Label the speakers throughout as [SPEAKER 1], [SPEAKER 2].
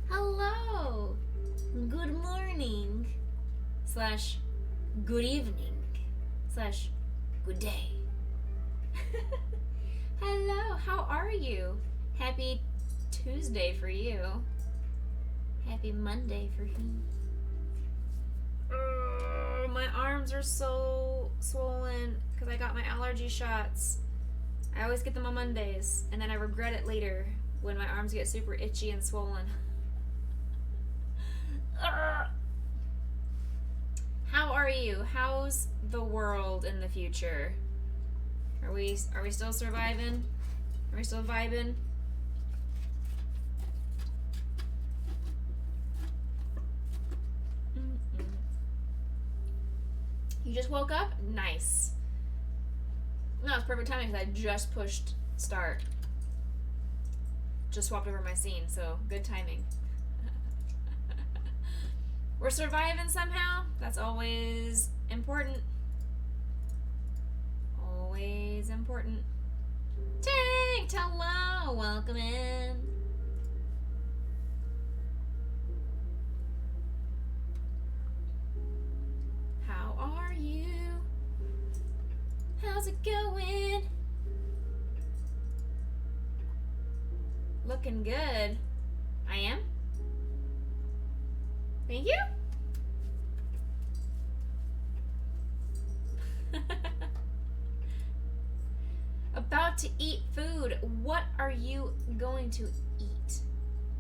[SPEAKER 1] Hello. Good morning. Slash good evening. Slash good day. Hello, how are you? Happy Tuesday for you. Happy Monday for him. Oh, my arms are so swollen because I got my allergy shots. I always get them on Mondays, and then I regret it later when my arms get super itchy and swollen. How are you? How's the world in the future? Are we still surviving? Are we still vibing? You just woke up? Nice. No, it's perfect timing because I just pushed start. Just swapped over my scene, so good timing. We're surviving somehow. That's always important. Always important. Tank, hello, welcome in. How are you? How's it going? Looking good. I am? Thank you. About to eat food. What are you going to eat?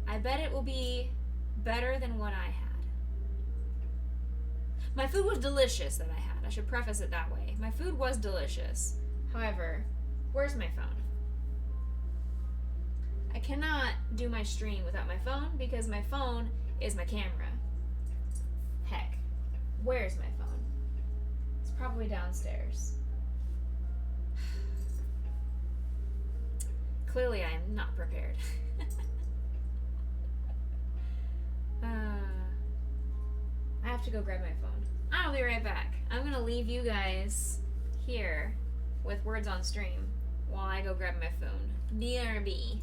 [SPEAKER 1] I bet it will be better than what I had. My food was delicious that I had. I should preface it that way. My food was delicious. However, where's my phone? I cannot do my stream without my phone because my phone is my camera. Heck, where's my phone? It's probably downstairs. Clearly, I am not prepared. I have to go grab my phone. I'll be right back. I'm gonna leave you guys here with words on stream while I go grab my phone. BRB.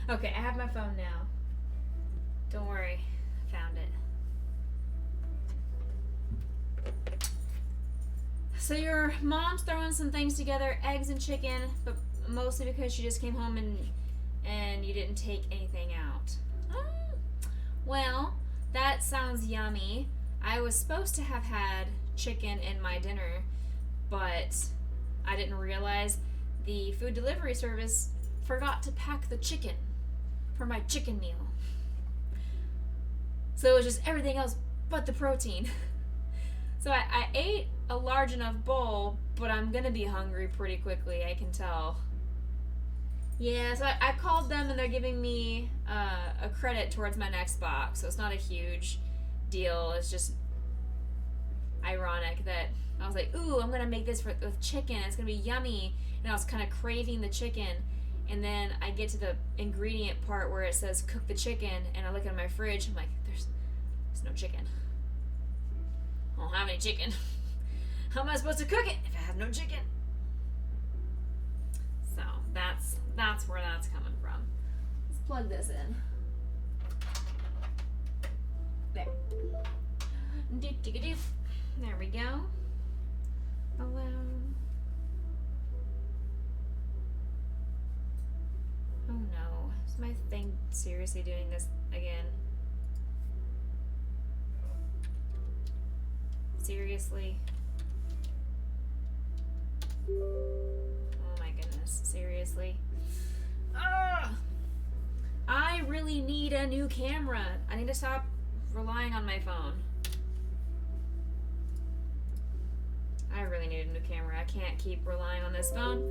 [SPEAKER 1] Okay, I have my phone now. Don't worry, I found it. So your mom's throwing some things together, eggs and chicken, but mostly because she just came home and you didn't take anything out. Well, that sounds yummy. I was supposed to have had chicken in my dinner, but I didn't realize the food delivery service forgot to pack the chicken for my chicken meal. So it was just everything else but the protein. So I ate a large enough bowl, but I'm gonna be hungry pretty quickly, I can tell. Yeah, so I called them and they're giving me a credit towards my next box, so it's not a huge deal. It's just ironic that I was like, ooh, I'm gonna make this with chicken, it's gonna be yummy, and I was kind of craving the chicken, and then I get to the ingredient part where it says cook the chicken, and I look at my fridge, I'm like, there's no chicken. I don't have any chicken. How am I supposed to cook it if I have no chicken? So that's where that's coming from. Let's plug this in. There. There we go. Alone. Oh no. Is my thing seriously doing this again? Seriously? Oh my goodness. Seriously? Ugh! I really need a new camera. I need to stop relying on my phone. I really need a new camera. I can't keep relying on this phone.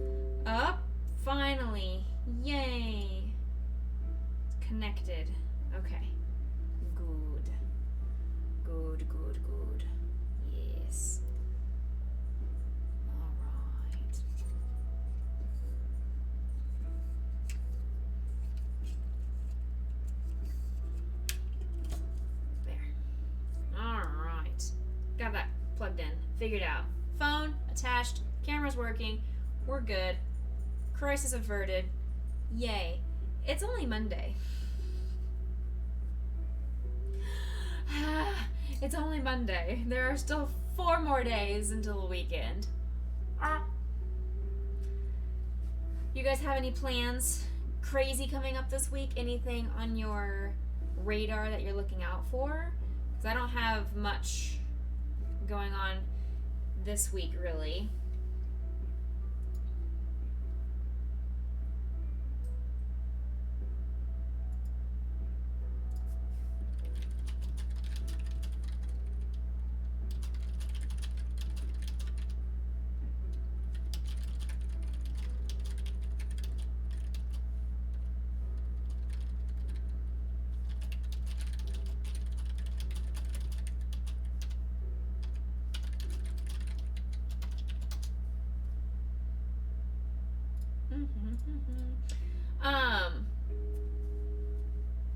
[SPEAKER 1] Up! Finally! Yay! It's connected. Okay. Good. Good, good, good. Yes. Alright. There. Alright. Got that plugged in. Figured out. Phone attached. Camera's working. We're good. Crisis averted. Yay. It's only Monday. It's only Monday. There are still 4 more days until the weekend. You guys have any plans crazy coming up this week? Anything on your radar that you're looking out for? Because I don't have much going on this week, really.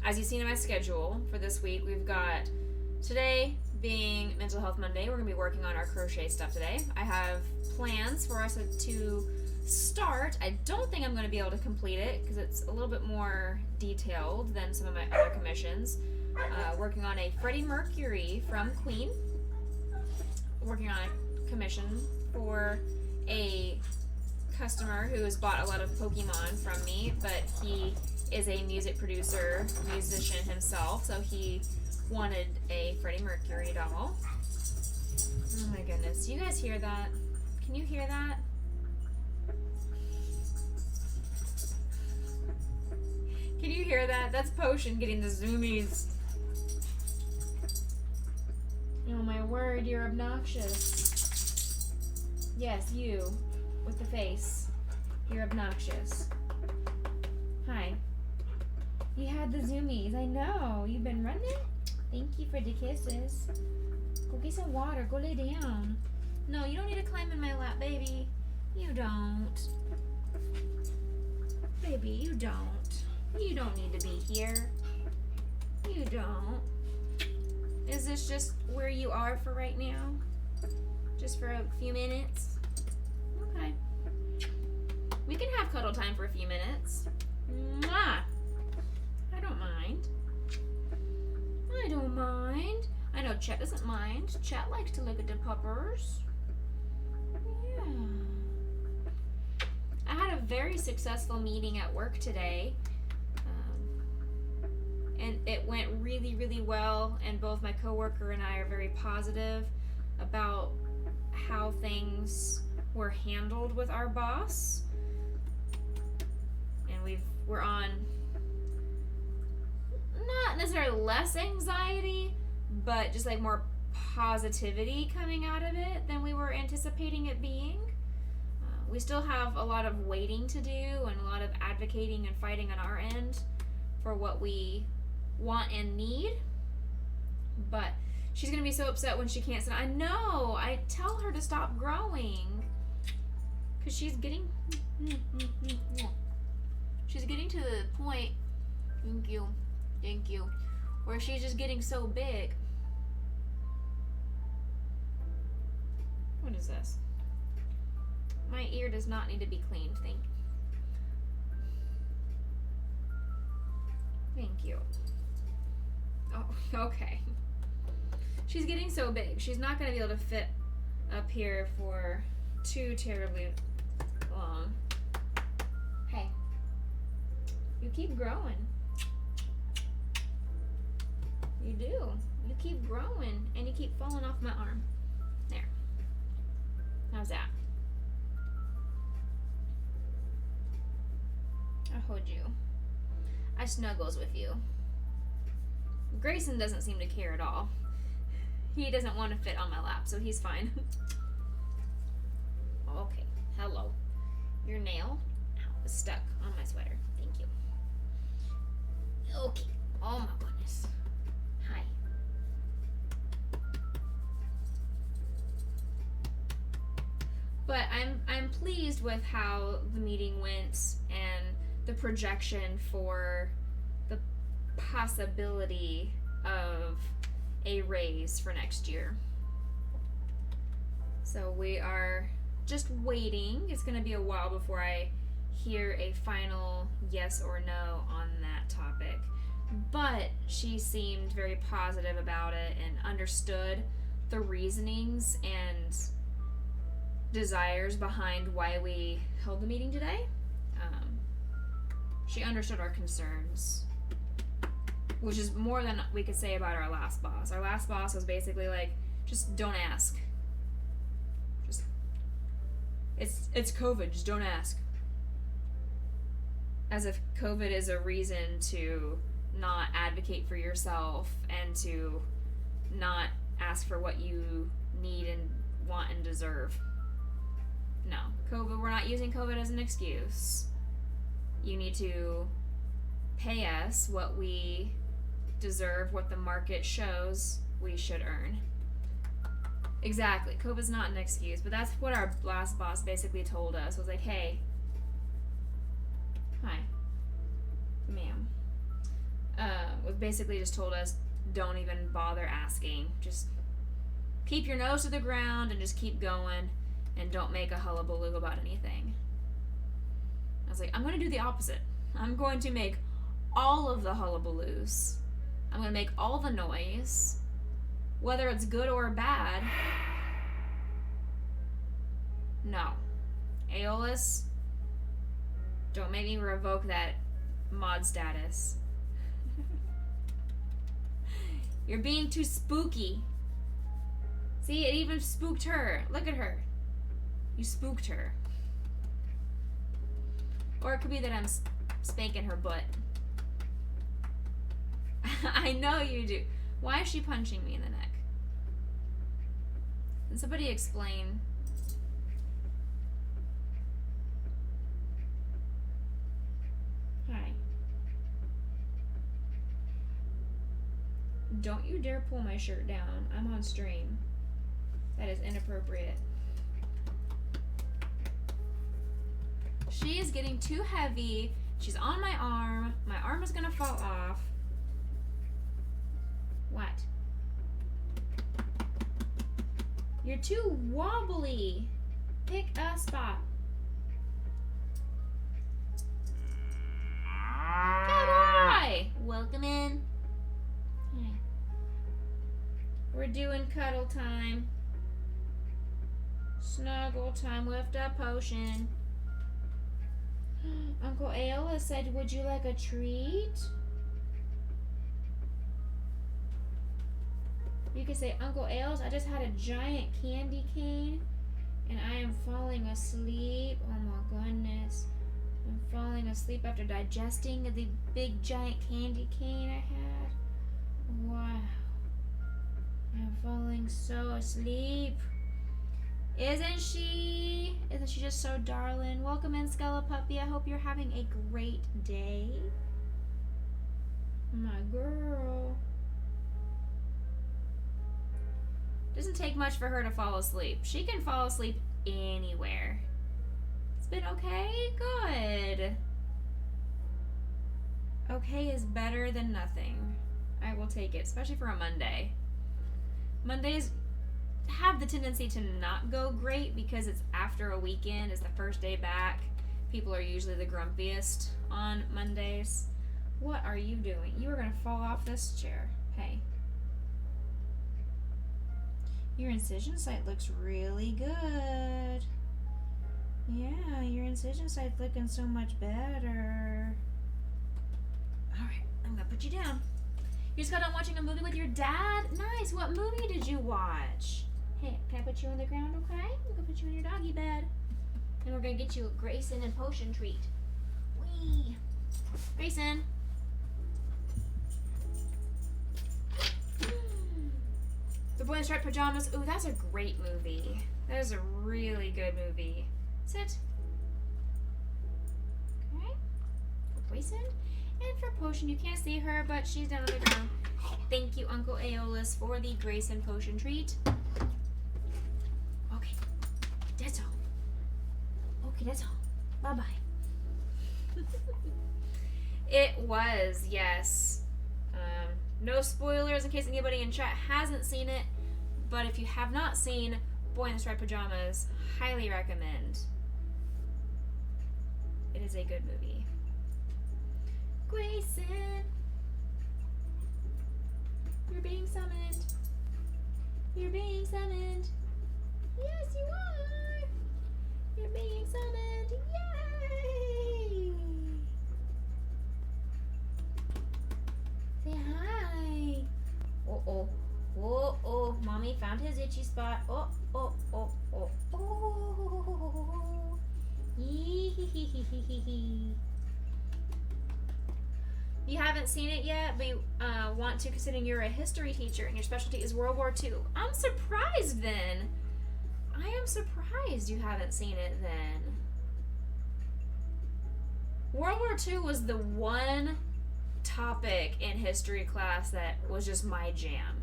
[SPEAKER 1] As you've seen in my schedule for this week, we've got today being Mental Health Monday. We're going to be working on our crochet stuff today. I have plans for us to start. I don't think I'm going to be able to complete it because it's a little bit more detailed than some of my other commissions. Working on a Freddy Mercury from Queen. Working on a commission for a customer who has bought a lot of Pokemon from me, but he is a music producer, musician himself, so he wanted a Freddie Mercury doll. Oh my goodness. Do you guys hear that? Can you hear that? Can you hear that? That's Potion getting the zoomies. Oh my word, you're obnoxious. Yes, you. With the face. You're obnoxious. Hi. You had the zoomies. I know. You've been running? Thank you for the kisses. Go get some water. Go lay down. No, you don't need to climb in my lap, baby. You don't. Baby, you don't. You don't need to be here. You don't. Is this just where you are for right now? Just for a few minutes? Okay. We can have cuddle time for a few minutes. Mwah! Chet doesn't mind. Chet likes to look at the puppers. Yeah. I had a very successful meeting at work today. And it went really, really well. And both my coworker and I are very positive about how things were handled with our boss. And we're on not necessarily less anxiety, but just like more positivity coming out of it than we were anticipating it being. We still have a lot of waiting to do and a lot of advocating and fighting on our end for what we want and need. But she's gonna be so upset when she can't sit. I know. I tell her to stop growing because she's getting to the point. Thank you. Where she's just getting so big. What is this? My ear does not need to be cleaned. Thank you. Oh, okay. She's getting so big. She's not going to be able to fit up here for too terribly long. Hey. You keep growing. You do. You keep growing and you keep falling off my arm. There. How's that? I hold you. I snuggles with you. Grayson doesn't seem to care at all. He doesn't want to fit on my lap, so he's fine. Okay. Hello. Your nail is stuck on my sweater. Thank you. Okay. Oh my goodness. Hi. But I'm pleased with how the meeting went and the projection for the possibility of a raise for next year. So we are just waiting. It's going to be a while before I hear a final yes or no on that topic. But she seemed very positive about it and understood the reasonings and desires behind why we held the meeting today. She understood our concerns, which is more than we could say about our last boss. Our last boss was basically like, just don't ask. Just, it's COVID, just don't ask. As if COVID is a reason to not advocate for yourself and to not ask for what you need and want and deserve. No, COVID, we're not using COVID as an excuse. You need to pay us what we deserve, what the market shows we should earn. Exactly. COVID's not an excuse, but that's what our last boss basically told us. Was like, hey, hi, ma'am. Was basically just told us, don't even bother asking. Just keep your nose to the ground and just keep going and don't make a hullabaloo about anything. I was like, I'm going to do the opposite. I'm going to make all of the hullabaloos. I'm going to make all the noise, whether it's good or bad. No. Aeolus, don't make me revoke that mod status. You're being too spooky. See, it even spooked her. Look at her. You spooked her. Or it could be that I'm spanking her butt. I know you do. Why is she punching me in the neck? Can somebody explain? Hi. Don't you dare pull my shirt down. I'm on stream. That is inappropriate. She is getting too heavy. She's on my arm. My arm is gonna fall off. What? You're too wobbly. Pick a spot. Good boy. Welcome in. Hi. We're doing cuddle time. Snuggle time with the potion. Uncle Aola said, would you like a treat? You can say, Uncle Aola, I just had a giant candy cane and I am falling asleep. Oh my goodness. I'm falling asleep after digesting the big giant candy cane I had. Wow. I'm falling so asleep. Isn't she? Isn't she just so darling? Welcome in, Skella Puppy. I hope you're having a great day. My girl. Doesn't take much for her to fall asleep. She can fall asleep anywhere. It's been okay? Good. Okay is better than nothing. I will take it, especially for a Monday. Mondays have the tendency to not go great because it's after a weekend. It's the first day back. People are usually the grumpiest on Mondays. What are you doing? You are going to fall off this chair. Hey. Your incision site looks really good. Yeah, your incision site's looking so much better. Alright, I'm going to put you down. You just got done watching a movie with your dad? Nice. What movie did you watch? Hey, can I put you on the ground, okay? I'm going to put you in your doggy bed. And we're going to get you a Grayson and potion treat. Whee! Grayson. The Boy in Striped Pajamas. Ooh, that's a great movie. That is a really good movie. Sit. Okay. For Grayson. And for potion, you can't see her, but she's down on the ground. Thank you, Uncle Aeolus, for the Grayson potion treat. Okay. That's all. Okay, that's all. Bye-bye. It was, yes. No spoilers in case anybody in chat hasn't seen it, but if you have not seen Boy in the Striped Pajamas, highly recommend. It is a good movie. Grayson, you're being summoned. You're being summoned. Yes, you are. You're being summoned. Yay! Say hi. Oh. Oh. Mommy found his itchy spot. Oh. Yee-hee-hee-hee-hee-hee. You haven't seen it yet, but you want to, considering you're a history teacher and your specialty is World War II. I'm surprised then. I am surprised you haven't seen it then. World War II was the one topic in history class that was just my jam.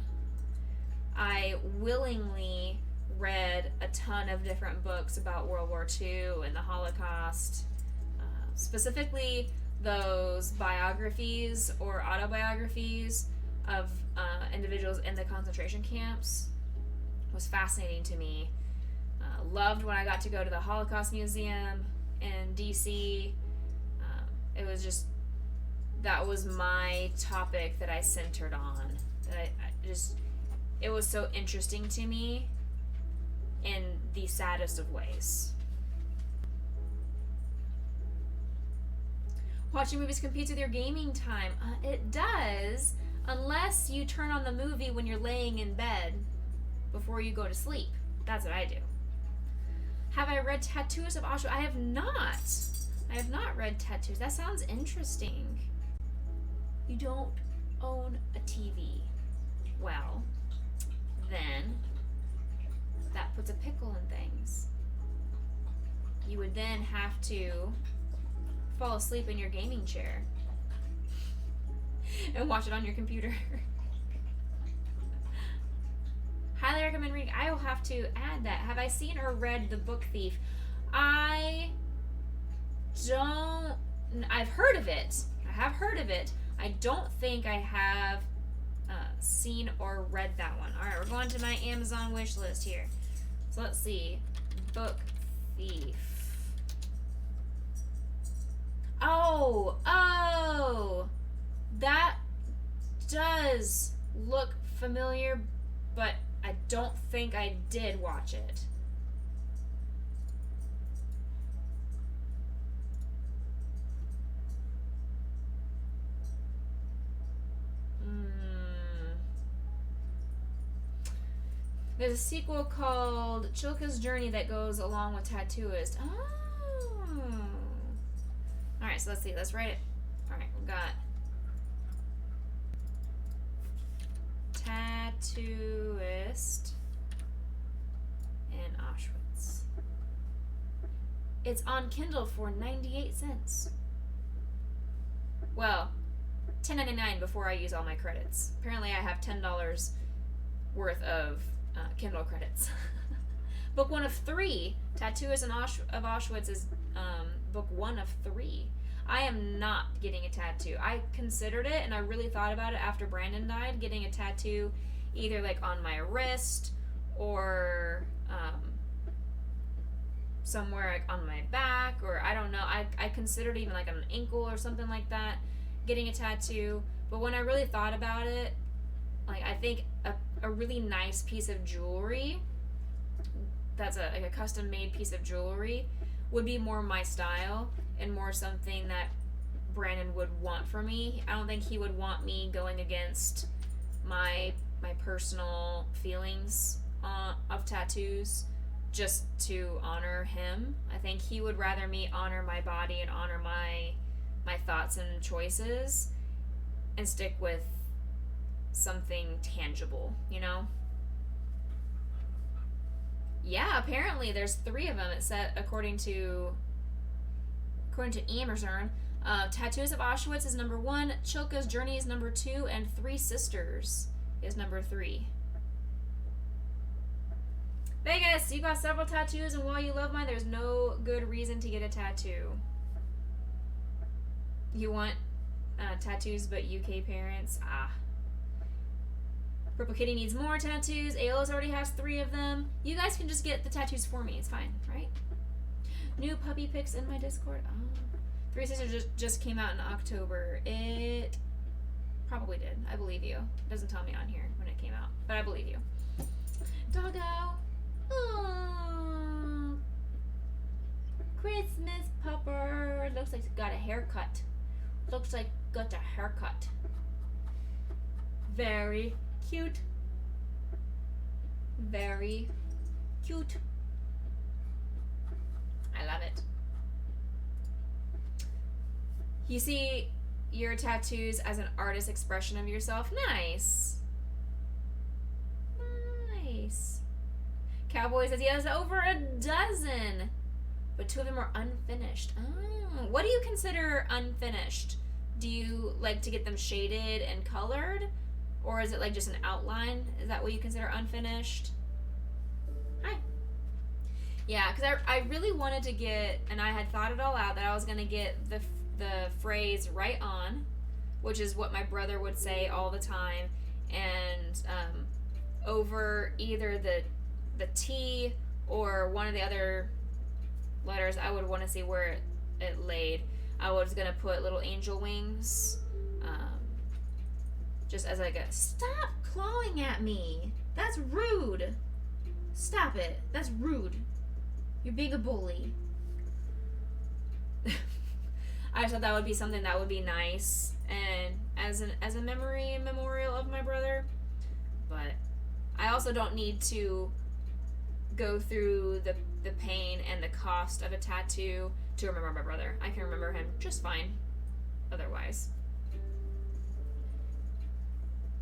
[SPEAKER 1] I willingly read a ton of different books about World War II and the Holocaust, specifically those biographies or autobiographies of individuals in the concentration camps. Was fascinating to me. Loved when I got to go to the Holocaust Museum in DC. It was just, that was my topic that I centered on. It was so interesting to me in the saddest of ways. Watching movies competes with your gaming time. It does, unless you turn on the movie when you're laying in bed before you go to sleep. That's what I do. Have I read Tattoos of Auschwitz? I have not. I have not read Tattoos. That sounds interesting. You don't own a TV. Well, then that puts a pickle in things. You would then have to fall asleep in your gaming chair and watch it on your computer. Highly recommend reading. I will have to add that. Have I seen or read The Book Thief? I've heard of it. I have heard of it. I don't think I have seen or read that one. Alright, we're going to my Amazon wish list here. So let's see. Book Thief. Oh! That does look familiar, but I don't think I did watch it. There's a sequel called Chilka's Journey that goes along with Tattooist. Oh. Alright, so let's see. Let's write it. Alright, we've got Tattooist in Auschwitz. It's on Kindle for 98 cents. Well, $10.99 before I use all my credits. Apparently I have $10 worth of Kindle credits. Book 1 of 3. Tattooist of Auschwitz is book 1 of 3. I am not getting a tattoo. I considered it and I really thought about it after Brandon died, getting a tattoo either like on my wrist or somewhere like on my back, or I don't know. I considered even like on an ankle or something like that, getting a tattoo. But when I really thought about it, like I think a really nice piece of jewelry that's like a custom made piece of jewelry would be more my style and more something that Brandon would want for me. I don't think he would want me going against my personal feelings of tattoos just to honor him. I think he would rather me honor my body and honor my thoughts and choices and stick with something tangible, you know? Yeah, apparently there's 3 of them. It said according to Amazon, Tattoos of Auschwitz is number 1, Chilka's Journey is number 2, and Three Sisters is number 3. Vegas, you got several tattoos, and while you love mine, there's no good reason to get a tattoo. You want tattoos, but UK parents? Purple Kitty needs more tattoos. Ayla's already has 3 of them. You guys can just get the tattoos for me. It's fine, right? New puppy pics in my Discord. Oh. Three Sisters just came out in October. It probably did. I believe you. It doesn't tell me on here when it came out, but I believe you. Doggo. Aww. Christmas pupper. Looks like it's got a haircut. Looks like got a haircut. Very cute. Very cute. I love it. You see your tattoos as an artist expression of yourself. Nice. Nice. Cowboy says he has over a dozen, but 2 of them are unfinished. Oh, what do you consider unfinished? Do you like to get them shaded and colored? Or is it like just an outline? Is that what you consider unfinished? Hi. Yeah, because I really wanted to get, and I had thought it all out, that I was going to get the phrase right on, which is what my brother would say all the time, and over either the T or one of the other letters, I would want to see where it laid. I was going to put little angel wings, just as like a, stop clawing at me. That's rude. Stop it. That's rude. You're being a bully. I just thought that would be something that would be nice and as a memory and memorial of my brother. But I also don't need to go through the pain and the cost of a tattoo to remember my brother. I can remember him just fine otherwise.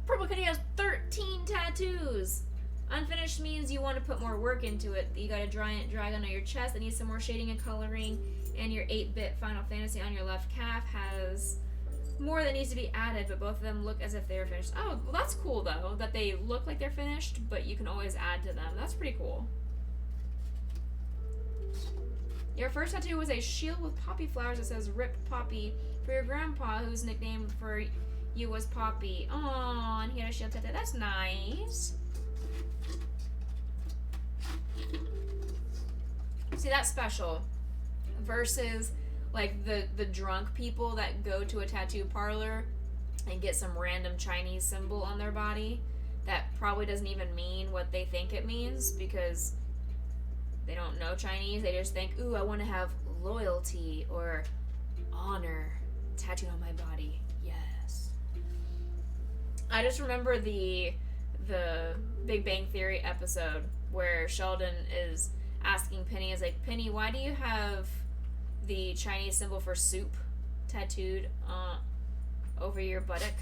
[SPEAKER 1] Purple Kitty has 13 tattoos. Unfinished means you want to put more work into it. You got a giant dragon on your chest that needs some more shading and coloring, and your 8-bit Final Fantasy on your left calf has more that needs to be added, but both of them look as if they were finished. Oh, well, that's cool, though, that they look like they're finished, but you can always add to them. That's pretty cool. Your first tattoo was a shield with poppy flowers that says "Rip Poppy" for your grandpa, whose nickname for you was Poppy. Aww, and he had a shield tattoo. That's nice. See, that's special. Versus, like, the drunk people that go to a tattoo parlor and get some random Chinese symbol on their body. that probably doesn't even mean what they think it means because they don't know Chinese. They just think, ooh, I want to have loyalty or honor tattooed on my body. Yes. I just remember the Big Bang Theory episode where Sheldon is asking Penny, is like, Penny, why do you have the Chinese symbol for soup tattooed over your buttock?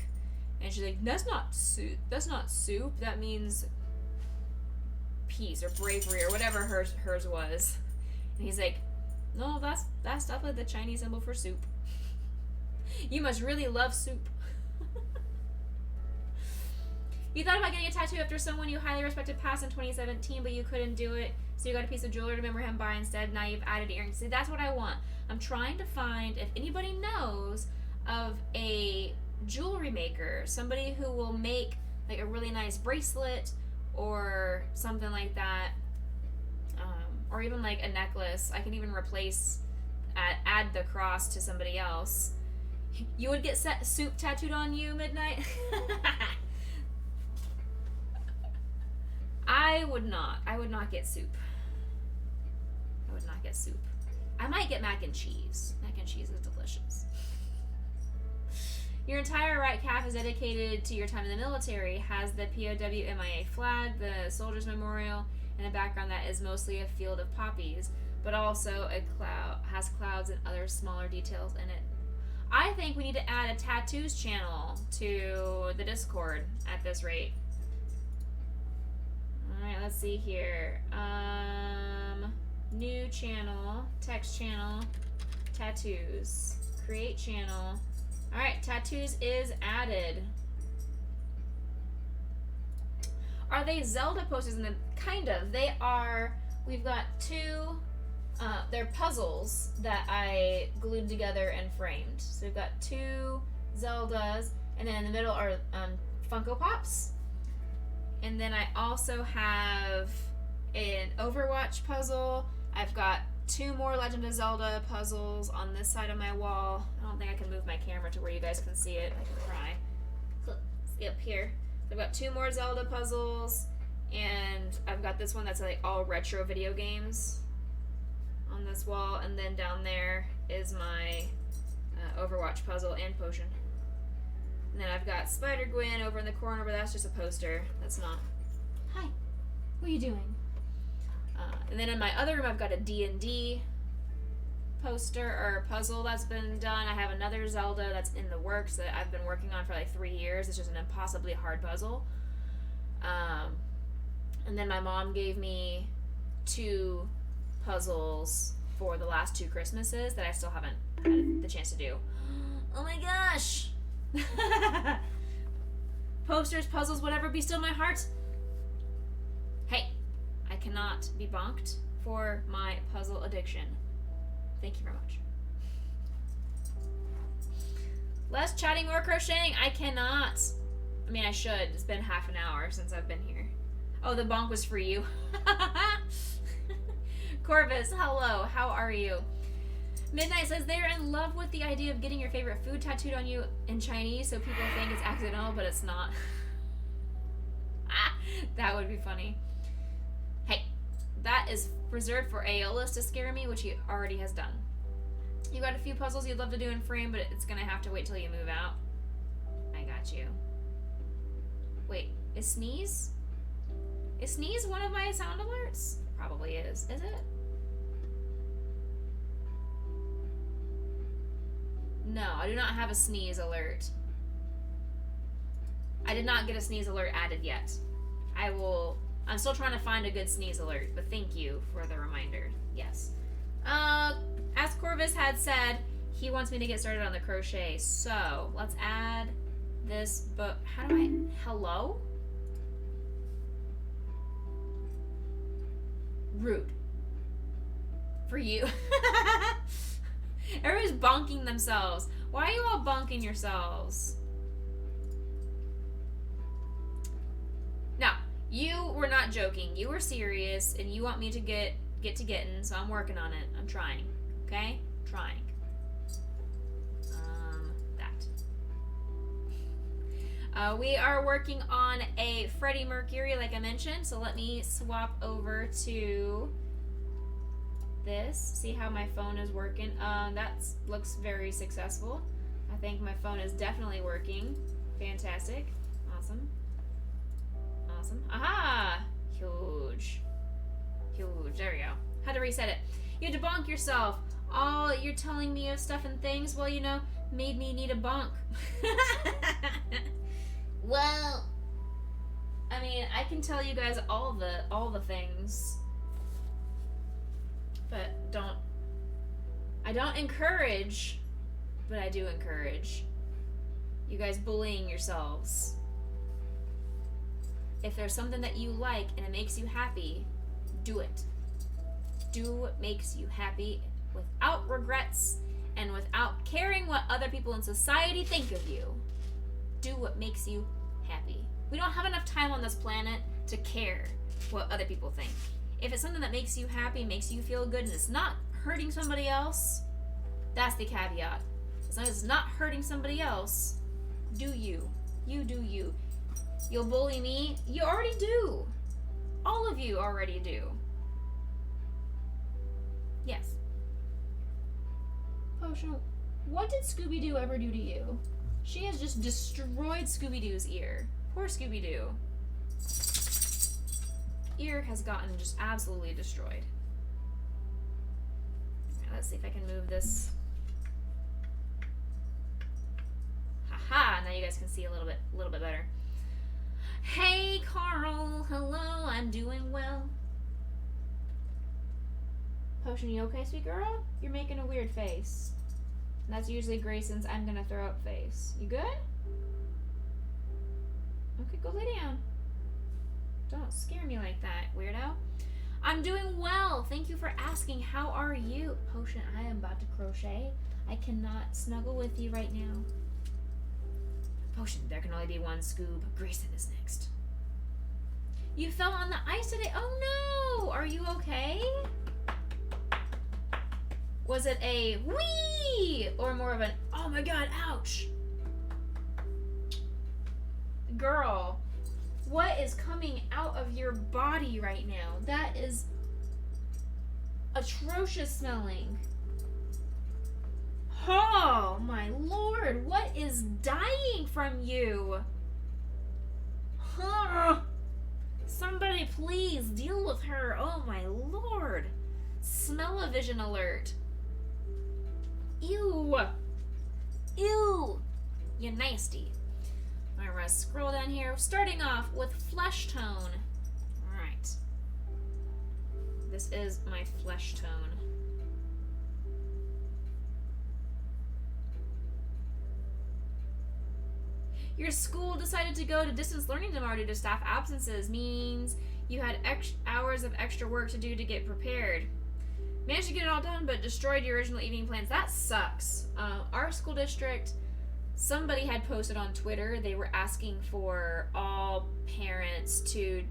[SPEAKER 1] And she's like, that's not soup. That's not soup. That means peace or bravery or whatever hers was. And he's like, no, that's definitely the Chinese symbol for soup. You must really love soup. You thought about getting a tattoo after someone you highly respected passed in 2017, but you couldn't do it, so you got a piece of jewelry to remember him by instead. Now you've added earrings. See, that's what I want. I'm trying to find if anybody knows of a jewelry maker, somebody who will make like a really nice bracelet or something like that, or even like a necklace. I can even replace, add the cross to somebody else. You would get soup tattooed on you, Midnight? I would not. I would not get soup. I would not get soup. I might get mac and cheese. Mac and cheese is delicious. Your entire right calf is dedicated to your time in the military. Has the POW MIA flag, the Soldiers Memorial, and a background that is mostly a field of poppies, but also has clouds and other smaller details in it. I think we need to add a tattoos channel to the Discord at this rate. Alright, let's see here. New channel, text channel, tattoos, create channel. Alright, tattoos is added. Are they Zelda posters in them? Kind of. They are. We've got two, they're puzzles that I glued together and framed. So we've got two Zeldas, and then in the middle are Funko Pops. And then I also have an Overwatch puzzle. I've got two more Legend of Zelda puzzles on this side of my wall. I don't think I can move my camera to where you guys can see it. I can try. See up here. So I've got two more Zelda puzzles, and I've got this one that's like all retro video games on this wall, and then down there is my Overwatch puzzle and potion. And then I've got Spider-Gwen over in the corner, but that's just a poster. That's not. Hi. What are you doing? And then in my other room, I've got a D&D poster or puzzle that's been done. I have another Zelda that's in the works that I've been working on for like 3 years. It's just an impossibly hard puzzle. And then my mom gave me 2 puzzles for the last 2 Christmases that I still haven't had the chance to do. Oh my gosh! Posters, puzzles, whatever, be still my heart. Hey, I cannot be bonked for my puzzle addiction. Thank you very much. Less chatting, more crocheting. I cannot. I mean, I should. It's been half an hour since I've been here. Oh, the bonk was for you. Corvus, hello. How are you? Midnight says they're in love with the idea of getting your favorite food tattooed on you in Chinese, so people think it's accidental, but it's not. That would be funny. Hey, that is reserved for Aeolus to scare me, which he already has done. You got a few puzzles you'd love to do in frame, but it's gonna have to wait till you move out. I got you. Wait, is sneeze? Is sneeze one of my sound alerts? Probably is. Is it? No, I do not have a sneeze alert. I did not get a sneeze alert added yet. I'm still trying to find a good sneeze alert, but thank you for the reminder. Yes. As Corvus had said, he wants me to get started on the crochet, so let's add this book. How do I... Hello? Rude. For you. Everybody's bonking themselves. Why are you all bonking yourselves? Now, you were not joking. You were serious, and you want me to get to getting, so I'm working on it. I'm trying. Okay? That. We are working on a Freddy Mercury, like I mentioned. So let me swap over to this. See how my phone is working. That looks very successful. I think my phone is definitely working. Fantastic. Awesome. Awesome. Aha! Huge. Huge. There we go. How to reset it. You had to bonk yourself. Oh, you're telling me of stuff and things? Well, made me need a bonk. Well, I mean, I can tell you guys all the things, but I don't encourage, but I do encourage you guys bullying yourselves. If there's something that you like and it makes you happy, do it. Do what makes you happy without regrets and without caring what other people in society think of you. Do what makes you happy. We don't have enough time on this planet to care what other people think. If it's something that makes you happy, makes you feel good, and it's not hurting somebody else, that's the caveat. As long as it's not hurting somebody else, do you. You do you. You'll bully me. You already do. All of you already do. Yes. Potion, what did Scooby-Doo ever do to you? She has just destroyed Scooby-Doo's ear. Poor Scooby-Doo. Ear has gotten just absolutely destroyed. Right, let's see if I can move this. Haha, now you guys can see a little bit better. Hey Carl, hello, I'm doing well. Potion, you okay, sweet girl? You're making a weird face. And that's usually Grayson's I'm gonna throw up face. You good? Okay, go lay down. Don't scare me like that, weirdo. I'm doing well. Thank you for asking. How are you? Potion, I am about to crochet. I cannot snuggle with you right now. Potion, there can only be one Scoob. Grayson is next. You fell on the ice today. Oh no! Are you okay? Was it a wee or more of an oh my god, ouch? Girl, what is coming out of your body right now? That is atrocious smelling. Oh my lord, what is dying from you? Somebody please deal with her. Oh my lord. Smell-o-vision alert. Ew. Ew. You nasty. Alright, we're gonna scroll down here. Starting off with flesh tone. Alright. This is my flesh tone. Your school decided to go to distance learning tomorrow due to staff absences. Means you had hours of extra work to do to get prepared. Managed to get it all done, but destroyed your original evening plans. That sucks. Our school district, somebody had posted on Twitter, they were asking for all parents to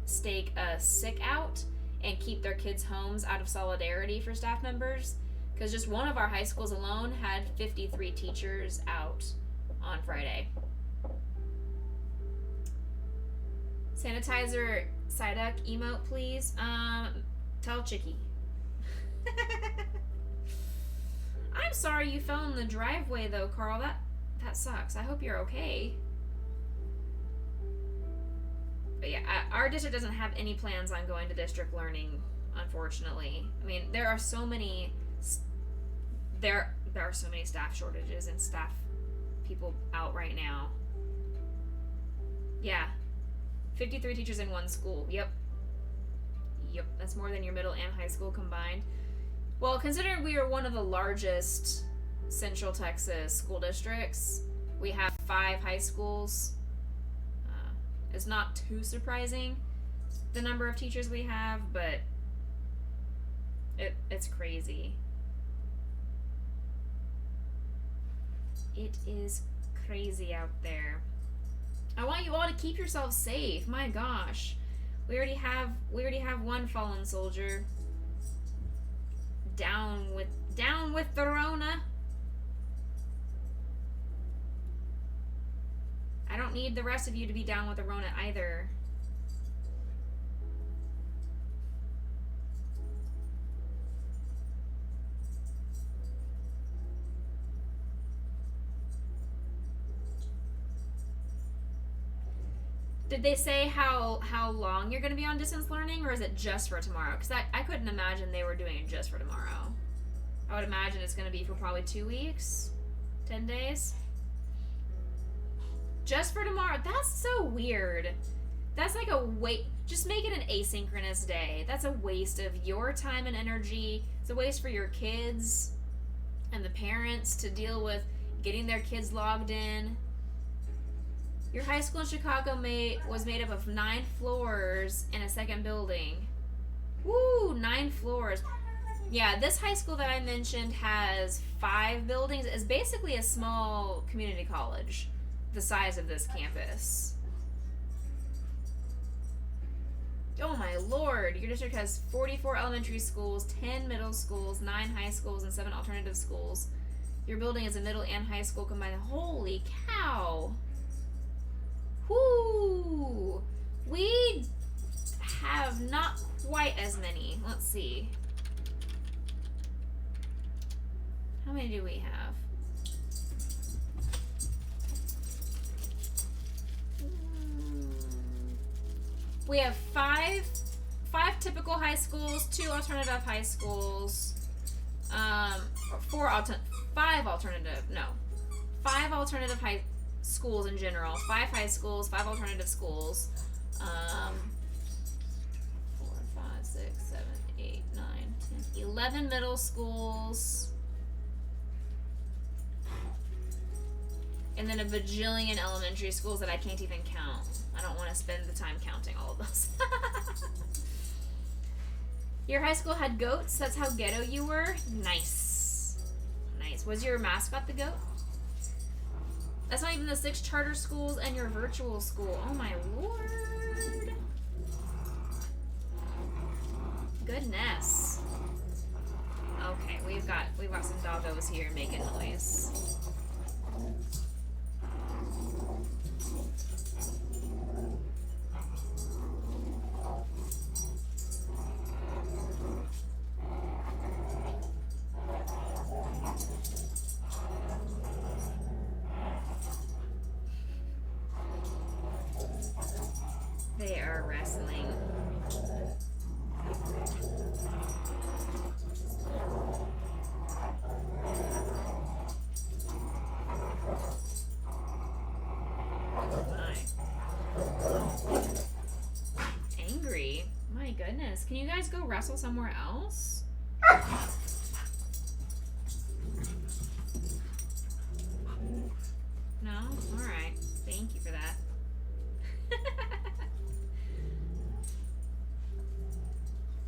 [SPEAKER 1] stake a sick out and keep their kids' homes out of solidarity for staff members. Because just one of our high schools alone had 53 teachers out on Friday. Sanitizer Psyduck emote, please. Tell Chicky. I'm sorry you fell in the driveway though, Carl. That sucks. I hope you're okay. But yeah, our district doesn't have any plans on going to district learning, unfortunately. I mean, there are so many staff shortages and staff people out right now. Yeah. 53 teachers in one school. Yep, that's more than your middle and high school combined. Well, considering we are one of the largest Central Texas school districts, we have 5 high schools. It's not too surprising the number of teachers we have, but it's crazy. It is crazy out there. I want you all to keep yourselves safe. My gosh. We already have one fallen soldier. Down with the Rona. don't need the rest of you to be down with the Rona either. Did they say how long you're going to be on distance learning, or is it just for tomorrow? Because I couldn't imagine they were doing it just for tomorrow. I would imagine it's going to be for probably 2 weeks, 10 days. Just for tomorrow? That's so weird. That's like a wait. Just make it an asynchronous day. That's a waste of your time and energy. It's a waste for your kids and the parents to deal with getting their kids logged in. Your high school in Chicago was made up of 9 floors and a second building. Woo, 9 floors. Yeah, this high school that I mentioned has 5 buildings. It's basically a small community college, the size of this campus. Oh my lord, your district has 44 elementary schools, 10 middle schools, 9 high schools, and 7 alternative schools. Your building is a middle and high school combined. Holy cow! Whoo! We have not quite as many. Let's see. How many do we have? We have five typical high schools, 2 alternative high schools, 5 alternative high schools in general, 5 high schools, 5 alternative schools, 4, 5, 6, 7, 8, 9, 10, 11 middle schools, and then a bajillion elementary schools that I can't even count. I don't want to spend the time counting all of those. Your high school had goats? That's how ghetto you were? Nice. Nice. Was your mascot the goat? That's not even the 6 charter schools and your virtual school. Oh my lord. Goodness. Okay, we've got some doggos here making noise. They are wrestling. Angry. My goodness. Can you guys go wrestle somewhere else? No? Alright. Thank you for that.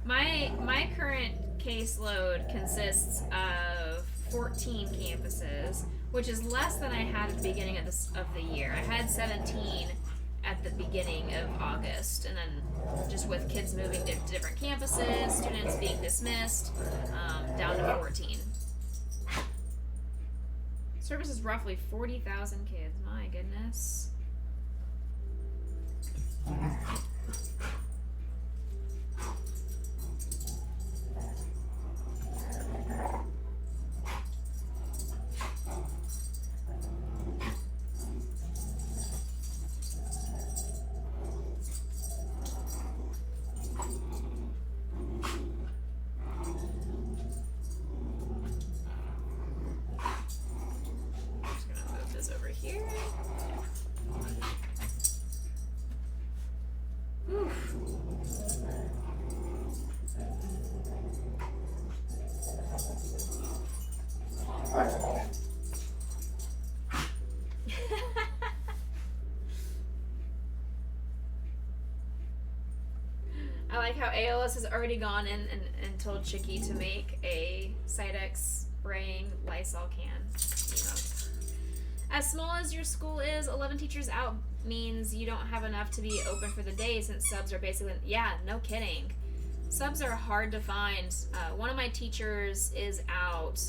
[SPEAKER 1] My current caseload consists of 14 campuses, which is less than I had at the beginning of the year. I had 17 at the beginning of August, and then just with kids moving to different campuses, students being dismissed, down to 14. Service is roughly 40,000 kids. My goodness. I like how AOS has already gone in and told Chicky to make a Cydex spraying Lysol can. You know. As small as your school is, 11 teachers out means you don't have enough to be open for the day since subs are basically... Yeah, no kidding. Subs are hard to find. One of my teachers is out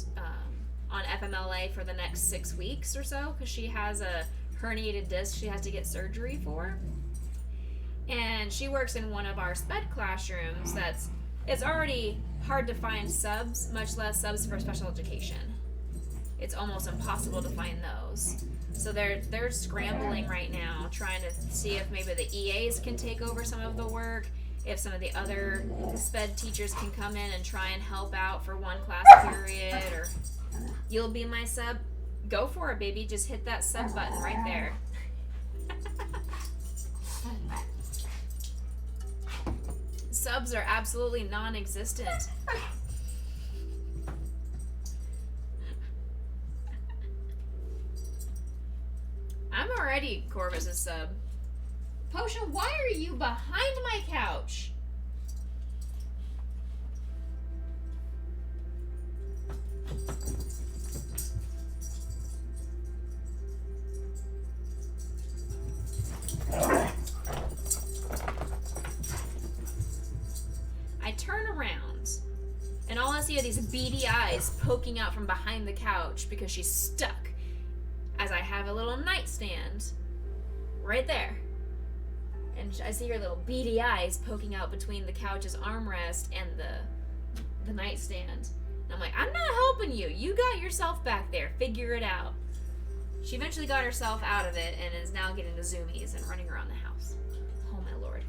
[SPEAKER 1] on FMLA for the next 6 weeks or so because she has herniated disc she has to get surgery for. And she works in one of our sped classrooms it's already hard to find subs, much less subs for special education. It's almost impossible to find those. So they're scrambling right now, trying to see if maybe the EAs can take over some of the work, if some of the other sped teachers can come in and try and help out for one class period, or you'll be my sub. Go for it, baby. Just hit that sub button right there. Subs are absolutely non-existent. I'm already Corvus' sub. Potion, why are you behind my couch? I turn around, and all I see are these beady eyes poking out from behind the couch because she's stuck, as I have a little nightstand right there. And I see her little beady eyes poking out between the couch's armrest and the nightstand. And I'm like, I'm not helping you. You got yourself back there. Figure it out. She eventually got herself out of it and is now getting the zoomies and running around the house. Oh my lord.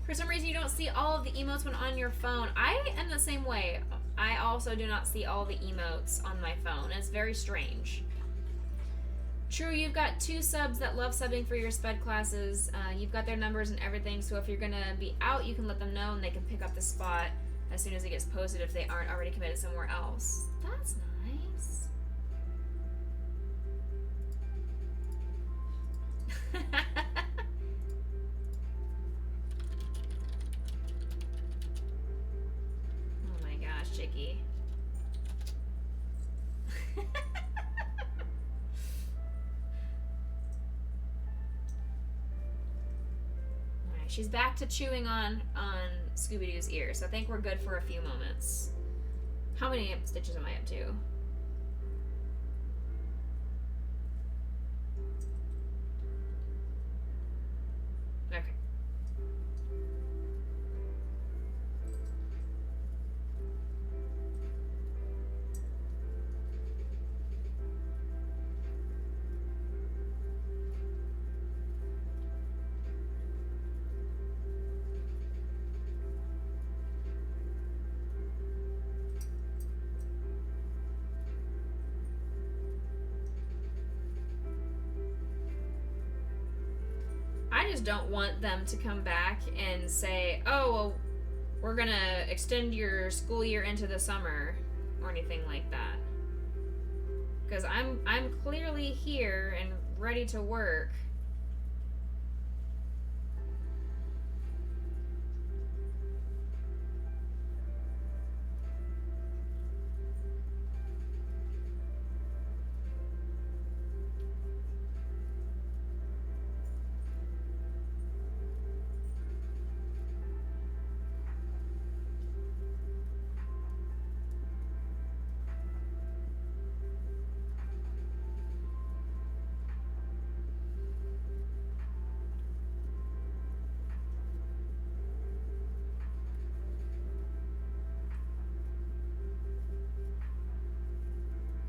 [SPEAKER 1] For some reason you don't see all of the emotes when on your phone. I am the same way. I also do not see all the emotes on my phone. It's very strange. True, you've got 2 subs that love subbing for your sped classes. You've got their numbers and everything, so if you're going to be out, you can let them know and they can pick up the spot as soon as it gets posted if they aren't already committed somewhere else. That's nice. Oh my gosh, Chicky. She's back to chewing on Scooby-Doo's ear, so I think we're good for a few moments. How many stitches am I up to? Okay. I just don't want them to come back and say, oh, well, we're going to extend your school year into the summer or anything like that. Because I'm clearly here and ready to work.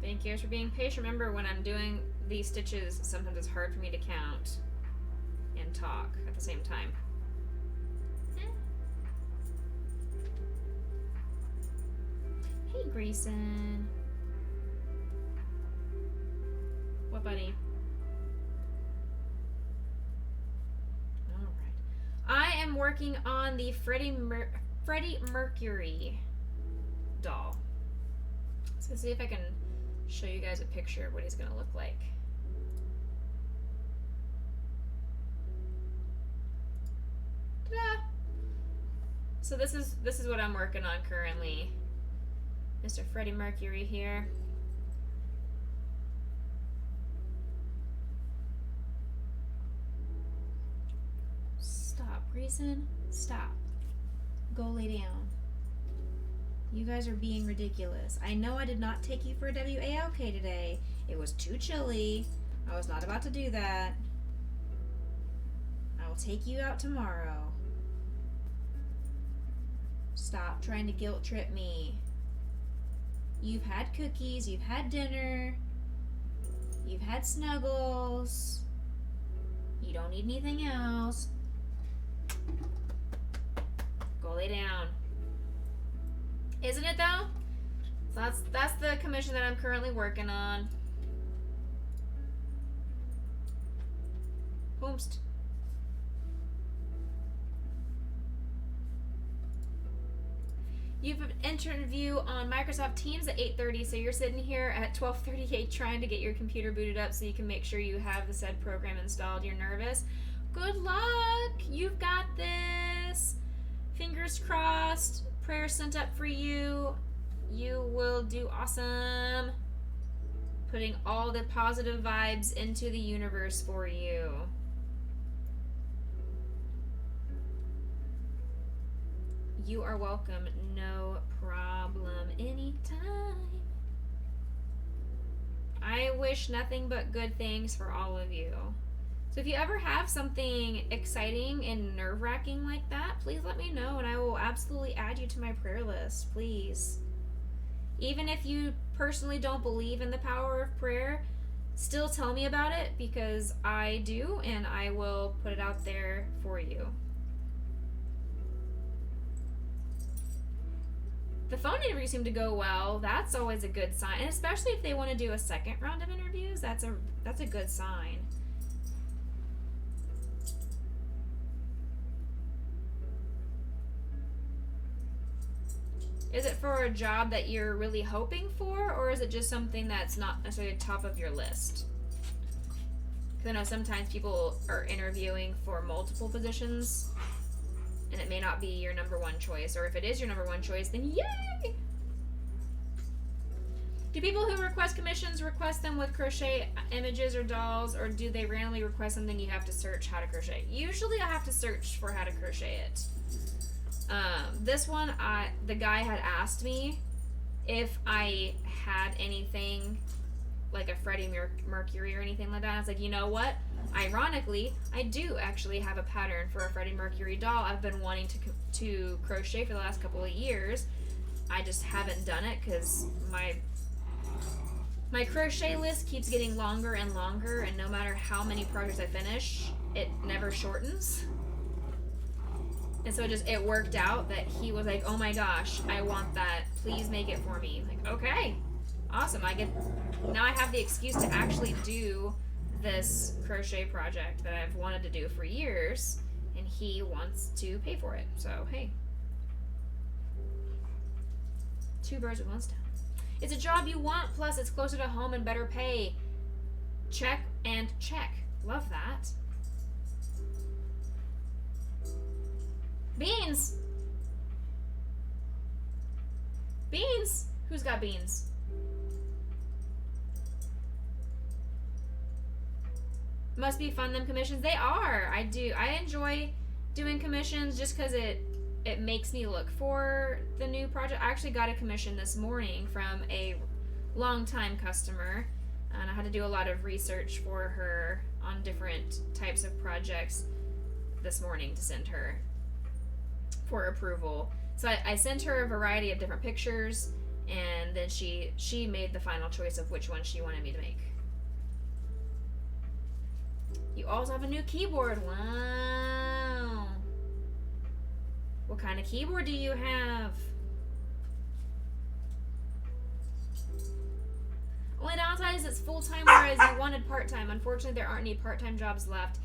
[SPEAKER 1] Thank you for being patient. Remember, when I'm doing these stitches, sometimes it's hard for me to count and talk at the same time. Hey, Grayson. What, buddy? Alright. I am working on the Freddy Mercury doll. So let's see if I can show you guys a picture of what he's gonna look like. Ta-da! So this is what I'm working on currently. Mr. Freddy Mercury here. Stop, Grayson. Stop. Go lay down. You guys are being ridiculous. I know I did not take you for a WALK today, It was too chilly. I was not about to do that. I will take you out tomorrow. Stop trying to guilt trip me. You've had cookies, you've had dinner, you've had snuggles. You don't need anything else. Go lay down. Isn't it though? So that's the commission that I'm currently working on. Boomst. You have an interview on Microsoft Teams at 8:30, so you're sitting here at 12:38 trying to get your computer booted up so you can make sure you have the said program installed. You're nervous. Good luck. You've got this. Fingers crossed. Prayers sent up for you. You will do awesome. Putting all the positive vibes into the universe for you. You are welcome. No problem. Anytime. I wish nothing but good things for all of you. So if you ever have something exciting and nerve-wracking like that, please let me know and I will absolutely add you to my prayer list. Please. Even if you personally don't believe in the power of prayer, still tell me about it because I do and I will put it out there for you. The phone interview seemed to go well. That's always a good sign, and especially if they want to do a second round of interviews, that's a good sign. Is it for a job that you're really hoping for, or is it just something that's not necessarily top of your list? Because I know sometimes people are interviewing for multiple positions, and it may not be your number one choice, or if it is your number one choice, then yay! Do people who request commissions request them with crochet images or dolls, or do they randomly request something you have to search how to crochet? Usually I have to search for how to crochet it. This one, the guy had asked me if I had anything like a Freddy Mercury or anything like that. I was like, you know what? Ironically, I do actually have a pattern for a Freddy Mercury doll. I've been wanting to crochet for the last couple of years. I just haven't done it because my crochet list keeps getting longer and longer, and no matter how many projects I finish, it never shortens. And so it worked out that he was like, oh my gosh, I want that. Please make it for me. I'm like, okay, awesome. Now I have the excuse to actually do this crochet project that I've wanted to do for years, and he wants to pay for it. So, hey. Two birds with one stone. It's a job you want, plus it's closer to home and better pay. Check and check. Love that. Beans! Beans! Who's got beans? Must be fun, them commissions. They are. I do. I enjoy doing commissions just because it makes me look for the new project. I actually got a commission this morning from a longtime customer, and I had to do a lot of research for her on different types of projects this morning to send her for approval. So I sent her a variety of different pictures, and then she made the final choice of which one she wanted me to make. You also have a new keyboard. Wow. What kind of keyboard do you have? Only downside is it's full-time, whereas you wanted part-time. Unfortunately, there aren't any part-time jobs left.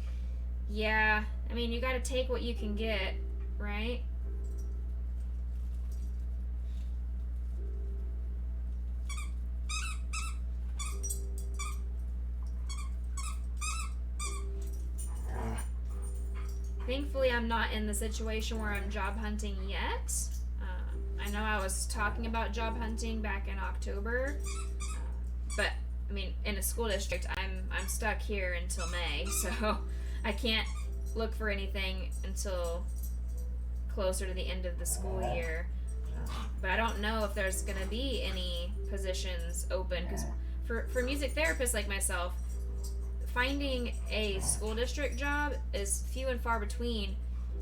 [SPEAKER 1] Yeah, I mean, you gotta take what you can get, right? Thankfully, I'm not in the situation where I'm job hunting yet. I know I was talking about job hunting back in October, but I mean, in a school district, I'm stuck here until May, so I can't look for anything until closer to the end of the school year. But I don't know if there's going to be any positions open, because for music therapists like myself, finding a school district job is few and far between.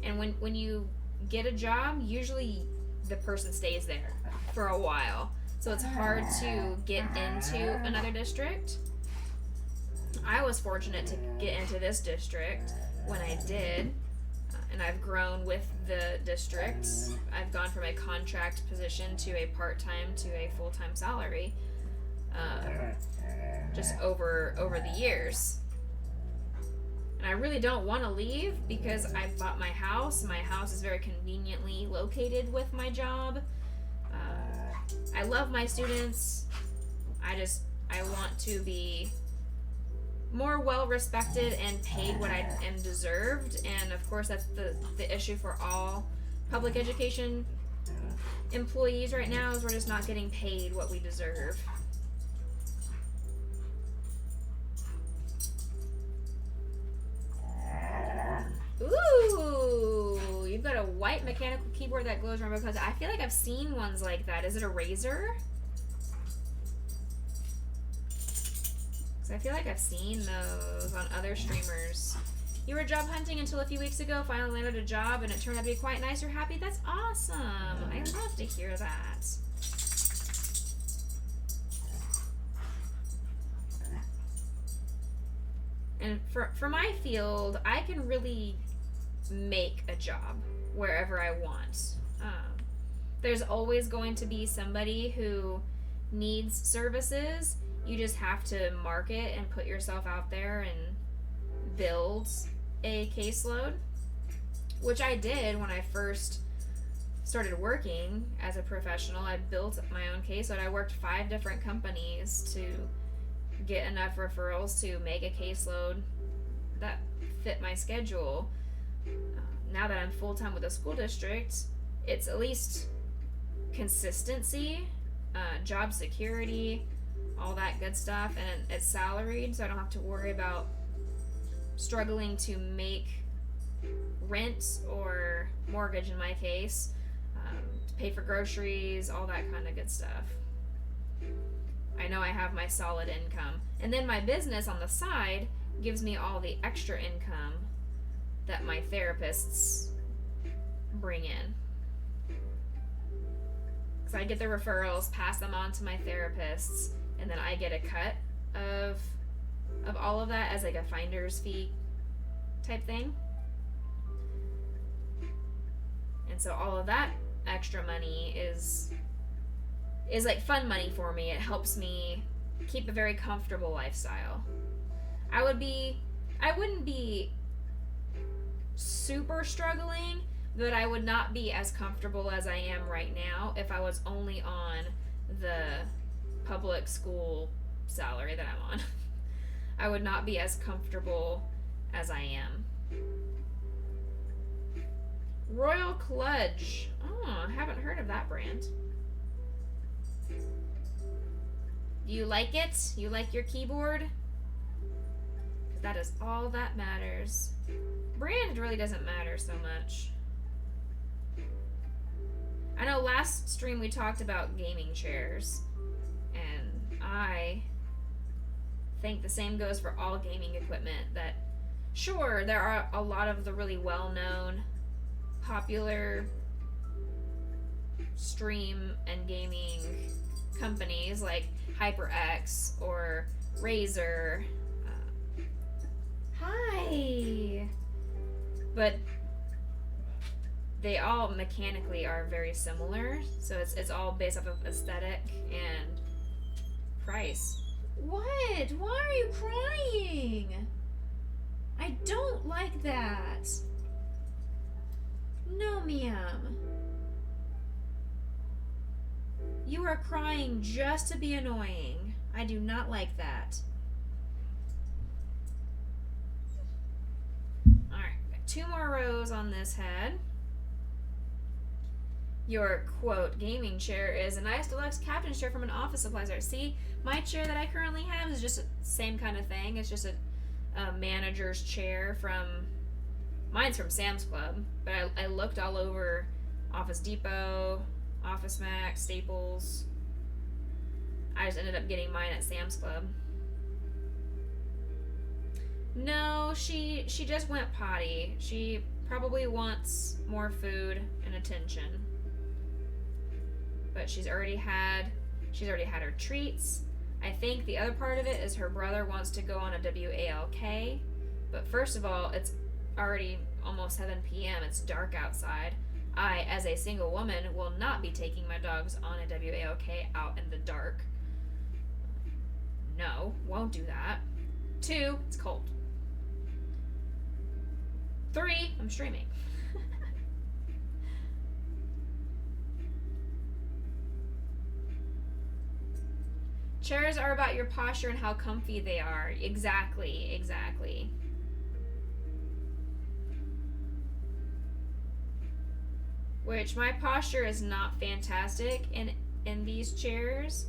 [SPEAKER 1] And when you get a job, usually the person stays there for a while. So it's hard to get into another district. I was fortunate to get into this district when I did, and I've grown with the district. I've gone from a contract position to a part-time to a full-time salary, just over the years. And I really don't want to leave because I bought my house. My house is very conveniently located with my job. I love my students. I want to be more well respected and paid what I am deserved. And of course, that's the issue for all public education employees right now, is we're just not getting paid what we deserve. Ooh, you've got a white mechanical keyboard that glows rainbow colors. I feel like I've seen ones like that. Is it a Razer? Because I feel like I've seen those on other streamers. You were job hunting until a few weeks ago, finally landed a job, and it turned out to be quite nice. You're happy? That's awesome. I love to hear that. And for my field, I can really make a job wherever I want. There's always going to be somebody who needs services. You just have to market and put yourself out there and build a caseload, which I did when I first started working as a professional. I built my own caseload. I worked 5 different companies to get enough referrals to make a caseload that fit my schedule. Now that I'm full-time with a school district, it's at least consistency, job security, all that good stuff, and it's salaried, so I don't have to worry about struggling to make rent or mortgage in my case, to pay for groceries, all that kind of good stuff. I know I have my solid income. And then my business on the side gives me all the extra income that my therapists bring in. So I get the referrals, pass them on to my therapists, and then I get a cut of all of that as like a finder's fee type thing. And so all of that extra money is like fun money for me. It helps me keep a very comfortable lifestyle. I wouldn't be super struggling, but I would not be as comfortable as I am right now if I was only on the public school salary that I'm on. I would not be as comfortable as I am. Royal Kludge. Oh, I haven't heard of that brand. Do you like it? You like your keyboard? Because that is all that matters. Brand really doesn't matter so much. I know last stream we talked about gaming chairs, and I think the same goes for all gaming equipment. That sure, there are a lot of the really well-known, popular stream and gaming companies like HyperX or Razer. Hi! But they all mechanically are very similar, so it's all based off of aesthetic and price. What? Why are you crying? I don't like that. No, Miam. You are crying just to be annoying. I do not like that. Alright, 2 more rows on this head. Your, quote, gaming chair is a nice deluxe captain's chair from an office supply store. See, my chair that I currently have is just the same kind of thing. It's just a manager's chair from... Mine's from Sam's Club, but I looked all over Office Depot, Office Max, Staples. I just ended up getting mine at Sam's Club. No, she just went potty. She probably wants more food and attention. But she's already had her treats. I think the other part of it is her brother wants to go on a WALK. But first of all, it's already almost 7 p.m. It's dark outside. I, as a single woman, will not be taking my dogs on a WALK out in the dark. No, won't do that. 2, it's cold. 3, I'm streaming. Chairs are about your posture and how comfy they are. Exactly. Which my posture is not fantastic in these chairs,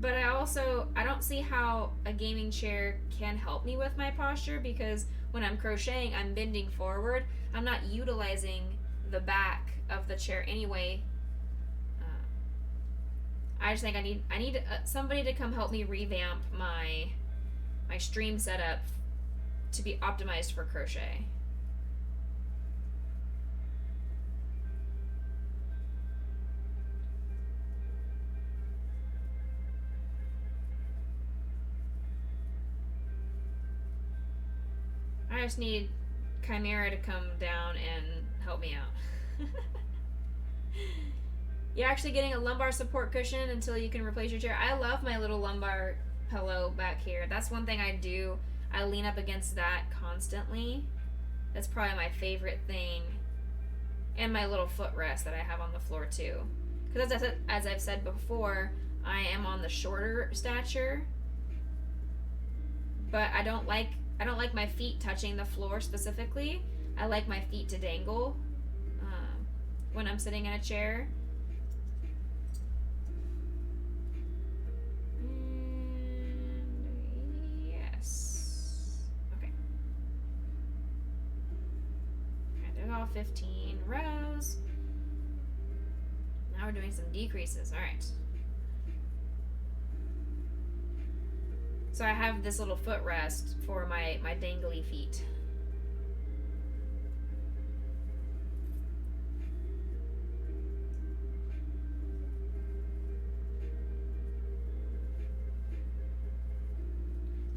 [SPEAKER 1] but I don't see how a gaming chair can help me with my posture, because when I'm crocheting, I'm bending forward. I'm not utilizing the back of the chair anyway. I just think I need somebody to come help me revamp my stream setup to be optimized for crochet. I just need Chimera to come down and help me out. You're actually getting a lumbar support cushion until you can replace your chair. I love my little lumbar pillow back here. That's one thing I do. I lean up against that constantly. That's probably my favorite thing. And my little footrest that I have on the floor too. Because as I've said before, I am on the shorter stature. But I don't like my feet touching the floor specifically. I like my feet to dangle when I'm sitting in a chair. All 15 rows. Now we're doing some decreases. All right. So I have this little footrest for my dangly feet.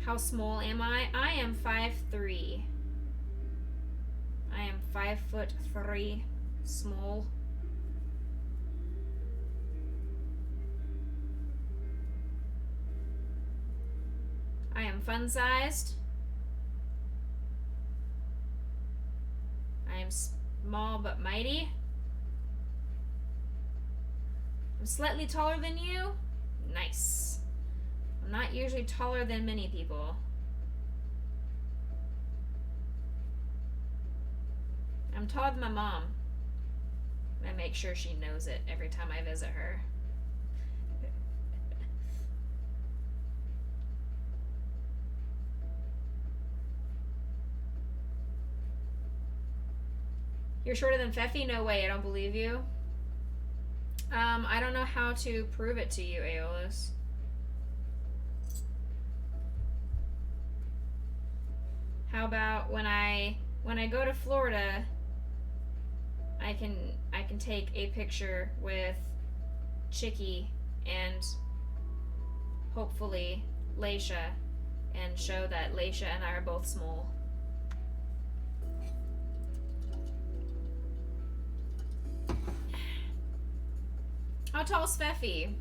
[SPEAKER 1] How small am I? I am 5'3". I am 5'3", small. I am fun-sized. I am small but mighty. I'm slightly taller than you. Nice. I'm not usually taller than many people. I'm taller than my mom. I make sure she knows it every time I visit her. You're shorter than Feffy? No way, I don't believe you. I don't know how to prove it to you, Aeolus. How about when I go to Florida, I can take a picture with Chicky and hopefully Leisha and show that Leisha and I are both small. How tall is Feffy?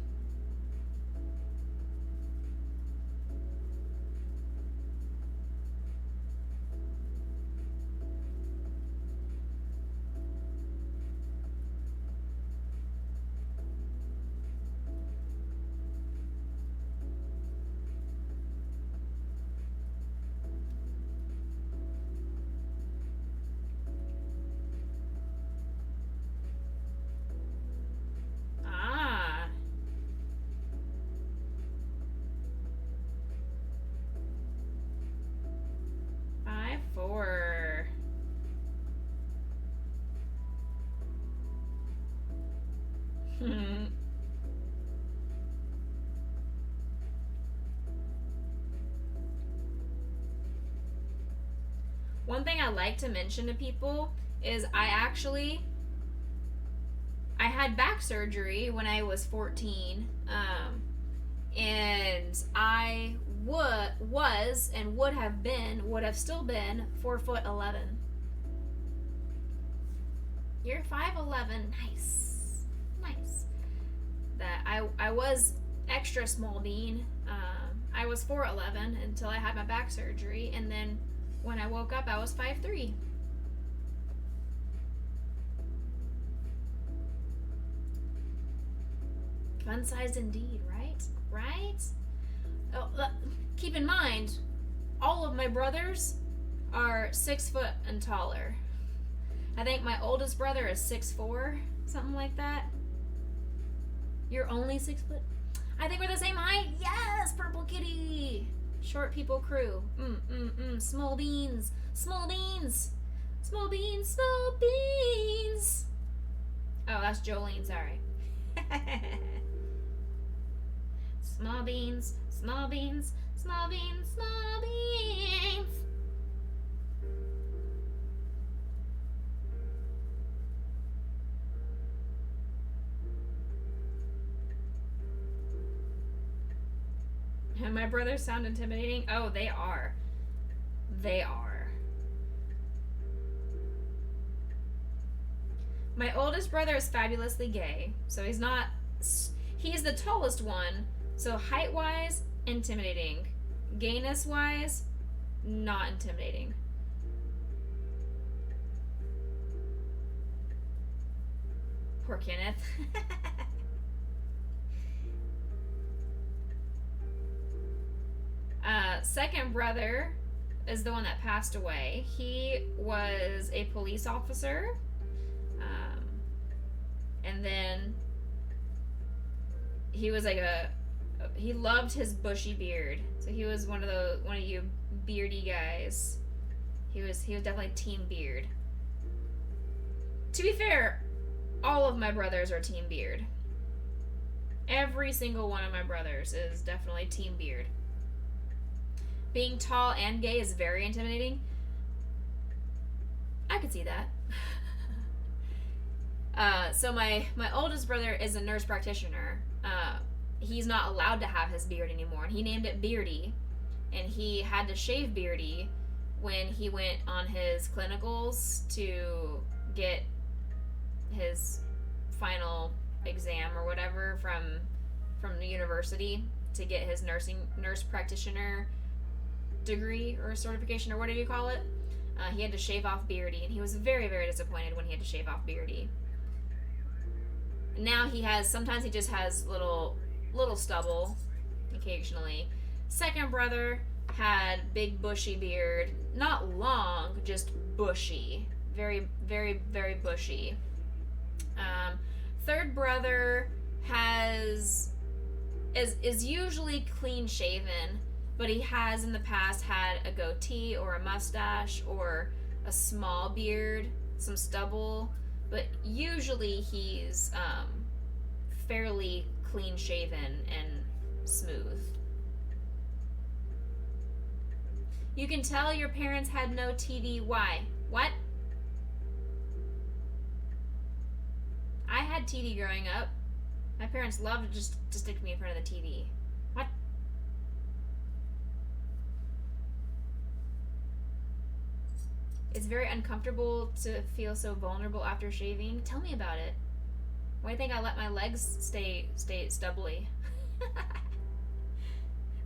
[SPEAKER 1] Something I like to mention to people is I had back surgery when I was 14, and I would have still been 4'11". You're 5'11". Nice. That I was extra small bean. I was 4'11" until I had my back surgery, and then when I woke up, I was 5'3". Fun size indeed, right? Right? Oh, keep in mind, all of my brothers are 6 foot and taller. I think my oldest brother is 6'4", something like that. You're only 6 foot? I think we're the same height. Yes, Purple Kitty. Short people crew. Small beans. Small beans. Small beans. Small beans. Oh, that's Jolene. Sorry. Small beans. Small beans. Small beans. Small beans. My brothers sound intimidating? Oh, they are. They are. My oldest brother is fabulously gay, so he's the tallest one, so height-wise, intimidating. Gayness-wise, not intimidating. Poor Kenneth. Second brother is the one that passed away. He was a police officer, and then he was like he loved his bushy beard, so he was one of you beardy guys. He was definitely team beard. To be fair, all of my brothers are team beard. Every single one of my brothers is definitely team beard. Being tall and gay is very intimidating. I could see that. So my oldest brother is a nurse practitioner. He's not allowed to have his beard anymore, and he named it Beardy. And he had to shave Beardy when he went on his clinicals to get his final exam or whatever from the university to get his nurse practitioner degree or certification or whatever you call it. He had to shave off Beardy, and he was very, very disappointed when he had to shave off Beardy. Now sometimes he just has little stubble occasionally. Second brother had big bushy beard, not long, just bushy, very, very, very bushy. Third brother is usually clean shaven, but he has in the past had a goatee or a mustache or a small beard, some stubble, but usually he's fairly clean shaven and smooth. You can tell your parents had no TV. Why? What? I had TV growing up. My parents loved just to stick me in front of the TV. What? It's very uncomfortable to feel so vulnerable after shaving. Tell me about it. Why do you think I let my legs stay stubbly?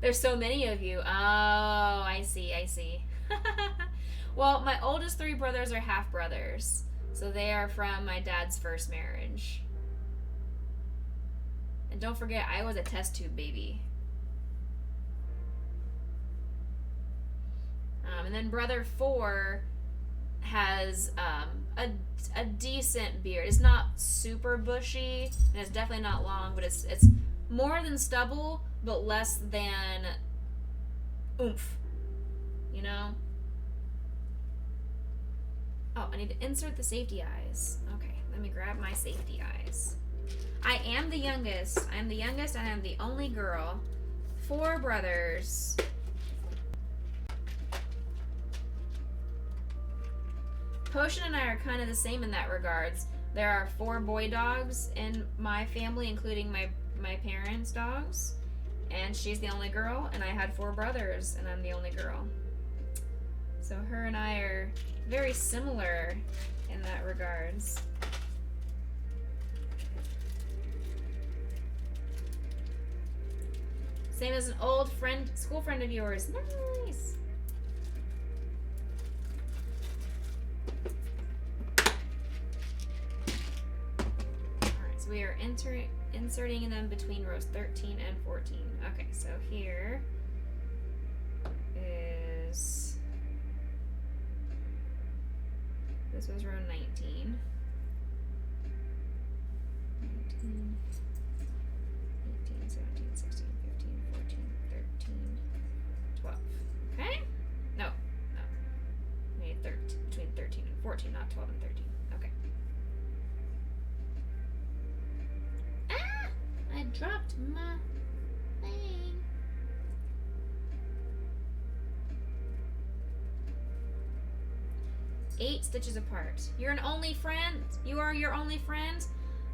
[SPEAKER 1] There's so many of you. Oh, I see. Well, my oldest 3 brothers are half brothers, so they are from my dad's first marriage. And don't forget, I was a test tube baby. And then brother 4 has a decent beard. It's not super bushy, and it's definitely not long, but it's more than stubble, but less than oomph. You know? Oh, I need to insert the safety eyes. Okay, let me grab my safety eyes. I am the youngest. I am the only girl. 4 brothers. Potion and I are kind of the same in that regards. There are 4 boy dogs in my family, including my parents' dogs. And she's the only girl, and I had 4 brothers, and I'm the only girl. So her and I are very similar in that regards. Same as an old friend, school friend of yours. Nice. Alright, so we are inserting them between rows 13 and 14. Okay, so here is, this was row 19. 19, 18, 17, 16, 15, 14, 13, 12. Okay? No. We need between 13 and 14, not 12 and 13. Okay. Ah! I dropped my thing. Eight stitches apart. You're an only friend? You are your only friend?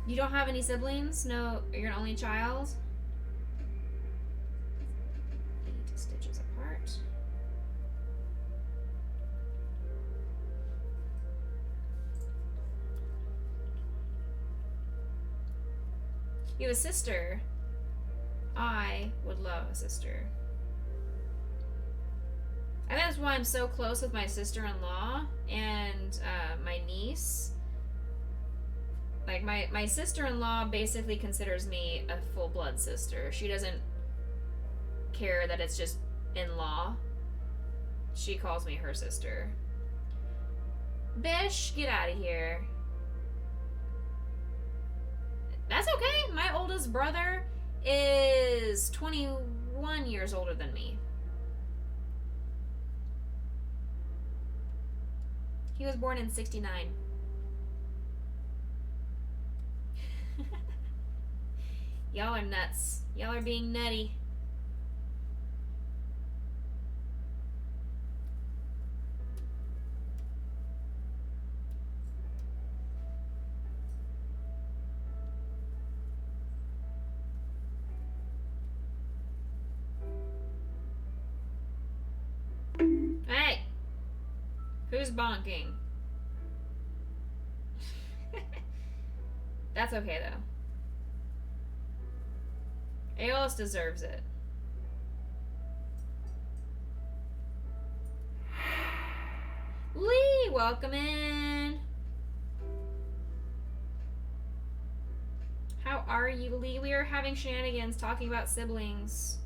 [SPEAKER 1] You don't have any siblings? No, you're an only child? 8 stitches apart. You have a sister. I would love a sister. I think that's why I'm so close with my sister-in-law and my niece. Like, my sister-in-law basically considers me a full-blood sister. She doesn't care that it's just in-law. She calls me her sister. Bish, get out of here. That's okay. My oldest brother is 21 years older than me. He was born in 69. Y'all are nuts. Y'all are being nutty. Hey! Who's bonking? That's okay, though. Aeolus deserves it. Lee, welcome in. How are you, Lee? We are having shenanigans talking about siblings.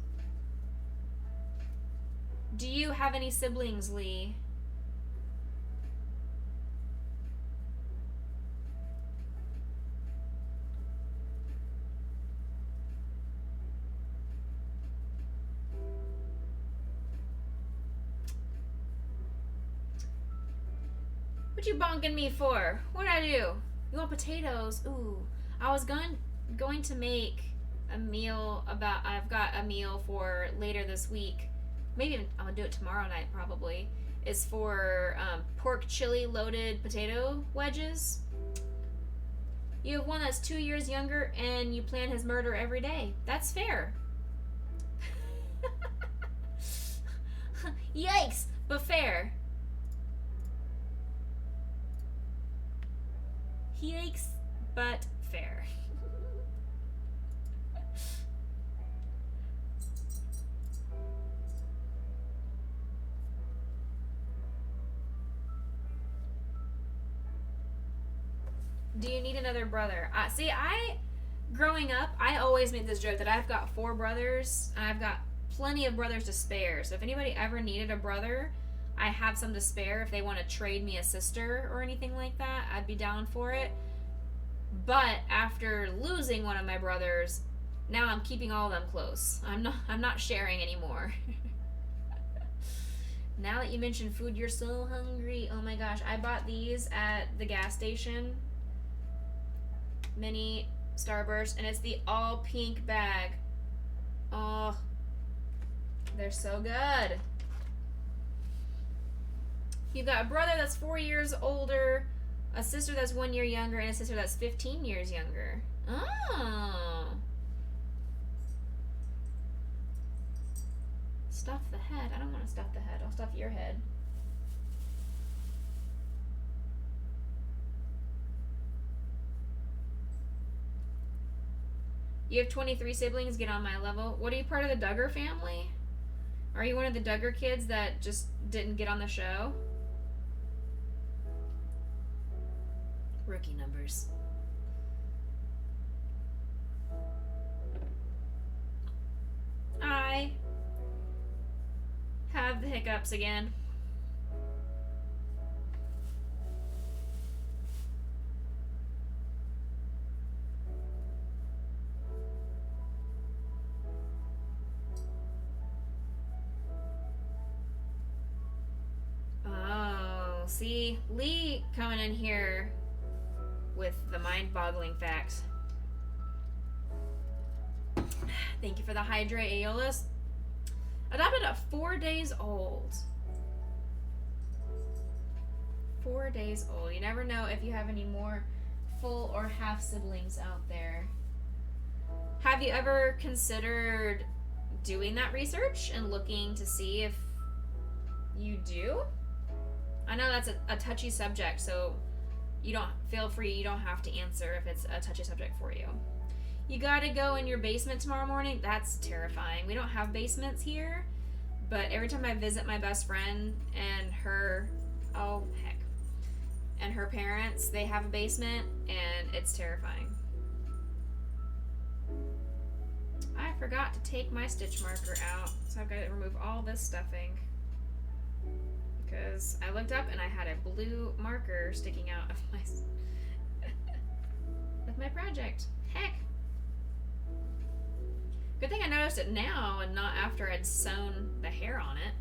[SPEAKER 1] Do you have any siblings, Lee? What you bonking me for? What'd I do? You want potatoes? Ooh. I was going to make a meal about, I've got a meal for later this week. Maybe even, I'll do it tomorrow night probably. It's for pork chili loaded potato wedges. You have one that's 2 years younger and you plan his murder every day. That's fair. Yikes, but fair. Yikes, but fair. Do you need another brother? Growing up, I always made this joke that I've got 4 brothers, and I've got plenty of brothers to spare. So if anybody ever needed a brother, I have some to spare. If they want to trade me a sister or anything like that, I'd be down for it. But after losing one of my brothers, now I'm keeping all of them close. I'm not sharing anymore. Now that you mentioned food, you're so hungry. Oh my gosh, I bought these at the gas station. Mini Starburst, and it's the all pink bag. Oh, they're so good. You got a brother that's 4 years older, a sister that's 1 year younger, and a sister that's 15 years younger. Oh. Stuff the head. I don't want to stuff the head. I'll stuff your head. You have 23 siblings. Get on my level. What are you, part of the Duggar family? Are you one of the Duggar kids that just didn't get on the show? Rookie numbers. I have the hiccups again. Oh, see, Lee coming in here with the mind-boggling facts. Thank you for the hydrate, Aeolus. Adopted at 4 days old. 4 days old. You never know if you have any more full or half siblings out there. Have you ever considered doing that research and looking to see if you do? I know that's a touchy subject, so you don't feel free. You don't have to answer if it's a touchy subject for you. You gotta go in your basement tomorrow morning? That's terrifying. We don't have basements here, but every time I visit my best friend and her, oh heck, and her parents, they have a basement, and it's terrifying. I forgot to take my stitch marker out, so I've got to remove all this stuffing. Because I looked up and I had a blue marker sticking out of my with my project. Heck. Good thing I noticed it now and not after I'd sewn the hair on it.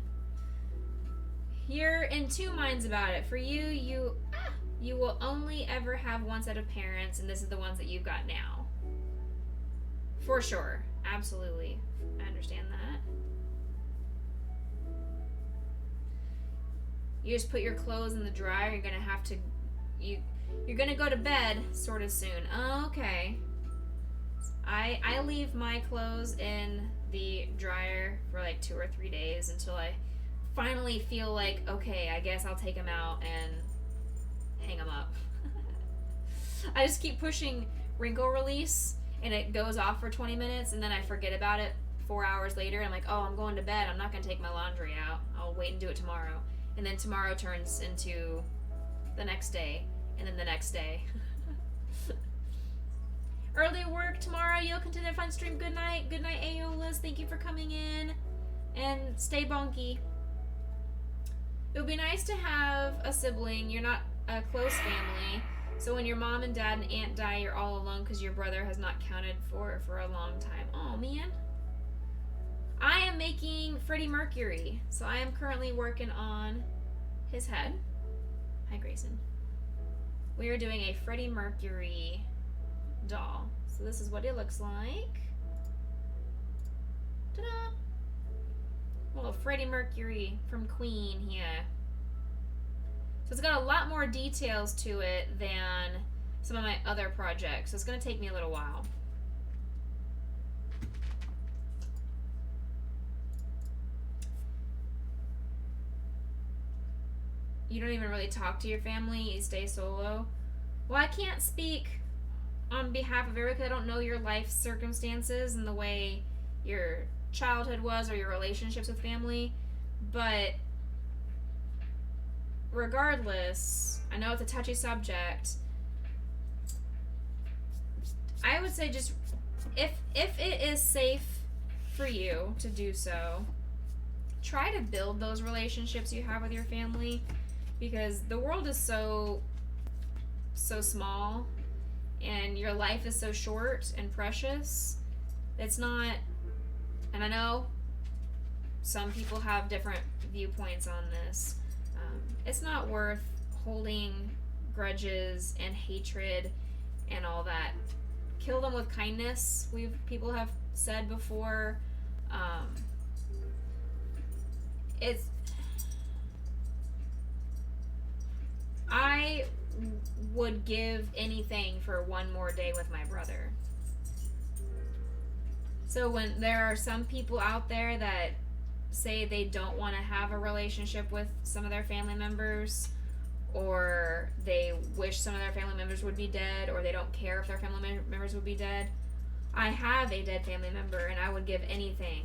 [SPEAKER 1] You're in two minds about it. For you will only ever have one set of parents, and this is the ones that you've got now. For sure. Absolutely. I understand that. You just put your clothes in the dryer. You're gonna have to you're gonna go to bed sort of soon. Oh, okay. I leave my clothes in the dryer for like 2 or 3 days until I finally feel like, okay, I guess I'll take them out and hang them up. I just keep pushing wrinkle release and it goes off for 20 minutes and then I forget about it 4 hours later. I'm like, oh, I'm going to bed. I'm not going to take my laundry out. I'll wait and do it tomorrow. And then tomorrow turns into the next day and then the next day. Early work tomorrow. You'll continue to fun stream. Good night. Good night, Aeolus. Thank you for coming in. And stay bonky. It would be nice to have a sibling. You're not a close family. So when your mom and dad and aunt die, you're all alone because your brother has not counted for a long time. Oh, man. I am making Freddy Mercury. So I am currently working on his head. Hi, Grayson. We are doing a Freddy Mercury doll. So this is what it looks like. Ta-da! Little Freddy Mercury from Queen here. So it's got a lot more details to it than some of my other projects. So it's going to take me a little while. You don't even really talk to your family. You stay solo. Well, I can't speak on behalf of everyone because I don't know your life circumstances and the way your childhood was or your relationships with family. But regardless, I know it's a touchy subject. I would say just if it is safe for you to do so, try to build those relationships you have with your family because the world is so small and your life is so short and precious. It's not, and I know some people have different viewpoints on this. It's not worth holding grudges and hatred and all that. Kill them with kindness. People have said before. I would give anything for one more day with my brother. So when there are some people out there that say they don't want to have a relationship with some of their family members, or they wish some of their family members would be dead, or they don't care if their family members would be dead, I have a dead family member, and I would give anything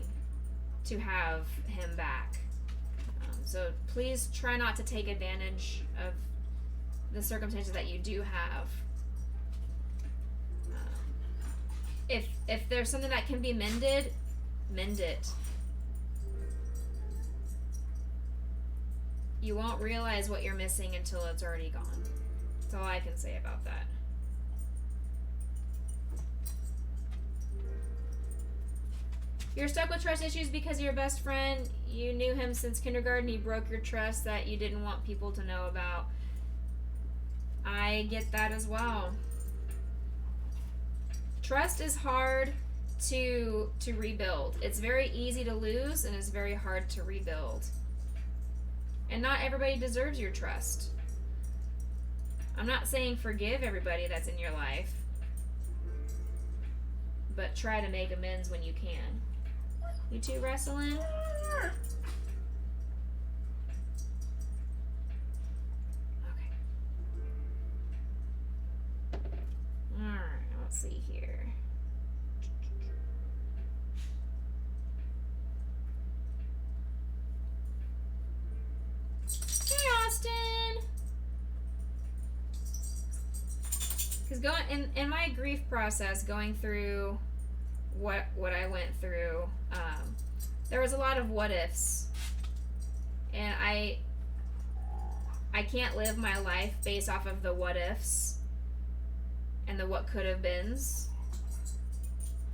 [SPEAKER 1] to have him back. So please try not to take advantage of the circumstances that you do have. If there's something that can be mended, mend it. You won't realize what you're missing until it's already gone. That's all I can say about that. You're stuck with trust issues because your best friend, you knew him since kindergarten, he broke your trust that you didn't want people to know about. I get that as well. Trust is hard to rebuild. It's very easy to lose, and it's very hard to rebuild. And not everybody deserves your trust. I'm not saying forgive everybody that's in your life, but try to make amends when you can. You two wrestling? Okay. Alright, let's see here. Hey, Austin! Because in my grief process, going through what I went through, there was a lot of what ifs, and I can't live my life based off of the what ifs and the what could have beens.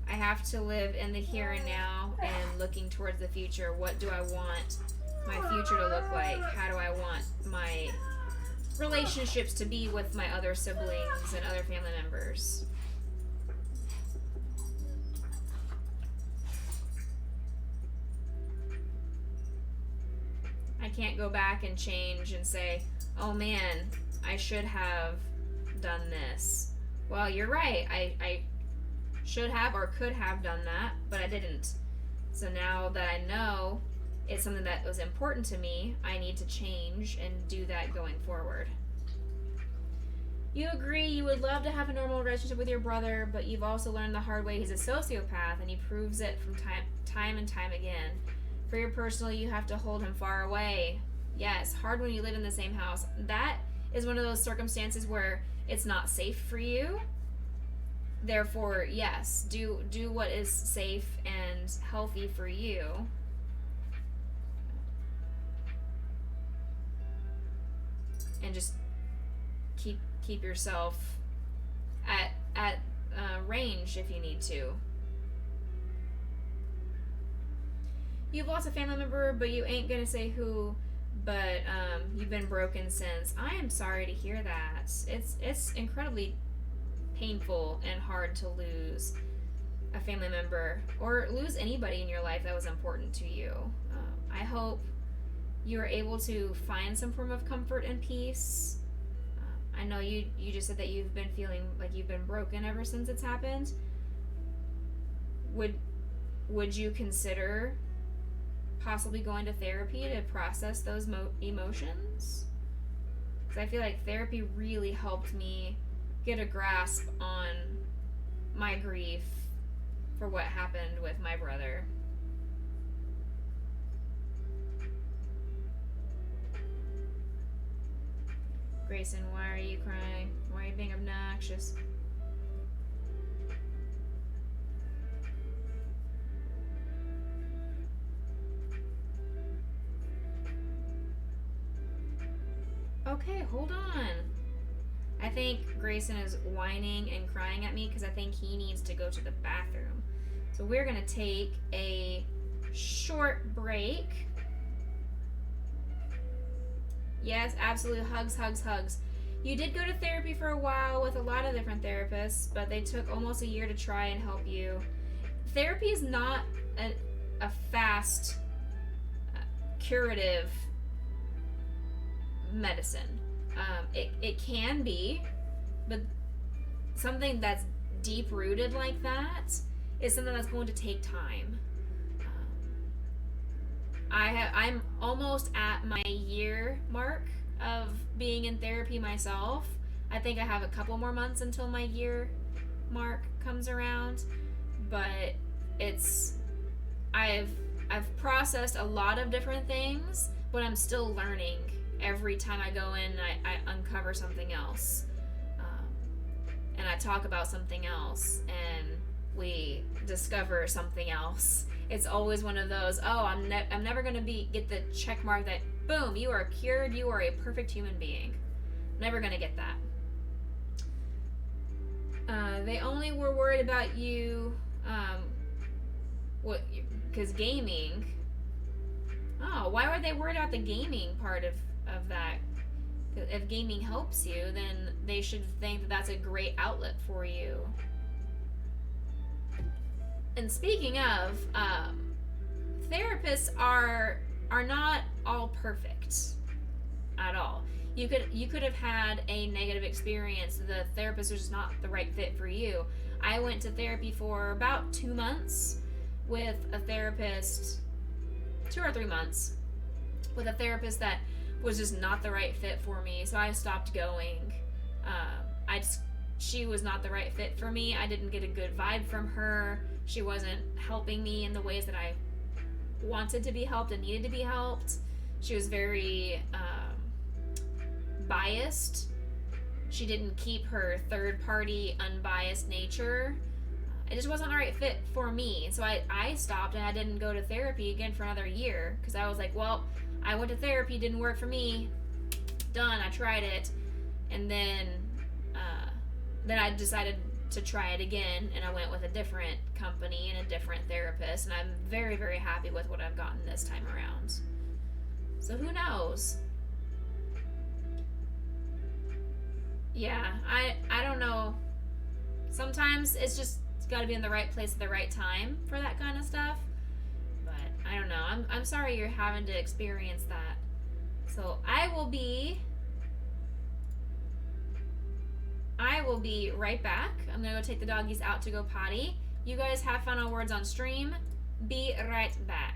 [SPEAKER 1] I have to live in the here and now and looking towards the future. What do I want my future to look like? How do I want my relationships to be with my other siblings and other family members? I can't go back and change and say, oh man, I should have done this. Well, you're right. I should have or could have done that, but I didn't. So now that I know it's something that was important to me, I need to change and do that going forward. You agree you would love to have a normal relationship with your brother, but you've also learned the hard way he's a sociopath, and he proves it from time and time again. For your personal, you have to hold him far away. Yes, hard when you live in the same house. That is one of those circumstances where it's not safe for you. Therefore, yes, do what is safe and healthy for you. And just keep yourself at range if you need to. You've lost a family member, but you ain't gonna say who, but you've been broken since. I am sorry to hear that. It's incredibly painful and hard to lose a family member or lose anybody in your life that was important to you. I hope you are able to find some form of comfort and peace. I know you just said that you've been feeling like you've been broken ever since it's happened. Would you consider possibly going to therapy to process those emotions? Because I feel like therapy really helped me get a grasp on my grief for what happened with my brother. Grayson, why are you crying? Why are you being obnoxious? Okay, hold on. I think Grayson is whining and crying at me because I think he needs to go to the bathroom. So we're going to take a short break. Yes, absolutely. Hugs, hugs, hugs. You did go to therapy for a while with a lot of different therapists, but they took almost a year to try and help you. Therapy is not a fast, curative medicine. It can be, but something that's deep rooted like that is something that's going to take time. I'm almost at my year mark of being in therapy myself. I think I have a couple more months until my year mark comes around, but it's I've I've processed a lot of different things, but I'm still learning. Every time I go in, I uncover something else, and I talk about something else, and we discover something else. It's always one of those. Oh, I'm never gonna get the check mark that boom, you are cured. You are a perfect human being. Never gonna get that. They only were worried about you, what? Because gaming. Oh, why were they worried about the gaming part of that? If gaming helps you, then they should think that that's a great outlet for you. And speaking of, therapists are not all perfect at all. You could have had a negative experience. The therapist was just not the right fit for you. I went to therapy for about 2 months with a therapist, 2 or 3 months with a therapist that was just not the right fit for me. So I stopped going. She was not the right fit for me. I didn't get a good vibe from her. She wasn't helping me in the ways that I wanted to be helped and needed to be helped. She was very biased. She didn't keep her third party, unbiased nature. It just wasn't the right fit for me. So I stopped and I didn't go to therapy again for another year because I was like, well, I went to therapy, didn't work for me. Done. I tried it. And then I decided to try it again, and I went with a different company and a different therapist, and I'm very, very happy with what I've gotten this time around. So who knows? Yeah, I don't know. Sometimes it's got to be in the right place at the right time for that kind of stuff. But I don't know. I'm sorry you're having to experience that. So I will be right back. I'm gonna go take the doggies out to go potty. You guys have final words on stream. Be right back.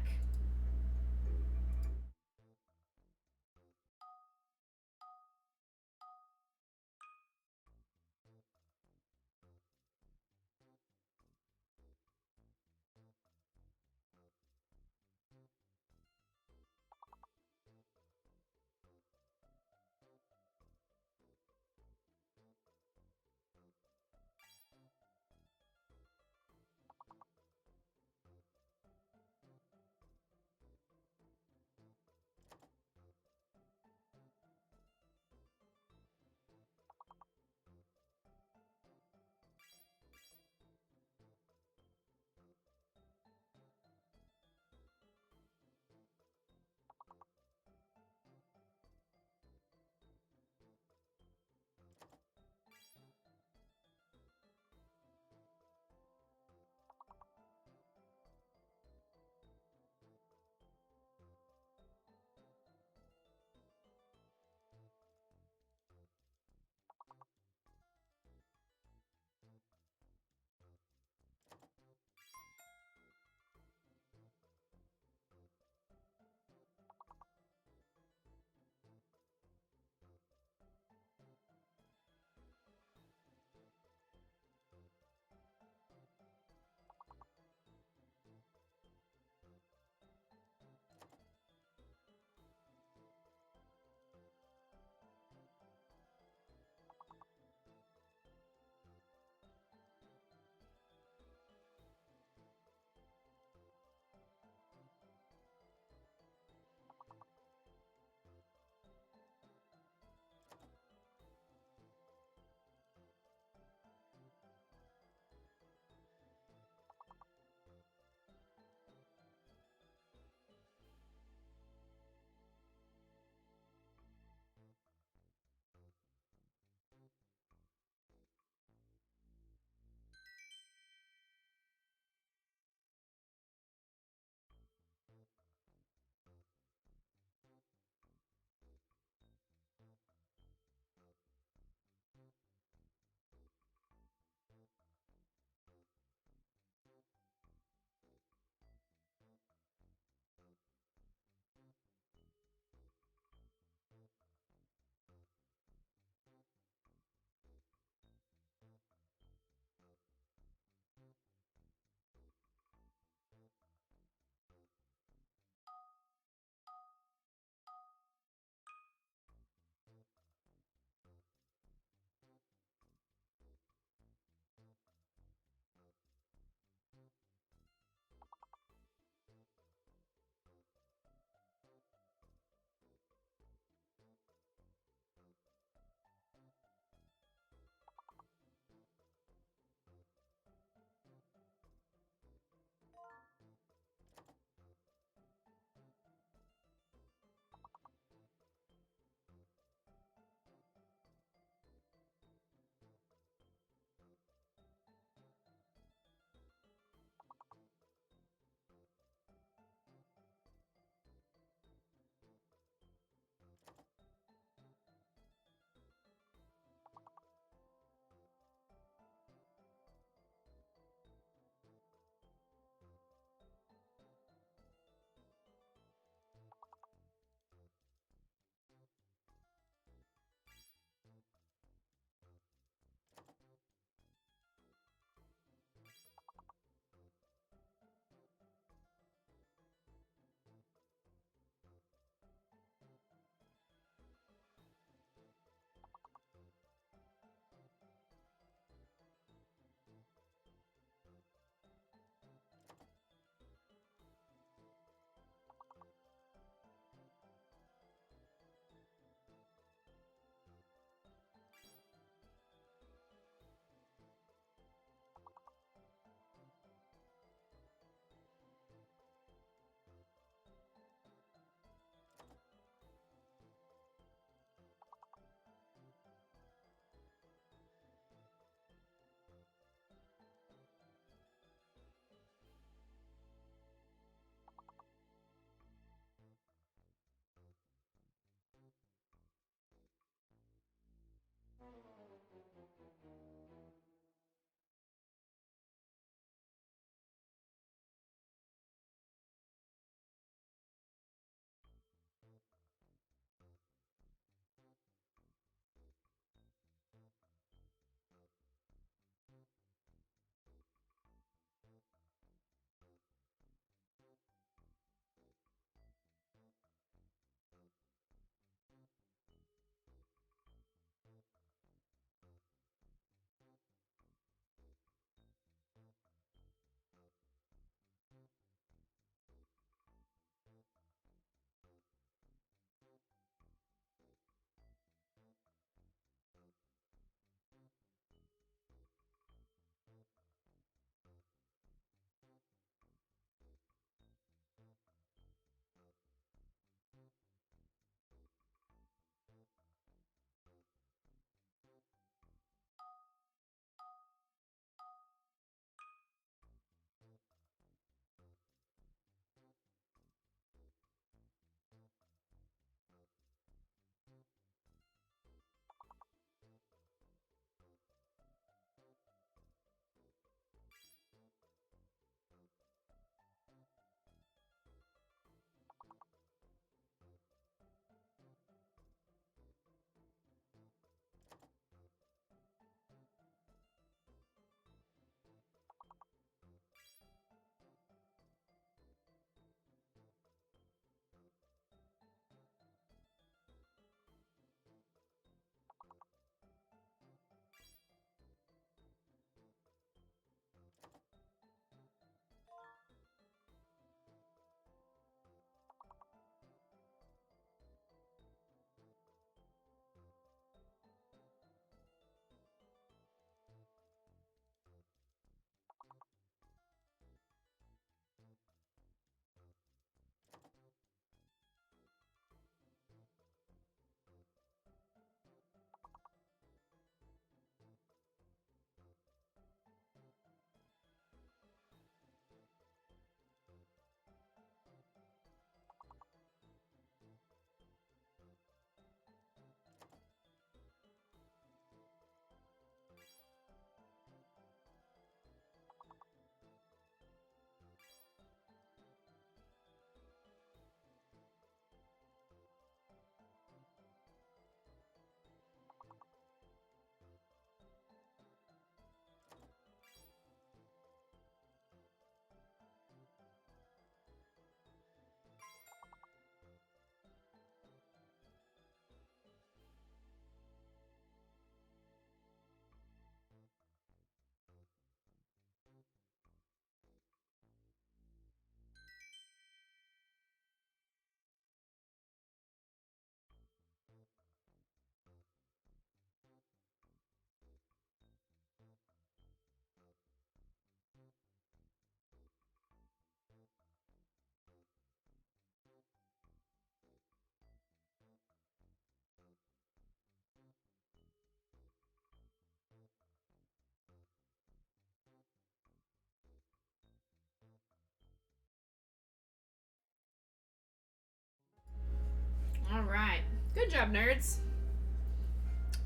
[SPEAKER 1] job, nerds.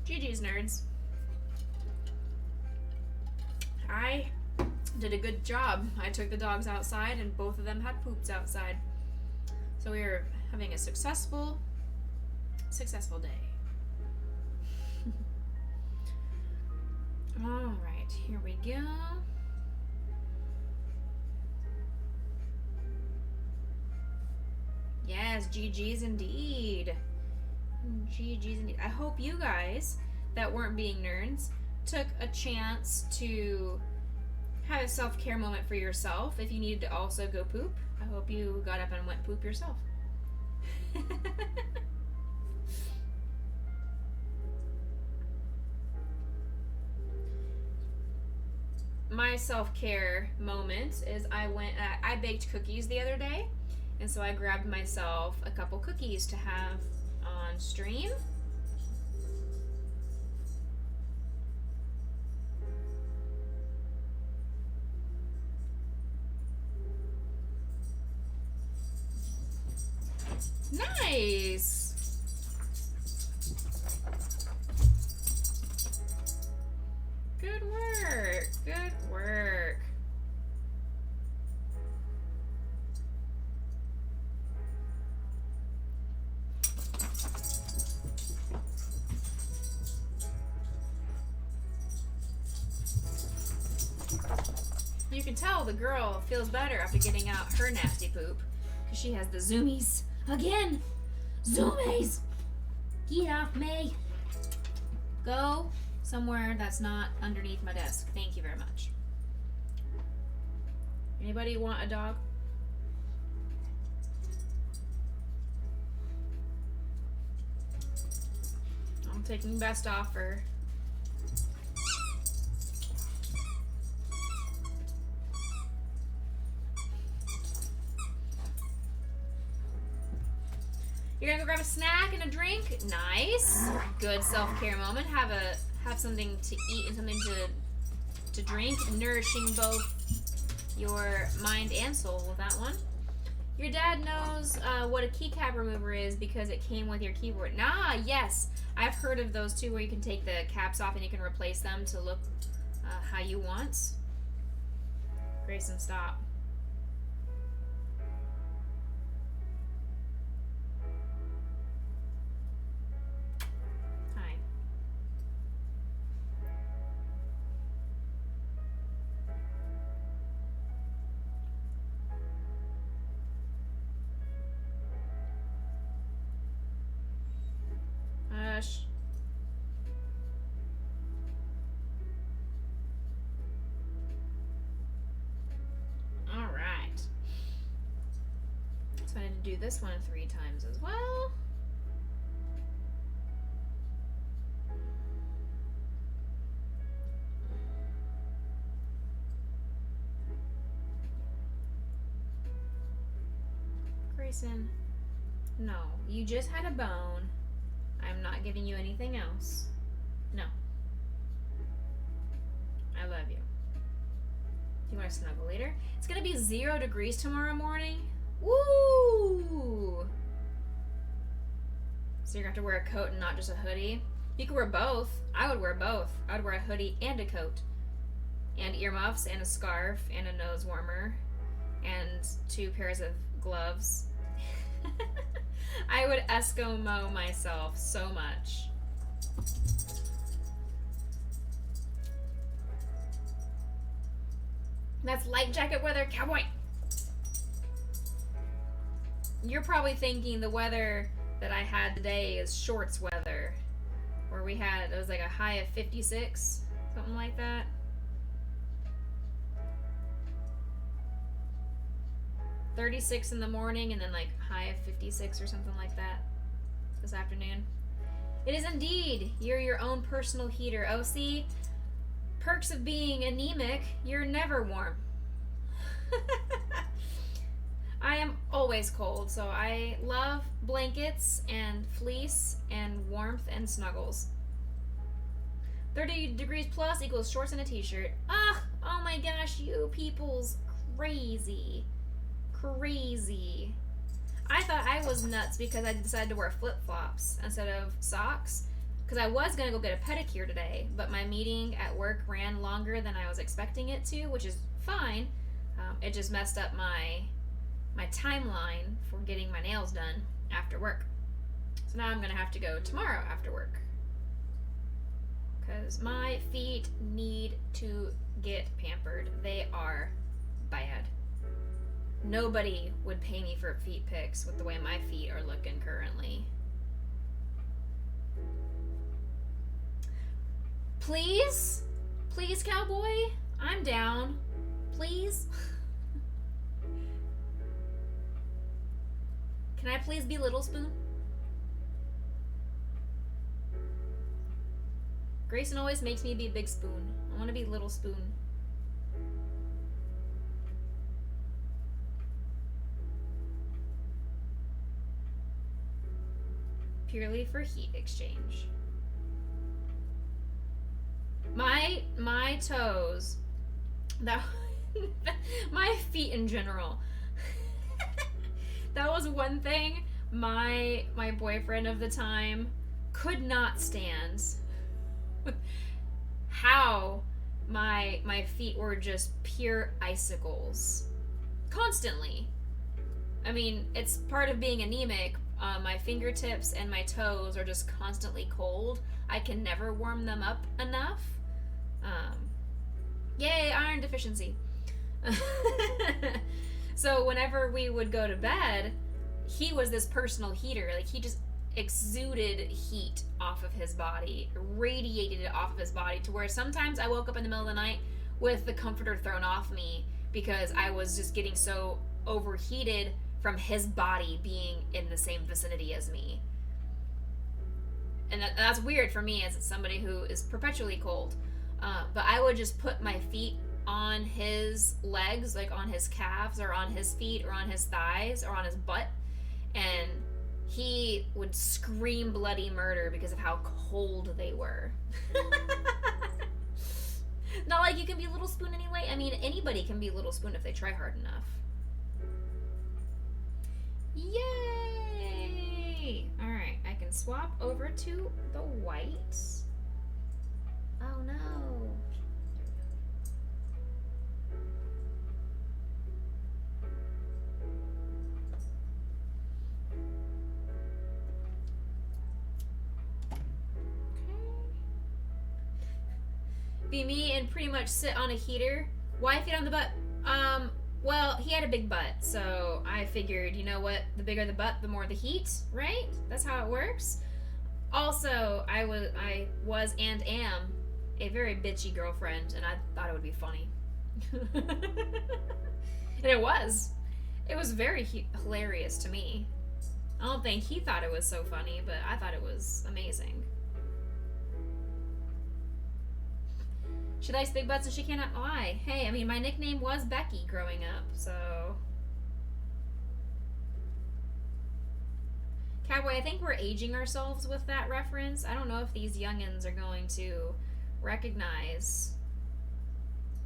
[SPEAKER 1] GG's, nerds. I did a good job. I took the dogs outside and both of them had poops outside. So we were having a successful day. Alright, here we go. Yes, GG's indeed. GG's indeed. I hope you guys that weren't being nerds took a chance to have a self-care moment for yourself. If you needed to also go poop, I hope you got up and went poop yourself. My self-care moment is I baked cookies the other day, and so I grabbed myself a couple cookies to have on stream. Nice! Good work, good work. You can tell the girl feels better after getting out her nasty poop, because she has the zoomies. Again! Zoomies! Get off me! Go somewhere that's not underneath my desk. Thank you very much. Anybody want a dog? I'm taking best offer. You're gonna go grab a snack and a drink. Nice. Good self-care moment. Have something to eat and something to drink, nourishing both your mind and soul with that one. Your dad knows what a keycap remover is because it came with your keyboard. Nah, yes. I've heard of those too, where you can take the caps off and you can replace them to look how you want. Grayson, stop. Alright. So I need to do this one 3 times as well. Grayson, no, you just had a bone. I'm not giving you anything else. No. I love you. Do you want to snuggle later? It's going to be 0 degrees tomorrow morning. Woo! So you're going to have to wear a coat and not just a hoodie. You could wear both. I would wear both. I would wear a hoodie and a coat. And earmuffs and a scarf and a nose warmer. And 2 pairs of gloves. I would Eskimo myself so much. That's light jacket weather, cowboy. You're probably thinking the weather that I had today is shorts weather, where it was like a high of 56, something like that. .36 in the morning and then like high of 56 or something like that this afternoon. It is indeed. You're your own personal heater. Oh, see? Perks of being anemic, you're never warm. I am always cold, so I love blankets and fleece and warmth and snuggles. 30 degrees plus equals shorts and a t-shirt. Ah, oh my gosh, you people's crazy. Crazy. I thought I was nuts because I decided to wear flip-flops instead of socks. Because I was going to go get a pedicure today, but my meeting at work ran longer than I was expecting it to, which is fine. It just messed up my timeline for getting my nails done after work. So now I'm going to have to go tomorrow after work. Because my feet need to get pampered. They are bad. Nobody would pay me for feet pics with the way my feet are looking currently. Please? Please, cowboy? I'm down. Please? Can I please be Little Spoon? Grayson always makes me be Big Spoon. I want to be Little Spoon. Purely for heat exchange. My toes, that my feet in general. That was one thing my boyfriend of the time could not stand. How my feet were just pure icicles constantly. I mean, it's part of being anemic. My fingertips and my toes are just constantly cold. I can never warm them up enough. Yay, iron deficiency. So whenever we would go to bed, he was this personal heater. Like, he just exuded heat off of his body, radiated it off of his body, to where sometimes I woke up in the middle of the night with the comforter thrown off me because I was just getting so overheated from his body being in the same vicinity as me. And that's weird for me as somebody who is perpetually cold. But I would just put my feet on his legs, like on his calves or on his feet or on his thighs or on his butt, and he would scream bloody murder because of how cold they were. Not like you can be Little Spoon anyway. I mean, anybody can be Little Spoon if they try hard enough. Yay! Alright, I can swap over to the white. Oh no. Be me and pretty much sit on a heater. Why feet on the butt? Well, he had a big butt, so I figured, you know what? The bigger the butt, the more the heat, right? That's how it works. Also, I was and am a very bitchy girlfriend, and I thought it would be funny. And it was. It was very hilarious to me. I don't think he thought it was so funny, but I thought it was amazing. She likes big butts and she cannot lie. Hey, I mean, my nickname was Becky growing up, so... Cowboy, I think we're aging ourselves with that reference. I don't know if these youngins are going to recognize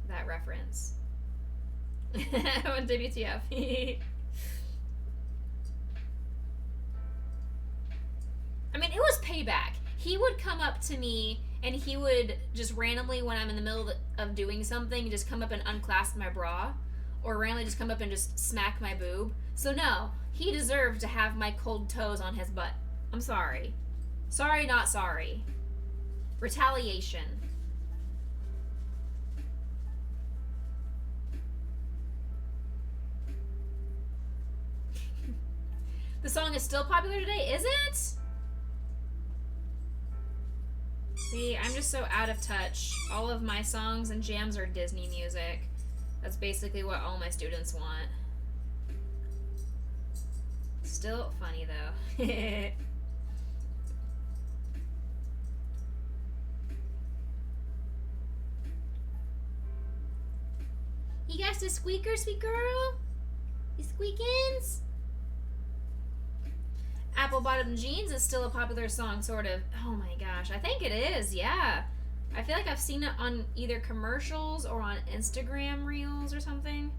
[SPEAKER 1] that reference. WTF. I mean, it was payback. He would come up to me and he would just randomly, when I'm in the middle of doing something, just come up and unclasp my bra, or randomly just come up and just smack my boob. So no, he deserved to have my cold toes on his butt. I'm sorry. Sorry, not sorry. Retaliation. The song is still popular today, is it? See, I'm just so out of touch. All of my songs and jams are Disney music. That's basically what all my students want. Still funny, though. You guys the squeaker, sweet girl? You squeakins? Apple Bottom Jeans is still a popular song, sort of. Oh my gosh, I think it is, yeah. I feel like I've seen it on either commercials or on Instagram Reels or something.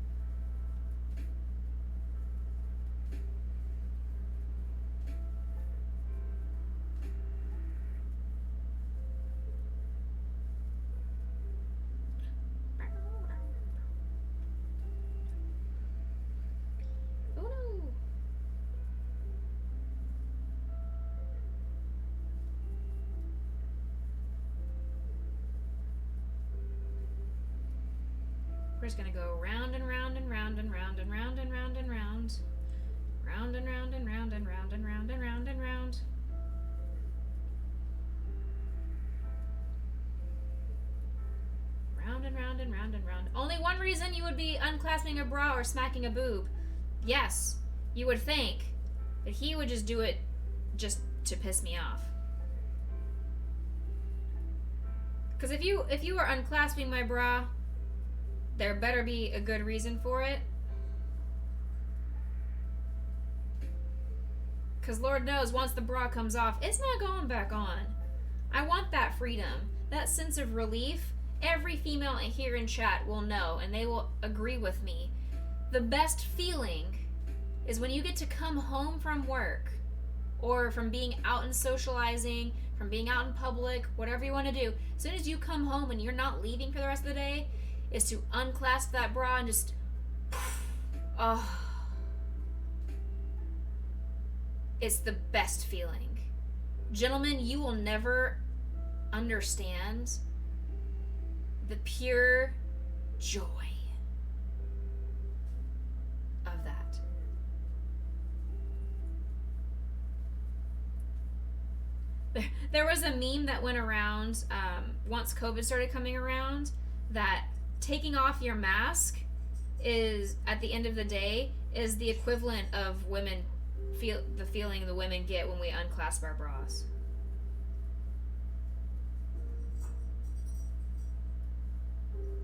[SPEAKER 1] We're just gonna go round and round and round and round and round and round and round. Round and round and round and round and round and round and round. Round and round and round and round. Only one reason you would be unclasping a bra or smacking a boob. Yes, you would think that he would just do it just to piss me off. Because if you are unclasping my bra, there better be a good reason for it. Because Lord knows, once the bra comes off, it's not going back on. I want that freedom, that sense of relief. Every female here in chat will know, and they will agree with me. The best feeling is when you get to come home from work, or from being out and socializing, from being out in public, whatever you want to do. As soon as you come home and you're not leaving for the rest of the day, is to unclasp that bra and just, oh. It's the best feeling. Gentlemen, you will never understand the pure joy of that. There was a meme that went around once COVID started coming around, that taking off your mask is, at the end of the day, is the equivalent of women feel the feeling the women get when we unclasp our bras.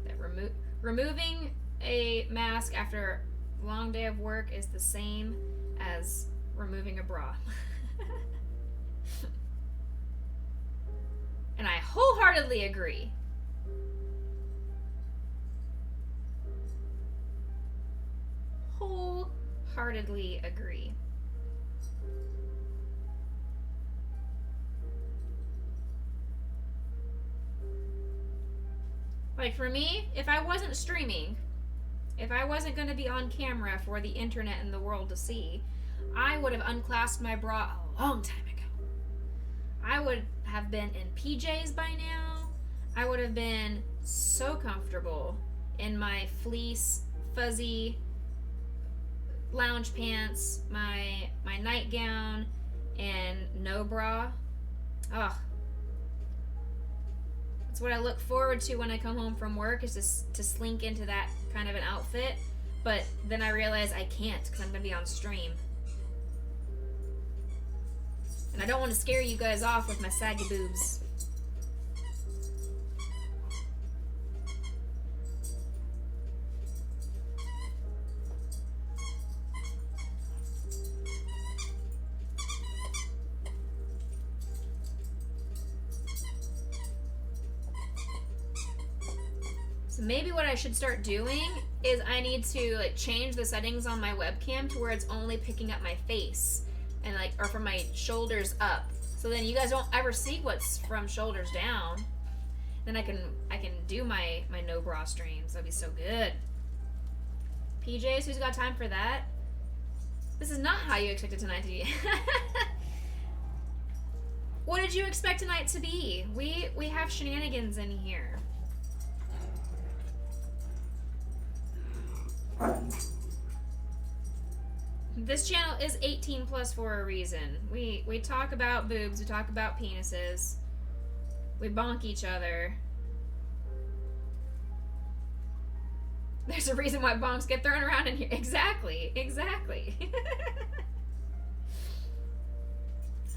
[SPEAKER 1] That removing a mask after a long day of work is the same as removing a bra. And I wholeheartedly agree. Wholeheartedly agree. Like for me, if I wasn't streaming, if I wasn't going to be on camera for the internet and the world to see, I would have unclasped my bra a long time ago. I would have been in PJs by now. I would have been so comfortable in my fleece, fuzzy lounge pants, my nightgown, and no bra. Ugh. That's what I look forward to when I come home from work, is to slink into that kind of an outfit. But then I realize I can't because I'm going to be on stream. And I don't want to scare you guys off with my saggy boobs. So maybe what I should start doing is I need to change the settings on my webcam to where it's only picking up my face. And or from my shoulders up, so then you guys don't ever see what's from shoulders down. Then I can do my no bra streams. That'd be so good. PJs, who's got time for that? This is not how you expected tonight to be. What did you expect tonight to be? We have shenanigans in here. This channel is 18 plus for a reason. We talk about boobs, we talk about penises, we bonk each other. There's a reason why bonks get thrown around in here. Exactly.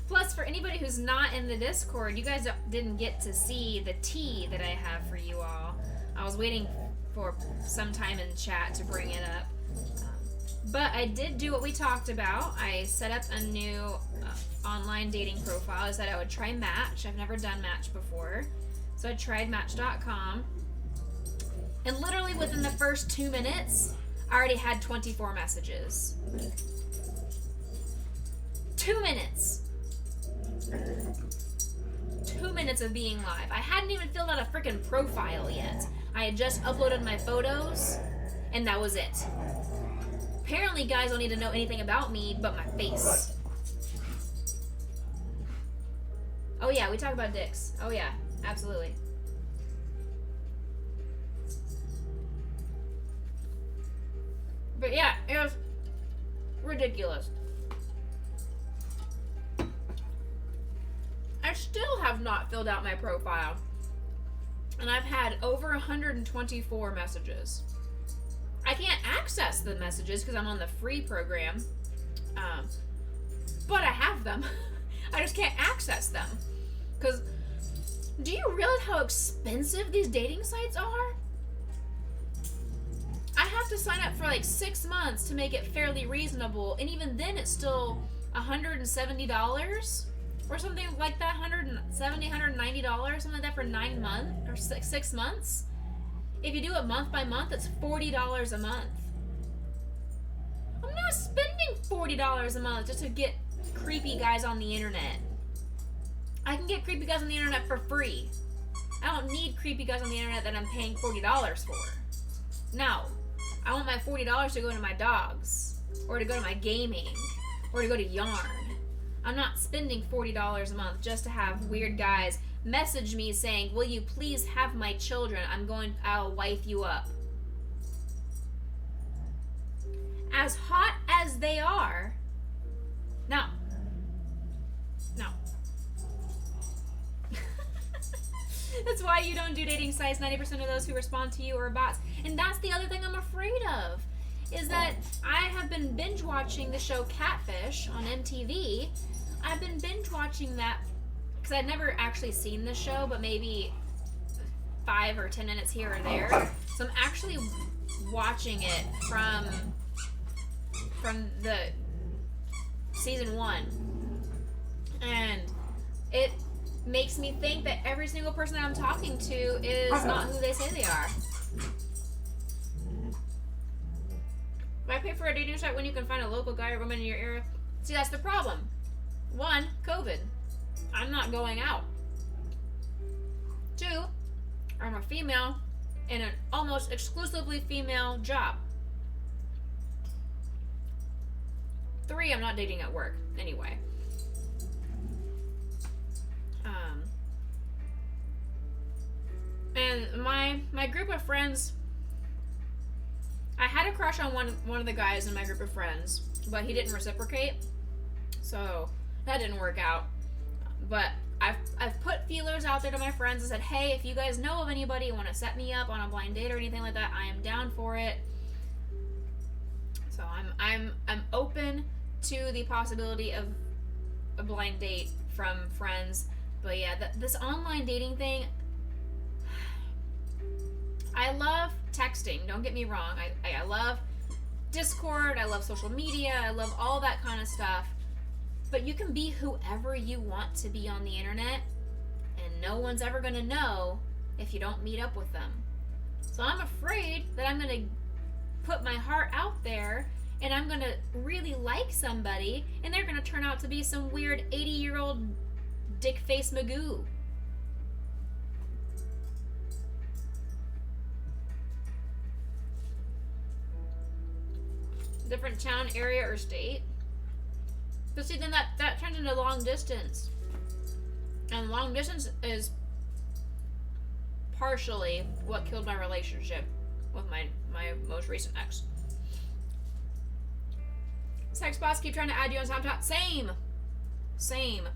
[SPEAKER 1] Plus, for anybody who's not in the Discord, you guys didn't get to see the tea that I have for you all. I was waiting for some time in chat to bring it up. But I did do what we talked about. I set up a new online dating profile. I said I would try Match. I've never done Match before. So I tried Match.com. And literally within the first 2 minutes, I already had 24 messages. 2 minutes. 2 minutes of being live. I hadn't even filled out a freaking profile yet. I had just uploaded my photos, and that was it. Apparently, guys don't need to know anything about me but my face. Oh yeah, we talk about dicks. Oh yeah, absolutely. But yeah, it was ridiculous. I still have not filled out my profile. And I've had over 124 messages. I can't access the messages because I'm on the free program. But I have them. I just can't access them. Because do you realize how expensive these dating sites are? I have to sign up for like 6 months to make it fairly reasonable. And even then it's still $170 or something like that. $170, $190, something like that for 9 months or 6 months. If you do it month by month, it's $40 a month. I'm not spending $40 a month just to get creepy guys on the internet. I can get creepy guys on the internet for free. I don't need creepy guys on the internet that I'm paying $40 for. No. I want my $40 to go to my dogs, or to go to my gaming, or to go to yarn. I'm not spending $40 a month just to have weird guys message me saying, will you please have my children? I'll wife you up. As hot as they are, no. That's why you don't do dating sites. 90% of those who respond to you are bots. And that's the other thing I'm afraid of, is that I have been binge watching the show Catfish on MTV. I've been binge watching that because I'd never actually seen the show, but maybe 5 or 10 minutes here or there. So I'm actually watching it from the season 1. And it makes me think that every single person that I'm talking to is not who they say they are. Why pay for a dating site when you can find a local guy or woman in your area? See, that's the problem. 1, COVID. I'm not going out. 2, I'm a female in an almost exclusively female job. 3, I'm not dating at work anyway. And my group of friends, I had a crush on one of the guys in my group of friends, but he didn't reciprocate, so that didn't work out. But I've put feelers out there to my friends and said, hey, if you guys know of anybody who want to set me up on a blind date or anything like that, I am down for it. So I'm open to the possibility of a blind date from friends. But yeah, this online dating thing, I love texting, don't get me wrong. I love Discord, I love social media, I love all that kind of stuff. But you can be whoever you want to be on the internet, and no one's ever going to know if you don't meet up with them. So I'm afraid that I'm going to put my heart out there, and I'm going to really like somebody, and they're going to turn out to be some weird 80-year-old dick face Magoo. Different town, area, or state. But see, then that turns into long distance. And long distance is partially what killed my relationship with my most recent ex. Sex bots keep trying to add you on Snapchat. Same. Same.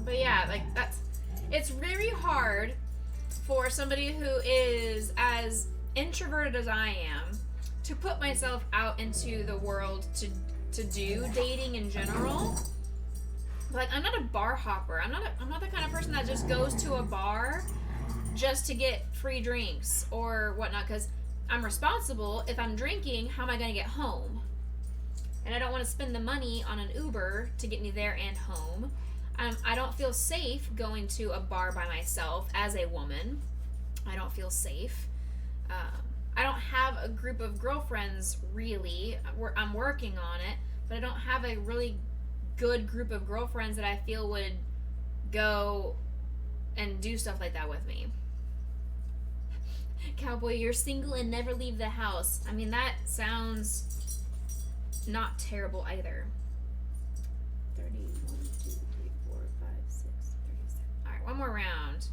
[SPEAKER 1] But yeah, like it's very hard for somebody who is as introverted as I am to put myself out into the world to do dating in general. Like, I'm not a bar hopper. I'm not the kind of person that just goes to a bar just to get free drinks or whatnot, because I'm responsible. If I'm drinking, how am I going to get home? And I don't want to spend the money on an Uber to get me there and home. I don't feel safe going to a bar by myself as a woman. I don't feel safe. I don't have a group of girlfriends, really. I'm working on it. but I don't have a really good group of girlfriends that I feel would go and do stuff like that with me. Cowboy, you're single and never leave the house. I mean, that sounds not terrible either. 30, 1, 2, 3, 4, 5, 6, 37. Alright, one more round.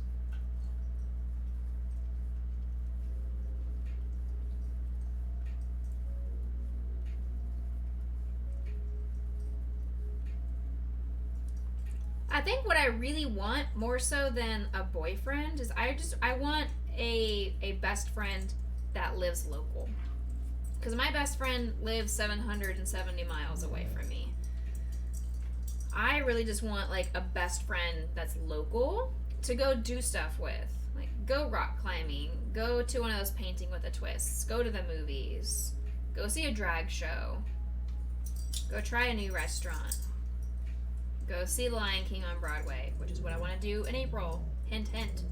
[SPEAKER 1] I think what I really want, more so than a boyfriend, is I want a best friend that lives local. Because my best friend lives 770 miles away from me. I really just want like a best friend that's local to go do stuff with. Like go rock climbing, go to one of those painting with a twist, go to the movies, go see a drag show, go try a new restaurant. Go see The Lion King on Broadway, which is what I want to do in April. Hint, hint.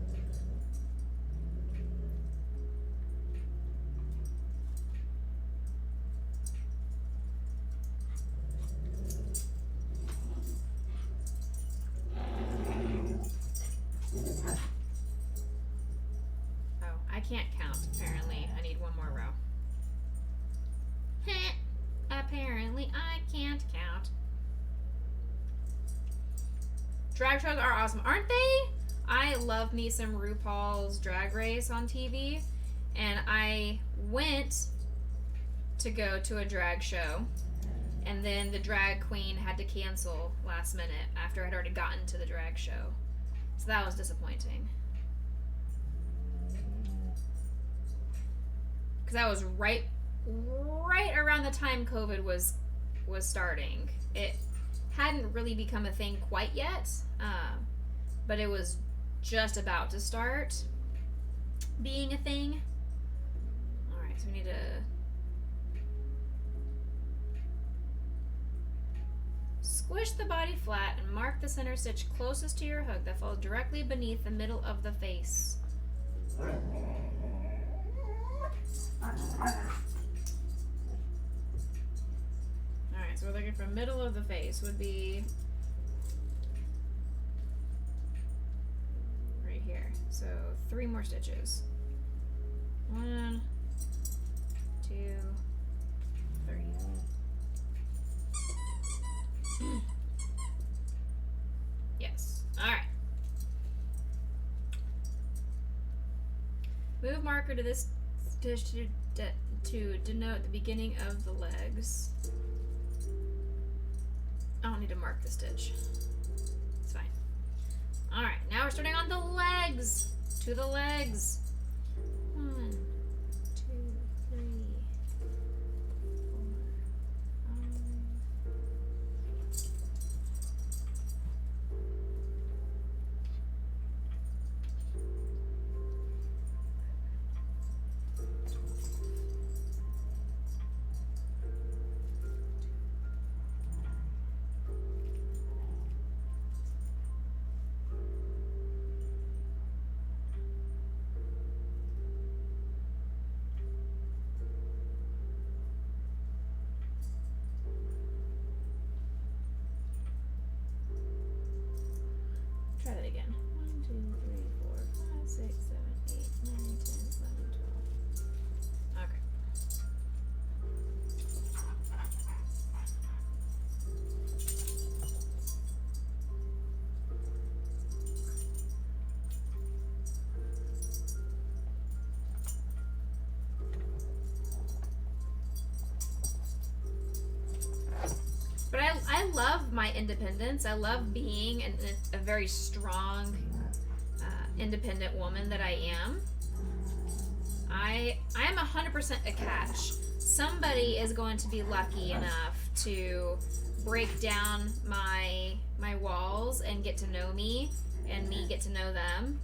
[SPEAKER 1] Oh, I can't count, apparently. I need one more row. Apparently, I can't count. Drag shows are awesome, aren't they? I love me some RuPaul's Drag Race on TV, and I went to go to a drag show, and then the drag queen had to cancel last minute after I'd already gotten to the drag show. So that was disappointing. Because that was right around the time COVID was starting. It hadn't really become a thing quite yet, but it was just about to start being a thing. Alright, so we need to squish the body flat and mark the center stitch closest to your hook that falls directly beneath the middle of the face. Alright, so we're looking for middle of the face would be right here. So 3 more stitches. 1, 2, 3. Yes. Alright. Move marker to this stitch to denote the beginning of the legs. I don't need to mark the stitch. It's fine. Alright, now we're starting on the legs. To the legs. 1, 2, 3, 4, 5. Try that again. 1, 2, 3, 4, 5, 6, 7, 8, 9, 10, 11, 12. Okay. But I love my independence. I love being a very strong, independent woman that I am. I am 100% a catch. Somebody is going to be lucky enough to break down my walls and get to know me, and me get to know them.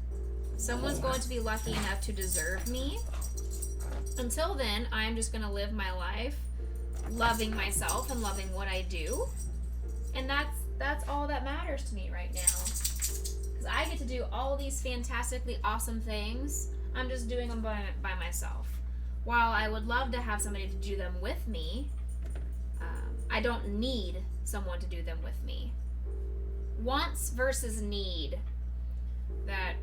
[SPEAKER 1] Someone's going to be lucky enough to deserve me. Until then, I'm just going to live my life loving myself and loving what I do. And that's all that matters to me right now. Because I get to do all these fantastically awesome things. I'm just doing them by myself. While I would love to have somebody to do them with me, I don't need someone to do them with me. Wants versus need. That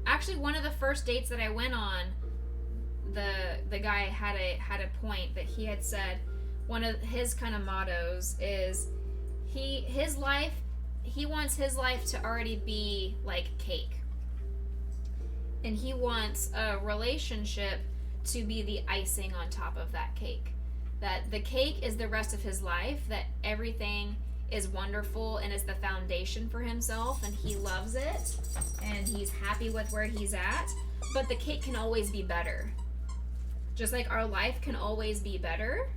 [SPEAKER 1] actually one of the first dates that I went on, the guy had a point that he had said. One of his kind of mottos is he wants his life to already be like cake, and he wants a relationship to be the icing on top of that cake. That the cake is the rest of his life, that everything is wonderful and is the foundation for himself, and he loves it and he's happy with where he's at, but the cake can always be better. Just like our life can always be better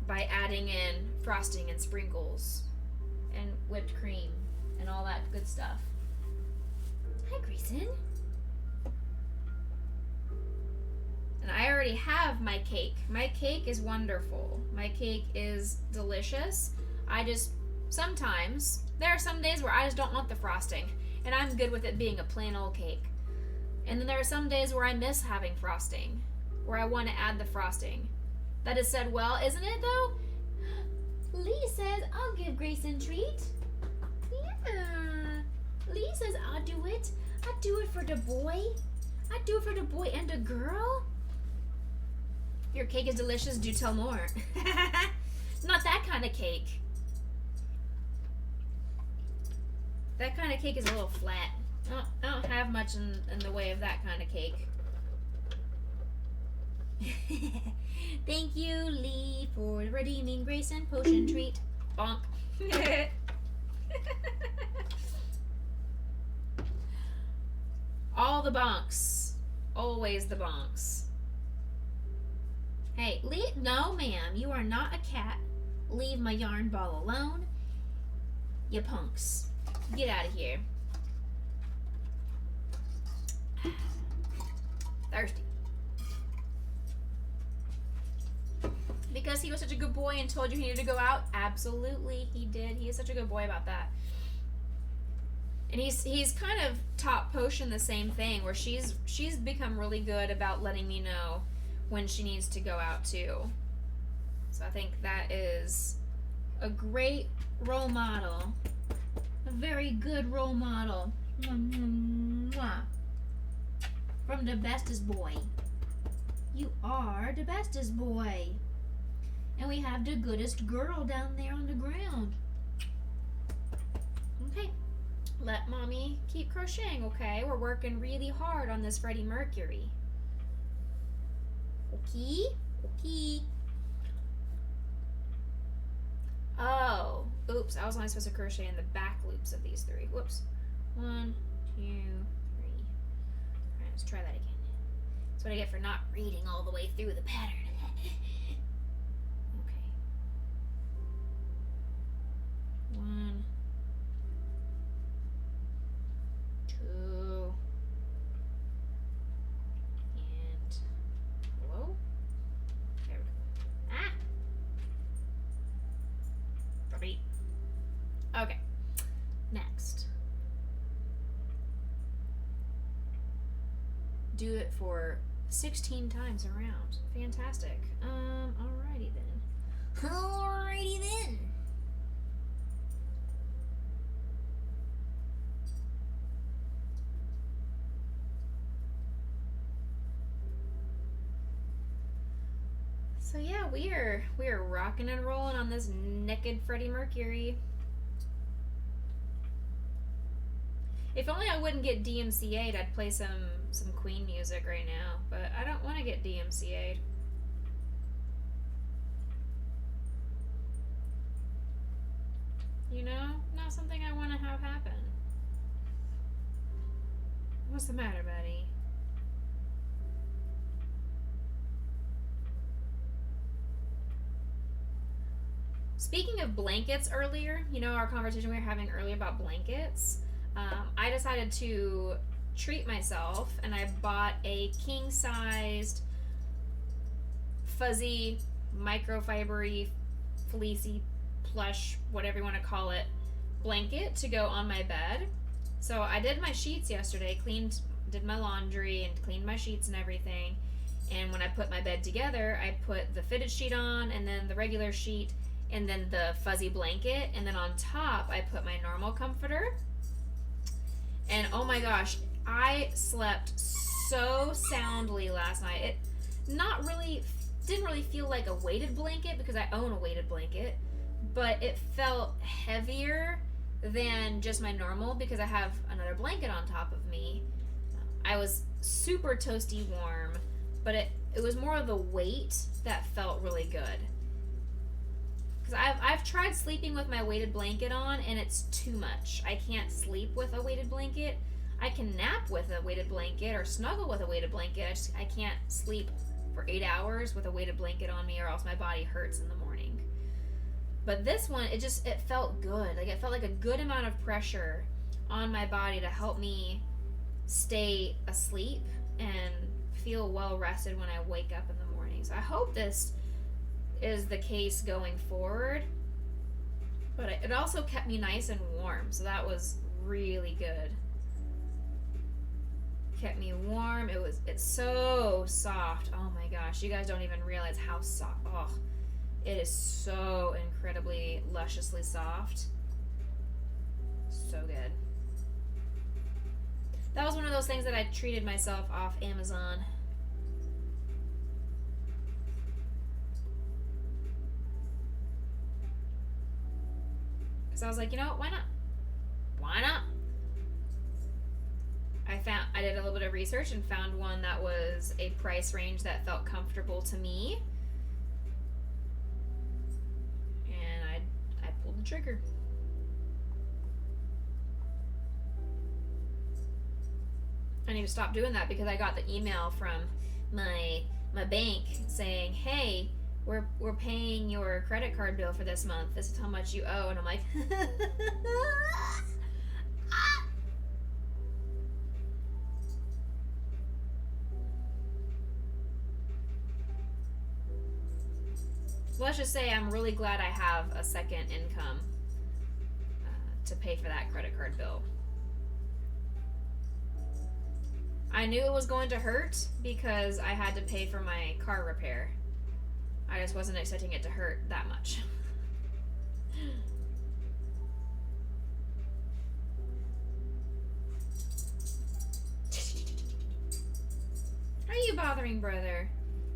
[SPEAKER 1] by adding in frosting and sprinkles and whipped cream and all that good stuff. Hi, Grayson. And I already have my cake. My cake is wonderful. My cake is delicious. Sometimes, there are some days where I just don't want the frosting, and I'm good with it being a plain old cake. And then there are some days where I miss having frosting, where I want to add the frosting. That is said well, isn't it though? Lee says, I'll give Grayson a treat. Yeah. Lee says, I'll do it. I'll do it for the boy. I'll do it for the boy and the girl. Your cake is delicious, do tell more. Not that kind of cake. That kind of cake is a little flat. I don't have much in the way of that kind of cake. Thank you, Lee, for redeeming Grayson potion treat. Bonk. All the bonks. Always the bonks. Hey, no ma'am, you are not a cat. Leave my yarn ball alone. You punks. Get out of here. Thirsty. Because he was such a good boy and told you he needed to go out? Absolutely, he did. He is such a good boy about that. And he's kind of taught Potion the same thing, where she's become really good about letting me know when she needs to go out too. So I think that is a great role model. A very good role model. From the bestest boy. You are the bestest boy. And we have the goodest girl down there on the ground. Okay. Let mommy keep crocheting, okay? We're working really hard on this Freddy Mercury. Okay? Okay. Oh. Oops, I was only supposed to crochet in the back loops of these three. Whoops. 1, 2, 3. Alright, let's try that again. That's what I get for not reading all the way through the pattern. Okay. 1, 2, and whoa. There we go. Ah! 3. Okay. Next. Do it for 16 times around. Fantastic. Alrighty then. Alrighty then. So yeah, we are rocking and rolling on this naked Freddy Mercury. If only I wouldn't get DMCA'd, I'd play some Queen music right now, but I don't want to get DMCA'd. You know, not something I want to have happen. What's the matter, buddy? Speaking of blankets earlier, you know our conversation we were having earlier about blankets? I decided to treat myself, and I bought a king-sized, fuzzy, microfibery, fleecy, plush, whatever you want to call it, blanket to go on my bed. So I did my sheets yesterday, did my laundry, and cleaned my sheets and everything. And when I put my bed together, I put the fitted sheet on, and then the regular sheet, and then the fuzzy blanket, and then on top I put my normal comforter. And oh my gosh, I slept so soundly last night. It didn't really feel like a weighted blanket because I own a weighted blanket, but it felt heavier than just my normal because I have another blanket on top of me. I was super toasty warm, but it was more of the weight that felt really good. Because I've tried sleeping with my weighted blanket on, and it's too much. I can't sleep with a weighted blanket. I can nap with a weighted blanket or snuggle with a weighted blanket. I can't sleep for 8 hours with a weighted blanket on me, or else my body hurts in the morning. But this one, it felt good. Like, it felt like a good amount of pressure on my body to help me stay asleep and feel well rested when I wake up in the morning. So I hope this is the case going forward. But it also kept me nice and warm, so that was really good. Kept me warm. It's so soft. Oh my gosh, you guys don't even realize how soft. Oh, it is so incredibly lusciously soft. So good. That was one of those things that I treated myself off Amazon. Because I was like, you know what, why not? Why not? I did a little bit of research and found one that was a price range that felt comfortable to me. And I pulled the trigger. I need to stop doing that because I got the email from my bank saying, hey, we're paying your credit card bill for this month. This is how much you owe. And I'm like, let's just say I'm really glad I have a second income to pay for that credit card bill. I knew it was going to hurt because I had to pay for my car repair. I just wasn't expecting it to hurt that much. Are you bothering brother?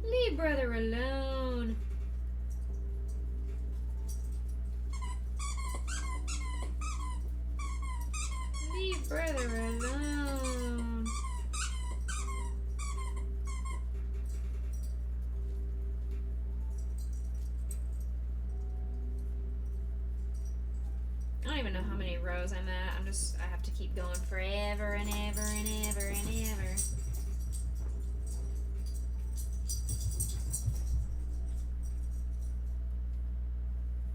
[SPEAKER 1] Leave brother alone. Leave brother alone. I don't even know how many rows I'm at. I have to keep going forever and ever and ever and ever.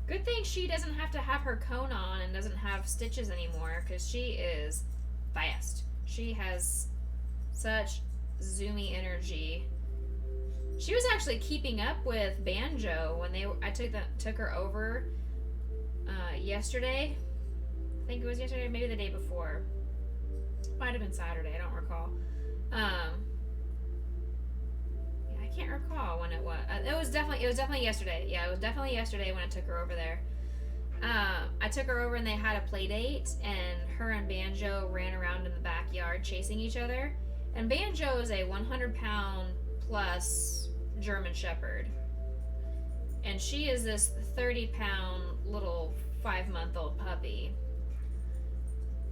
[SPEAKER 1] Good thing she doesn't have to have her cone on and doesn't have stitches anymore, because she is fast. She has such zoomy energy. She was actually keeping up with Banjo when I took her over yesterday. I think it was yesterday, maybe the day before. Might have been Saturday, I don't recall. Yeah, I can't recall when it was. It was definitely yesterday. Yeah, it was definitely yesterday when I took her over there. I took her over and they had a play date, and her and Banjo ran around in the backyard chasing each other. And Banjo is a 100-pound plus German Shepherd, and she is this 30-pound little 5-month-old puppy.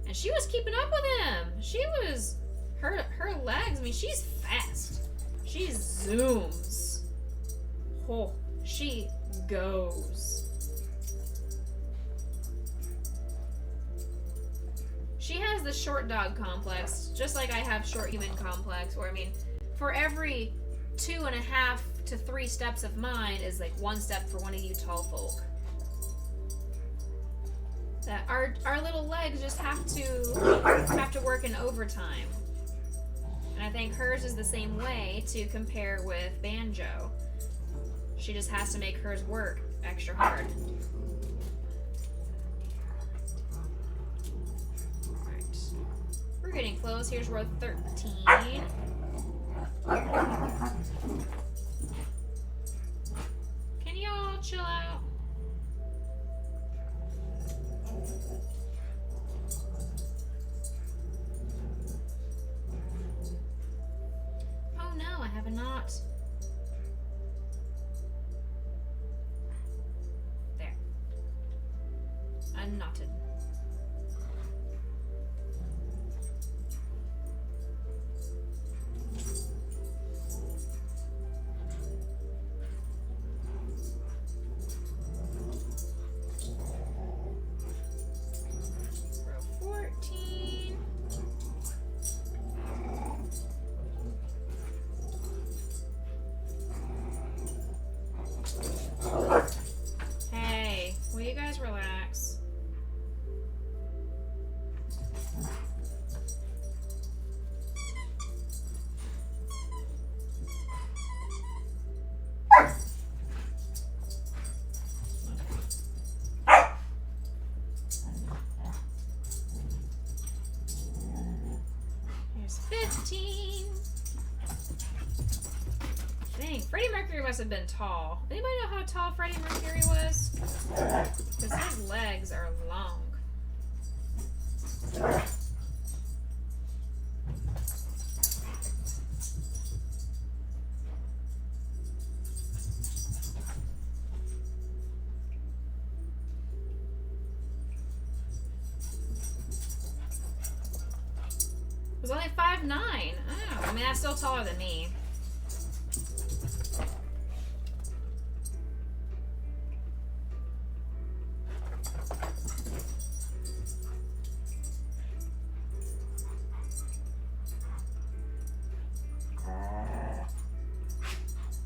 [SPEAKER 1] And she was keeping up with him. She was her legs. I mean, she's fast. She zooms. Oh, she goes. She has the short dog complex, just like I have short human complex, where, I mean, for every 2.5 to 3 steps of mine is like 1 step for one of you tall folk. That our little legs just have to work in overtime. And I think hers is the same way to compare with Banjo. She just has to make hers work extra hard. Alright. We're getting close. Here's row 13. Can y'all chill out? unknotted. Row 14. Hey, will you guys relax? Here's 15. Dang, Freddie Mercury must have been tall. Anybody know how tall Freddie Mercury was? Because his legs are long. Was only 5'9". Oh, I mean, that's still taller than me.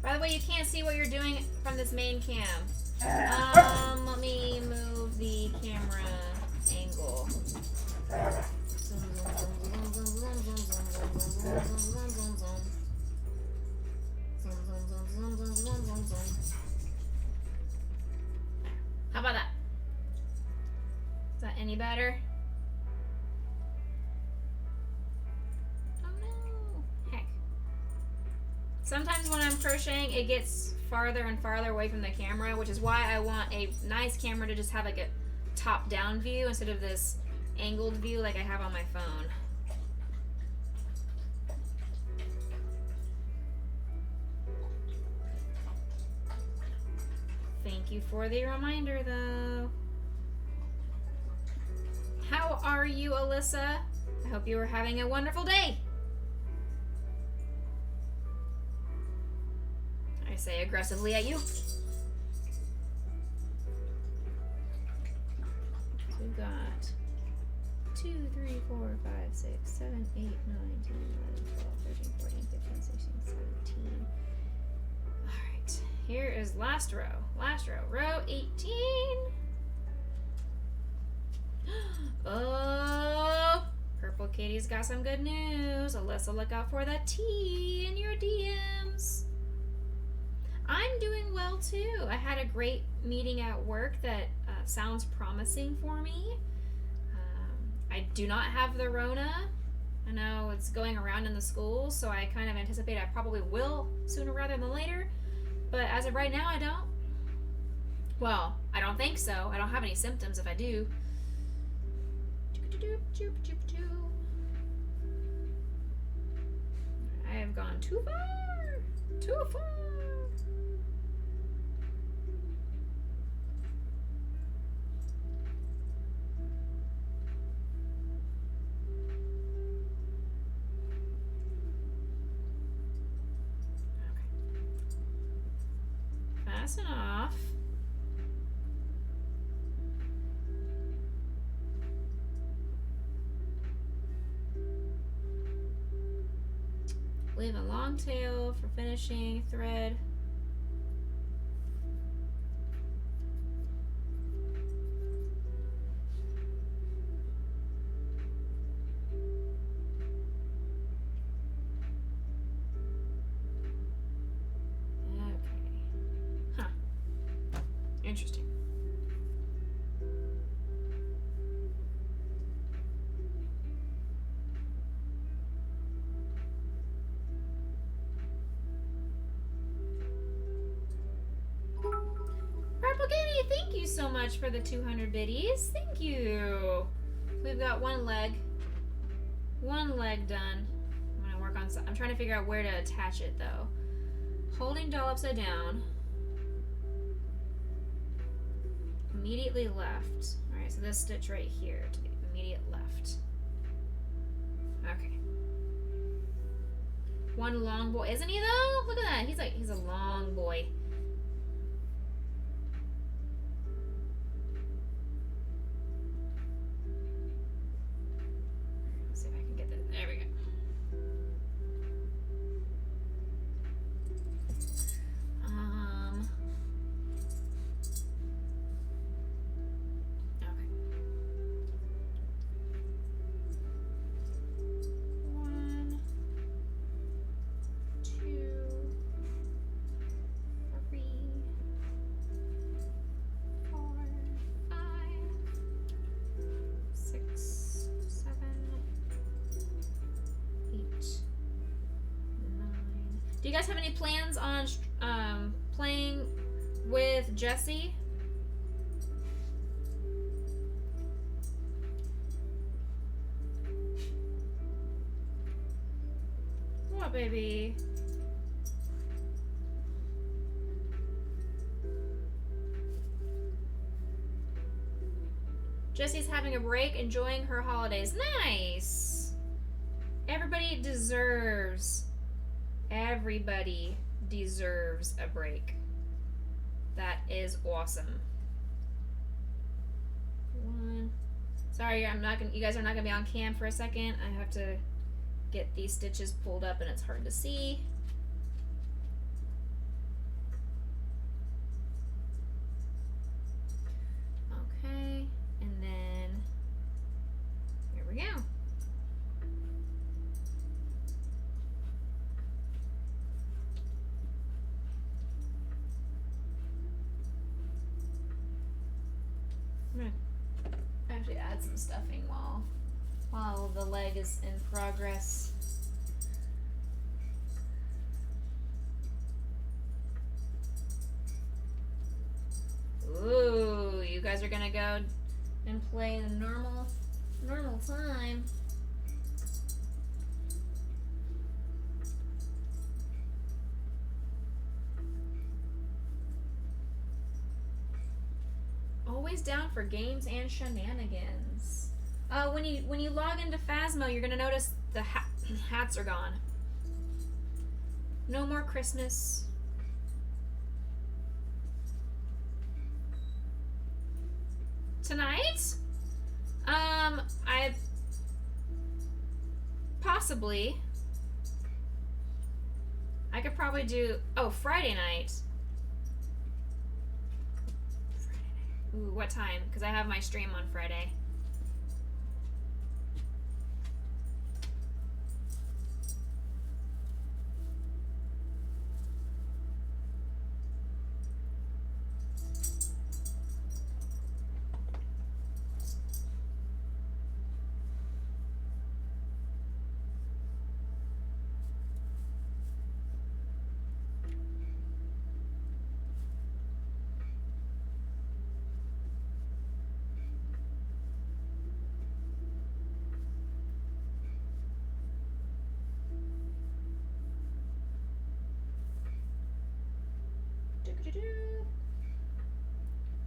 [SPEAKER 1] By the way, you can't see what you're doing from this main cam. Let me move the camera angle. How about that? Is that any better? Oh no. Heck. Sometimes when I'm crocheting, it gets farther and farther away from the camera, which is why I want a nice camera to just have like a top-down view instead of this angled view like I have on my phone. Thank you for the reminder, though. How are you, Alyssa? I hope you are having a wonderful day. I say aggressively at you. So we've got 2, 3, 4, 5, 6, 7, 8, 9, 10, 11, 12, 13, 14, 15, 16, 17. Alright, here is last row. Last row. Row 18. Oh, Purple Kitty's got some good news. Alyssa, look out for that T in your DMs. I'm doing well too. I had a great meeting at work that sounds promising for me. I do not have the Rona. I know it's going around in the schools, so I kind of anticipate I probably will sooner rather than later. But as of right now, I don't. Well, I don't think so. I don't have any symptoms if I do. I have gone too far. Too far. Fasten off. Leave a long tail for finishing thread. Interesting. Purple Kitty, thank you so much for the 200 biddies. Thank you. We've got one leg done. I'm gonna work on some. I'm trying to figure out where to attach it though. Holding doll upside down. Immediately left. All right, Okay, so this stitch right here to the immediate left. Okay. One long boy, isn't he though? Look at that. He's a long boy. Let's see if I can get this. There we go. Do you guys have any plans on playing with Jessie? What, baby? Jessie's having a break, enjoying her holidays. Nice! Everybody deserves a break. That is awesome. Sorry, you guys are not gonna be on cam for a second. I have to get these stitches pulled up and it's hard to see. Okay, and then here we go. I'm gonna actually add some stuffing while the leg is in progress. Ooh, you guys are gonna go and play in a normal time. Always down for games and shenanigans. When you log into Phasmo, you're gonna notice the hats are gone. No more Christmas. Tonight? I possibly. I could probably do Friday night. Ooh, what time? Because I have my stream on Friday.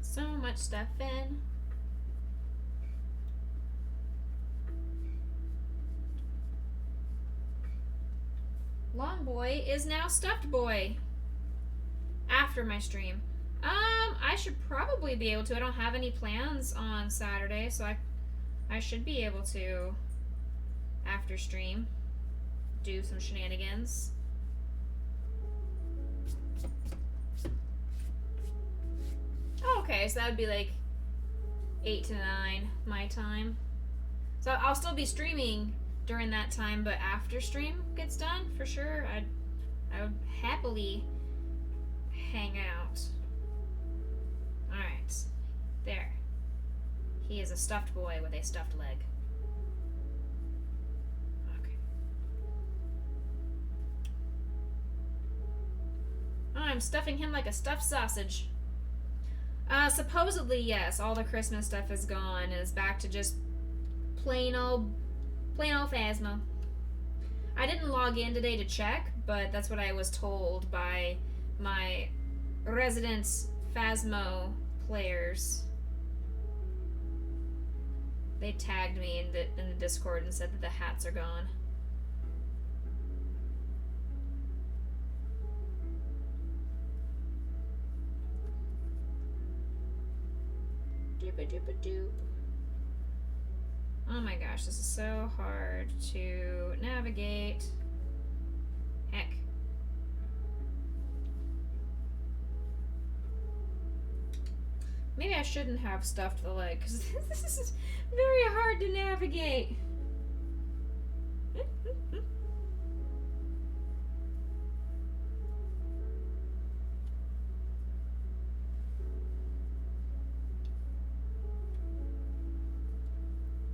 [SPEAKER 1] So much stuff in. Long boy is now stuffed boy. After my stream. I should probably be able to. I don't have any plans on Saturday, so I should be able to, after stream, do some shenanigans. Okay, so that would be like 8 to 9 my time. So I'll still be streaming during that time, but after stream gets done, for sure, I would happily hang out. Alright. There. He is a stuffed boy with a stuffed leg. Okay. I'm stuffing him like a stuffed sausage. Supposedly, yes, all the Christmas stuff is gone and it's back to just plain old Phasmo. I didn't log in today to check, but that's what I was told by my resident Phasmo players. They tagged me in the Discord and said that the hats are gone. Doop-a-doop-a-doop. Oh my gosh, this is so hard to navigate. Heck. Maybe I shouldn't have stuffed the leg, because this is very hard to navigate.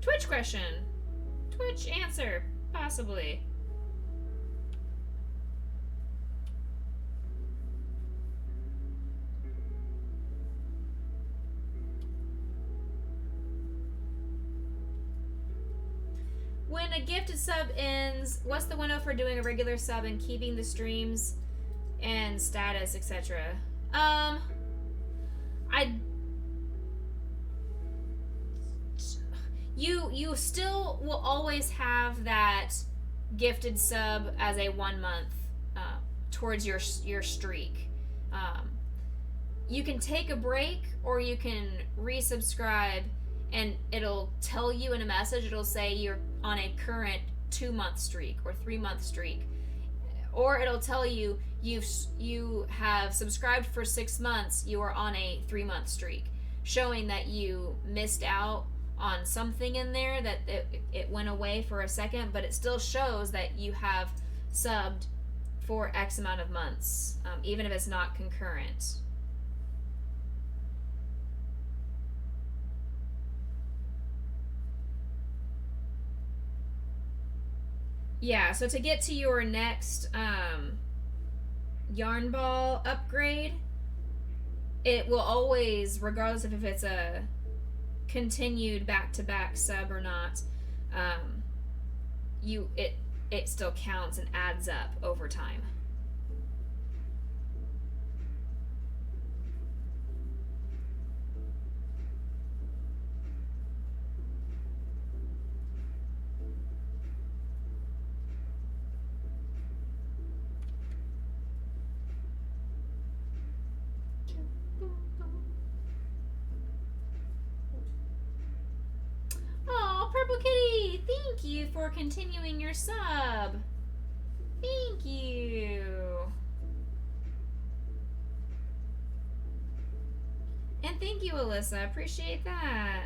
[SPEAKER 1] Twitch question. Twitch answer, possibly. When a gifted sub ends, what's the window for doing a regular sub and keeping the streams and status, etc.? You still will always have that gifted sub as a 1 month towards your streak. You can take a break, or you can resubscribe, and it'll tell you in a message. It'll say you're on a current 2-month streak or 3-month streak, or it'll tell you you have subscribed for 6 months. You are on a 3-month streak, showing that you missed out on something in there, that it went away for a second, but it still shows that you have subbed for X amount of months, even if it's not concurrent. Yeah, so to get to your next yarn ball upgrade, it will always, regardless of if it's a continued back-to-back sub or not, it still counts and adds up over time. Purple Kitty, thank you for continuing your sub. Thank you. And thank you, Alyssa. Appreciate that.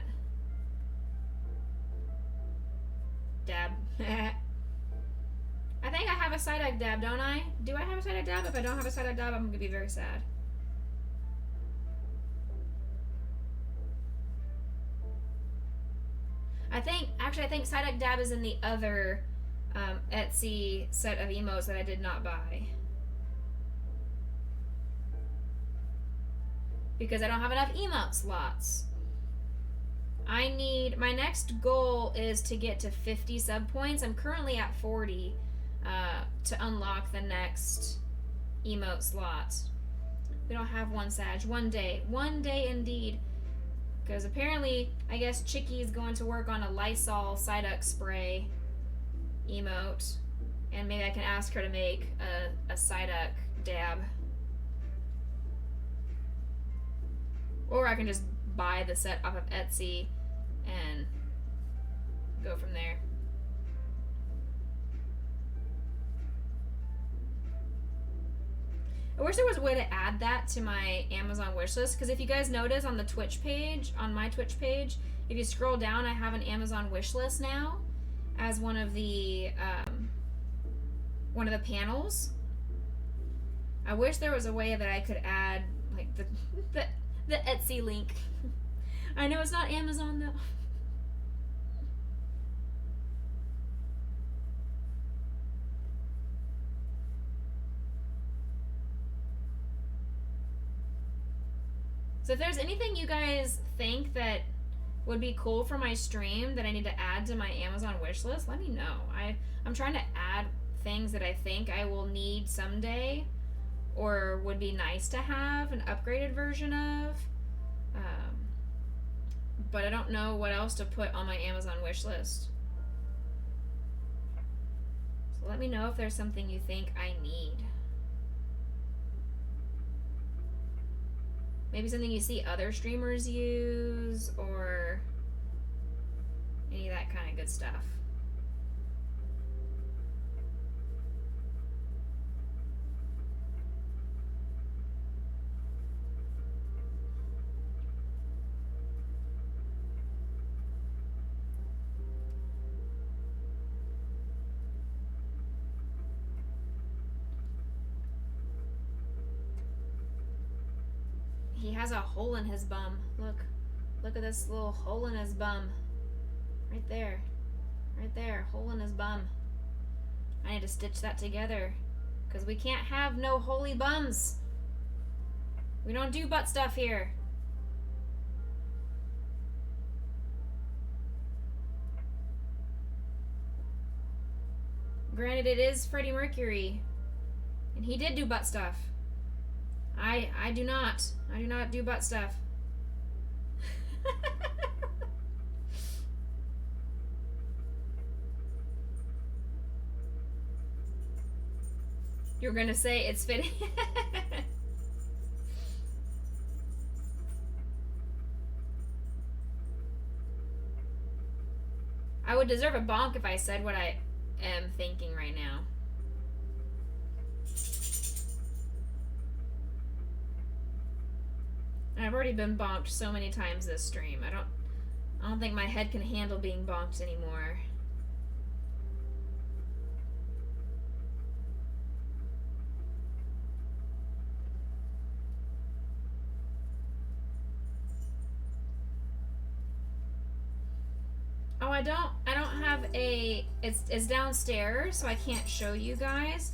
[SPEAKER 1] Dab. I think I have a side-eye dab, don't I? Do I have a side-eye dab? If I don't have a side-eye dab, I'm going to be very sad. I think side-eye dab is in the other Etsy set of emotes that I did not buy. Because I don't have enough emote slots. My next goal is to get to 50 sub points. I'm currently at 40 to unlock the next emote slot. We don't have one, Sag. One day indeed. Because apparently, I guess Chicky is going to work on a Lysol Psyduck spray emote. And maybe I can ask her to make a Psyduck dab. Or I can just buy the set off of Etsy and go from there. I wish there was a way to add that to my Amazon wishlist, because if you guys notice on the Twitch page, on my Twitch page, if you scroll down, I have an Amazon wishlist now as one of the panels. I wish there was a way that I could add like the Etsy link. I know it's not Amazon though. So if there's anything you guys think that would be cool for my stream that I need to add to my Amazon wish list, let me know. I'm trying to add things that I think I will need someday or would be nice to have an upgraded version of. but I don't know what else to put on my Amazon wish list. So let me know if there's something you think I need. Maybe something you see other streamers use, or any of that kind of good stuff. He has a hole in his bum. Look at this little hole in his bum. Right there. Right there. Hole in his bum. I need to stitch that together. Because we can't have no holy bums. We don't do butt stuff here. Granted, it is Freddy Mercury. And he did do butt stuff. I do not. I do not do butt stuff. You're gonna say it's fitting. I would deserve a bonk if I said what I am thinking right now. I've already been bonked so many times this stream. I don't think my head can handle being bonked anymore. Oh, I don't have a, it's downstairs, so I can't show you guys,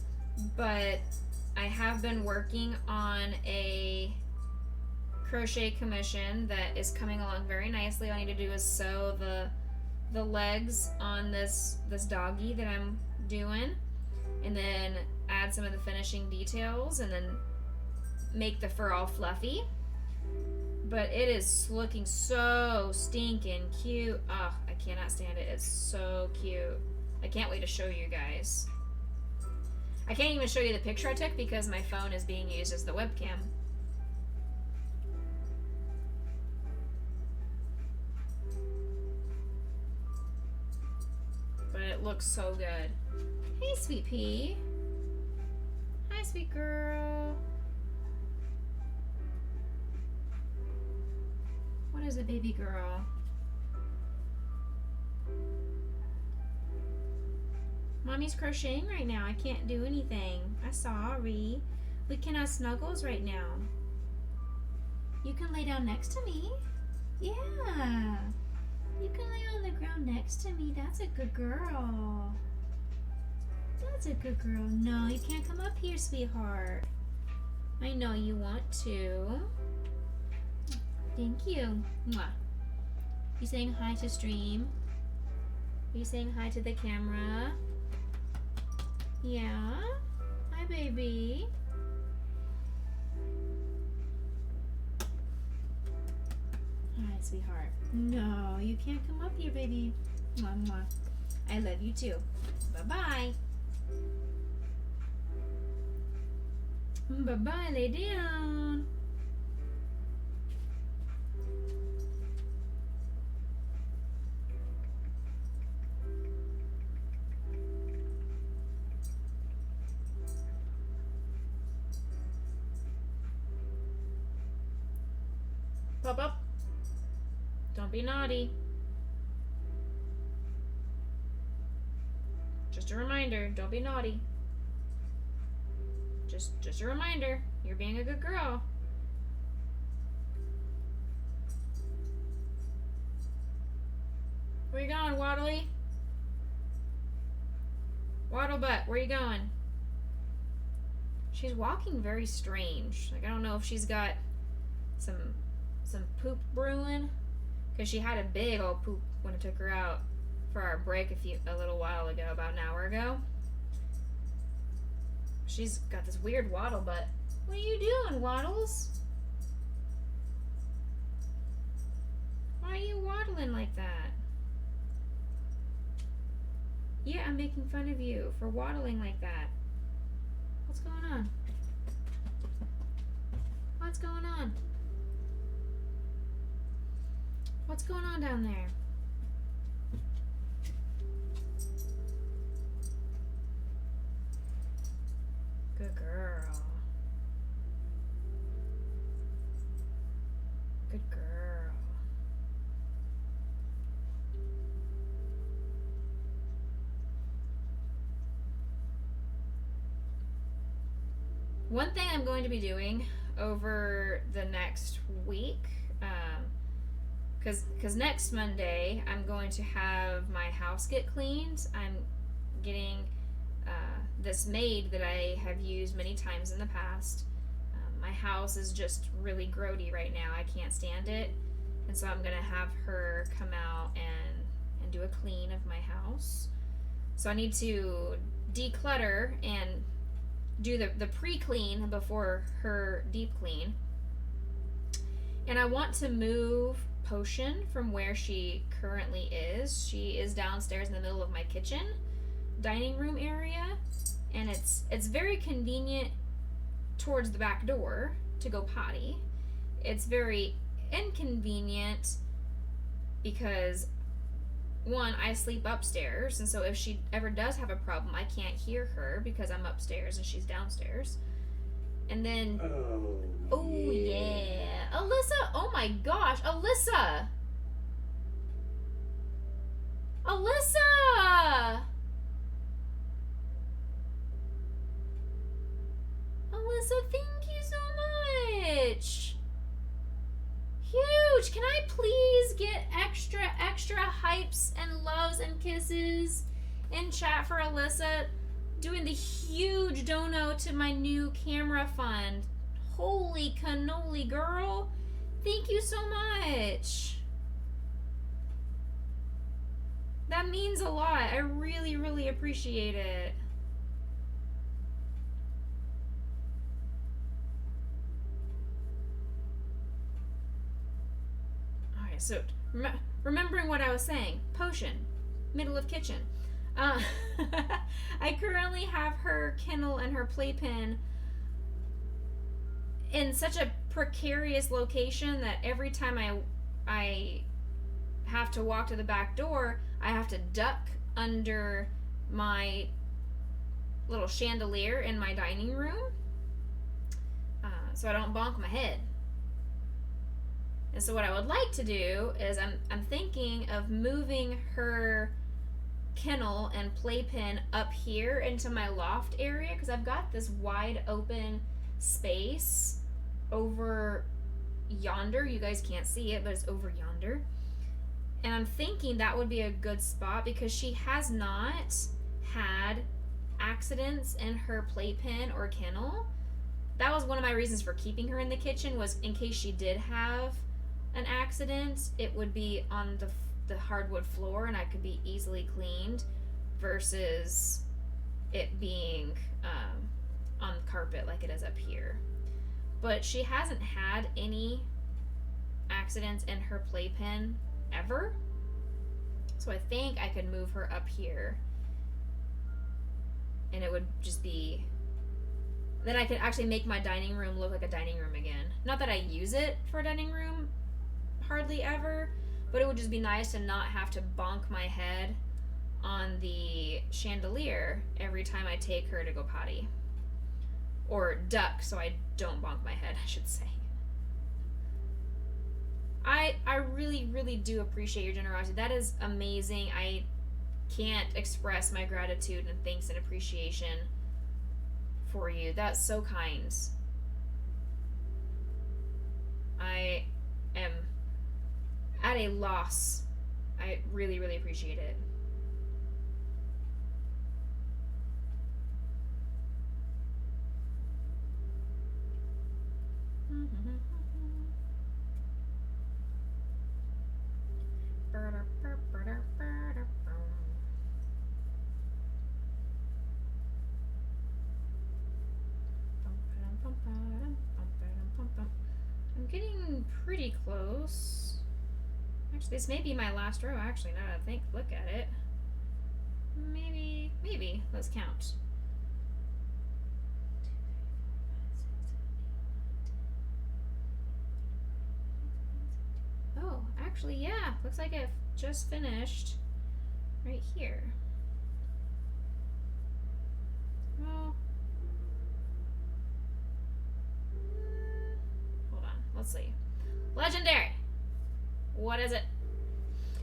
[SPEAKER 1] but I have been working on a crochet commission that is coming along very nicely. All I need to do is sew the legs on this doggy that I'm doing, and then add some of the finishing details, and then make the fur all fluffy. But it is looking so stinking cute. Oh, I cannot stand it. It's so cute. I can't wait to show you guys. I can't even show you the picture I took because my phone is being used as the webcam. But it looks so good. Hey, sweet pea. Hi, sweet girl. What is it, baby girl? Mommy's crocheting right now. I can't do anything. I'm sorry. We cannot snuggles right now. You can lay down next to me. Yeah. You can lay on the ground next to me. That's a good girl. That's a good girl. No, you can't come up here, sweetheart. I know you want to. Thank you. Mwah. You saying hi to stream? Are you saying hi to the camera? Yeah? Hi, baby. Hi, sweetheart. No, you can't come up here, baby. Mwah, mwah. I love you too. Bye-bye. Bye-bye, lay down. Pop up. Don't be naughty. Just a reminder, don't be naughty. Just a reminder, you're being a good girl. Where you going, Waddly? Waddle butt, where you going? She's walking very strange. Like, I don't know if she's got some poop brewing, because she had a big old poop when I took her out for our break a little while ago, about an hour ago. She's got this weird waddle butt. What are you doing, Waddles? Why are you waddling like that? Yeah, I'm making fun of you for waddling like that. What's going on? What's going on? What's going on down there? Good girl. Good girl. One thing I'm going to be doing over the next week, because next Monday I'm going to have my house get cleaned. I'm getting this maid that I have used many times in the past. My house is just really grody right now. I can't stand it. And so I'm going to have her come out and do a clean of my house. So I need to declutter and do the pre-clean before her deep clean. And I want to move Potion from where she currently is. She is downstairs in the middle of my kitchen dining room area, and it's very convenient towards the back door to go potty. It's very inconvenient because, one, I sleep upstairs, and so if she ever does have a problem, I can't hear her because I'm upstairs and she's downstairs. And then, oh yeah, Alyssa, oh my gosh, Alyssa, thank you so much. Huge. Can I please get extra hypes and loves and kisses in chat for Alyssa doing the huge dono to my new camera fund? Holy cannoli, girl. Thank you so much. That means a lot. I really, really appreciate it. Okay, so remembering what I was saying. Potion. Middle of kitchen. I currently have her kennel and her playpen in such a precarious location that every time I have to walk to the back door, I have to duck under my little chandelier in my dining room so I don't bonk my head. And so what I would like to do is I'm thinking of moving her kennel and playpen up here into my loft area, because I've got this wide open space over yonder. You guys can't see it, but it's over yonder. And I'm thinking that would be a good spot because she has not had accidents in her playpen or kennel. That was one of my reasons for keeping her in the kitchen, was in case she did have an accident, it would be on the hardwood floor and I could be easily cleaned versus it being on carpet like it is up here. But she hasn't had any accidents in her playpen ever, so I think I could move her up here and it would just be, then I could actually make my dining room look like a dining room again. Not that I use it for a dining room hardly ever, but it would just be nice to not have to bonk my head on the chandelier every time I take her to go potty. Or duck so I don't bonk my head, I should say. I really, really do appreciate your generosity. That is amazing. I can't express my gratitude and thanks and appreciation for you. That's so kind. I am at a loss. I really, really appreciate it. I'm getting pretty close. Actually, this may be my last row, actually, now that I look at it. Maybe. Let's count. Oh, actually, yeah. Looks like I've just finished right here. Well, hold on. Let's see. Legendary. What is it?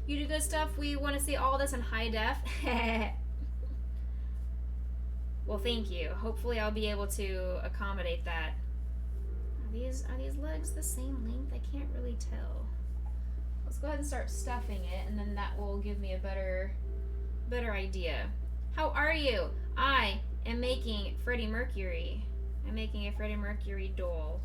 [SPEAKER 1] You do good stuff. We want to see all this in high def. Well, thank you. Hopefully I'll be able to accommodate that. Are these legs the same length? I can't really tell. Let's go ahead and start stuffing it, and then that will give me a better idea. How are you? I am making Freddy Mercury. I'm making a Freddy Mercury doll.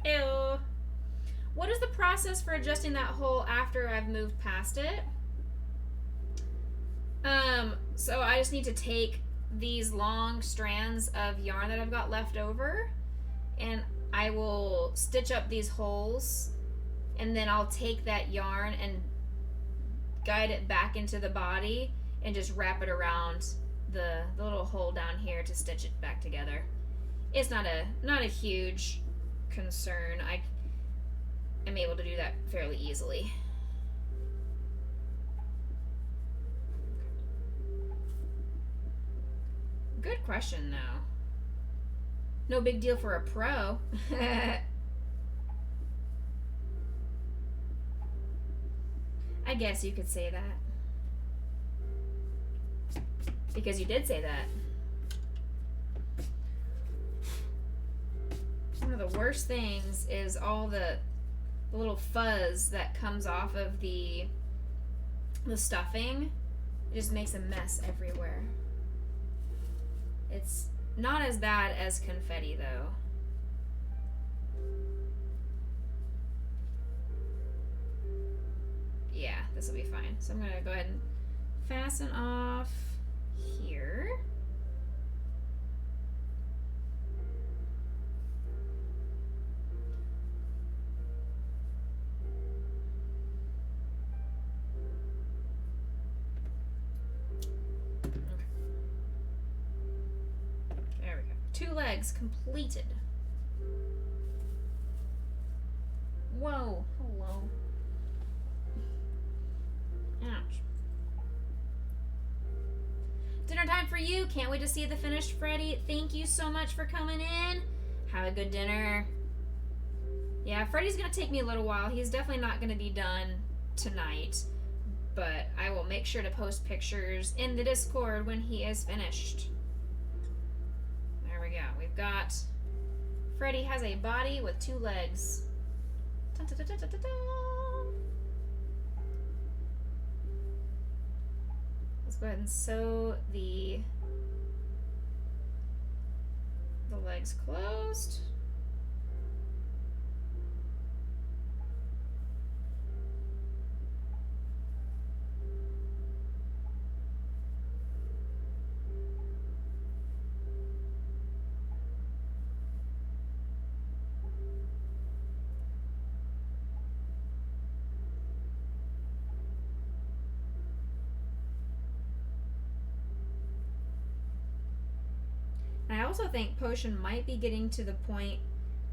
[SPEAKER 1] Ew. What is the process for adjusting that hole after I've moved past it? So I just need to take these long strands of yarn that I've got left over, and I will stitch up these holes, and then I'll take that yarn and guide it back into the body and just wrap it around the little hole down here to stitch it back together. It's not a huge concern. I am able to do that fairly easily. Good question, though. No big deal for a pro. I guess you could say that. Because you did say that. One of the worst things is all the little fuzz that comes off of the stuffing. It just makes a mess everywhere. It's not as bad as confetti, though. Yeah, this will be fine. So I'm going to go ahead and fasten off here. There we go. 2 legs completed. Whoa, hello. Ouch. Dinner time for you. Can't wait to see the finished Freddy. Thank you so much for coming in. Have a good dinner. Yeah, Freddy's going to take me a little while. He's definitely not going to be done tonight. But I will make sure to post pictures in the Discord when he is finished. There we go. We've got Freddy has a body with 2 legs. Dun, dun, dun, dun, dun, dun, dun. Let's go ahead and sew the legs closed. I also think Potion might be getting to the point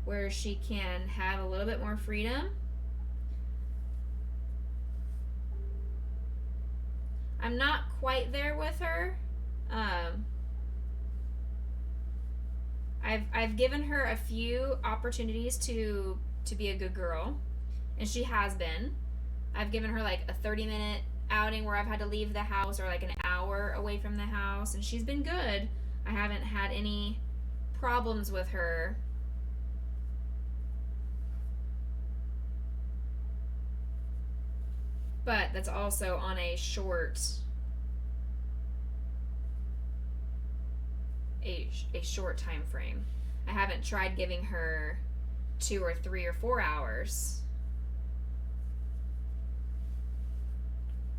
[SPEAKER 1] where she can have a little bit more freedom. I'm not quite there with her. I've given her a few opportunities to be a good girl, and she has been. I've given her like a 30-minute outing where I've had to leave the house, or like an hour away from the house, and she's been good. I haven't had any problems with her. But that's also on a short time frame. I haven't tried giving her 2 or 3 or 4 hours.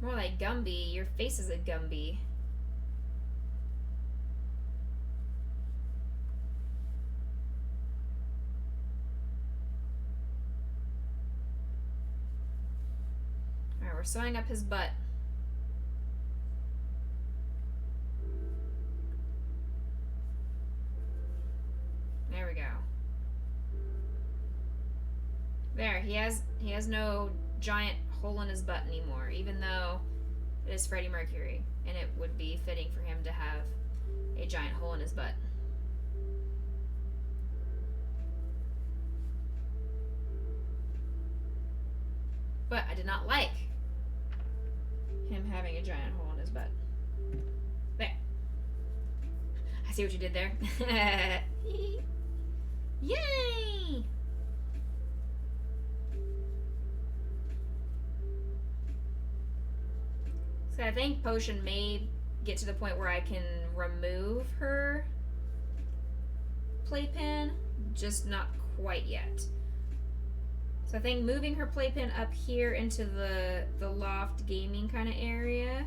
[SPEAKER 1] More like Gumby. Your face is a Gumby. Alright, we're sewing up his butt. There we go. There, he has no giant hole in his butt anymore, even though it is Freddie Mercury, and it would be fitting for him to have a giant hole in his butt. But I did not like him having a giant hole in his butt. There. I see what you did there. Yay! So I think Potion may get to the point where I can remove her playpen, just not quite yet. So I think moving her playpen up here into the loft gaming kind of area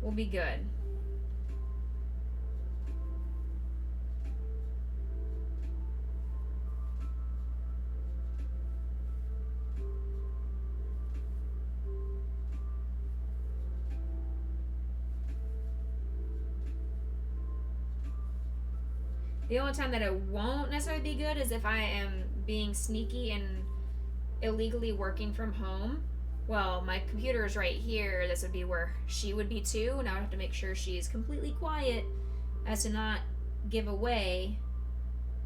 [SPEAKER 1] will be good. The only time that it won't necessarily be good is if I am being sneaky and illegally working from home. Well, my computer is right here. This would be where she would be too, and I would have to make sure she's completely quiet as to not give away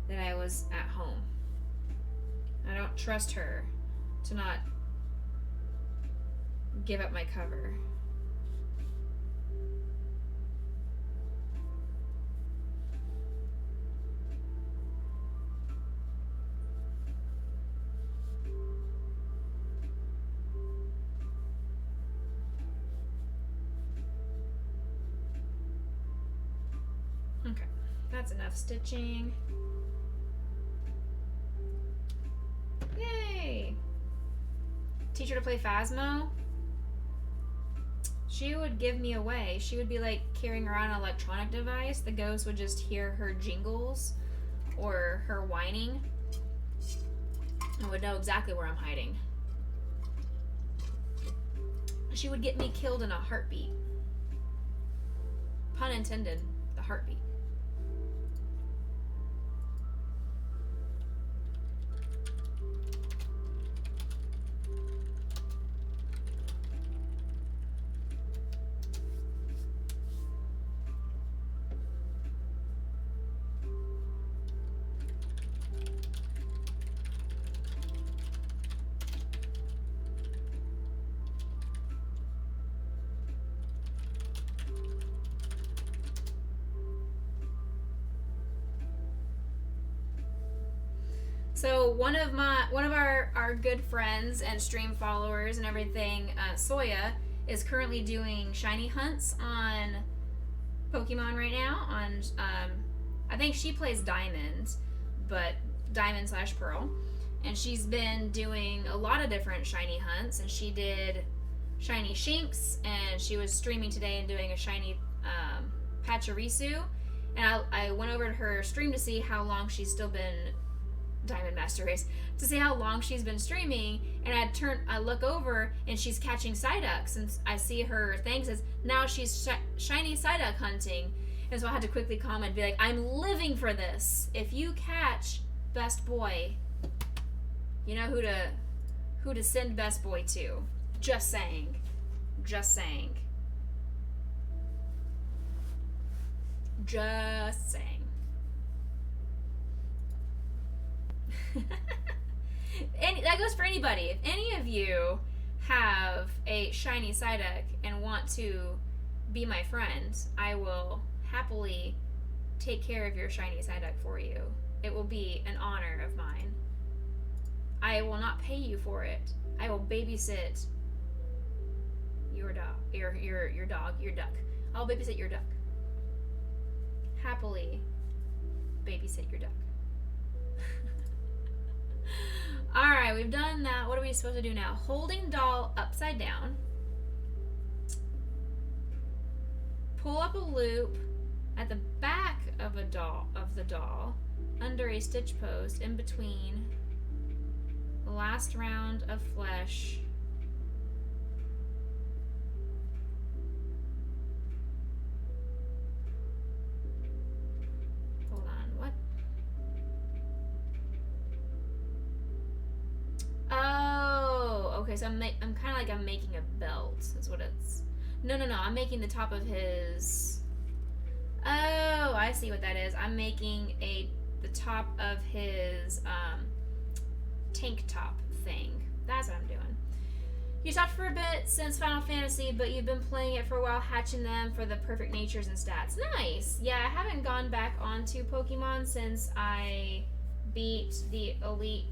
[SPEAKER 1] that I was at home. I don't trust her to not give up my cover. Okay, that's enough stitching. Yay! Teach her to play Phasmo? She would give me away. She would be like carrying around an electronic device. The ghost would just hear her jingles or her whining and would know exactly where I'm hiding. She would get me killed in a heartbeat. Pun intended, the heartbeat. So one of our good friends and stream followers and everything, Soya, is currently doing shiny hunts on Pokemon right now. On I think she plays Diamond, but Diamond/Pearl, and she's been doing a lot of different shiny hunts. And she did shiny Shinx, and she was streaming today and doing a shiny Pachirisu. And I went over to her stream to see how long she's still been Diamond Master Race, to see how long she's been streaming, and I look over and she's catching Psyducks, and I see her thing says now she's shiny Psyduck hunting, and so I had to quickly comment and be like, I'm living for this. If you catch Best Boy, you know who to send Best Boy to. Just saying. Just saying. Just saying. And that goes for anybody. If any of you have a shiny Psyduck and want to be my friend, I will happily take care of your shiny Psyduck for you. It will be an honor of mine. I will not pay you for it. I will babysit your dog, your duck. I'll babysit your duck. Happily babysit your duck. Alright, we've done that. What are we supposed to do now? Holding doll upside down. Pull up a loop at the back of the doll under a stitch post in between the last round of flesh okay, so I'm kind of like I'm making a belt is what it's. No, I'm making the top of his. Oh, I see what that is. I'm making the top of his tank top thing. That's what I'm doing. You stopped for a bit since Final Fantasy, but you've been playing it for a while, hatching them for the perfect natures and stats. Nice. Yeah, I haven't gone back onto Pokemon since I beat the Elite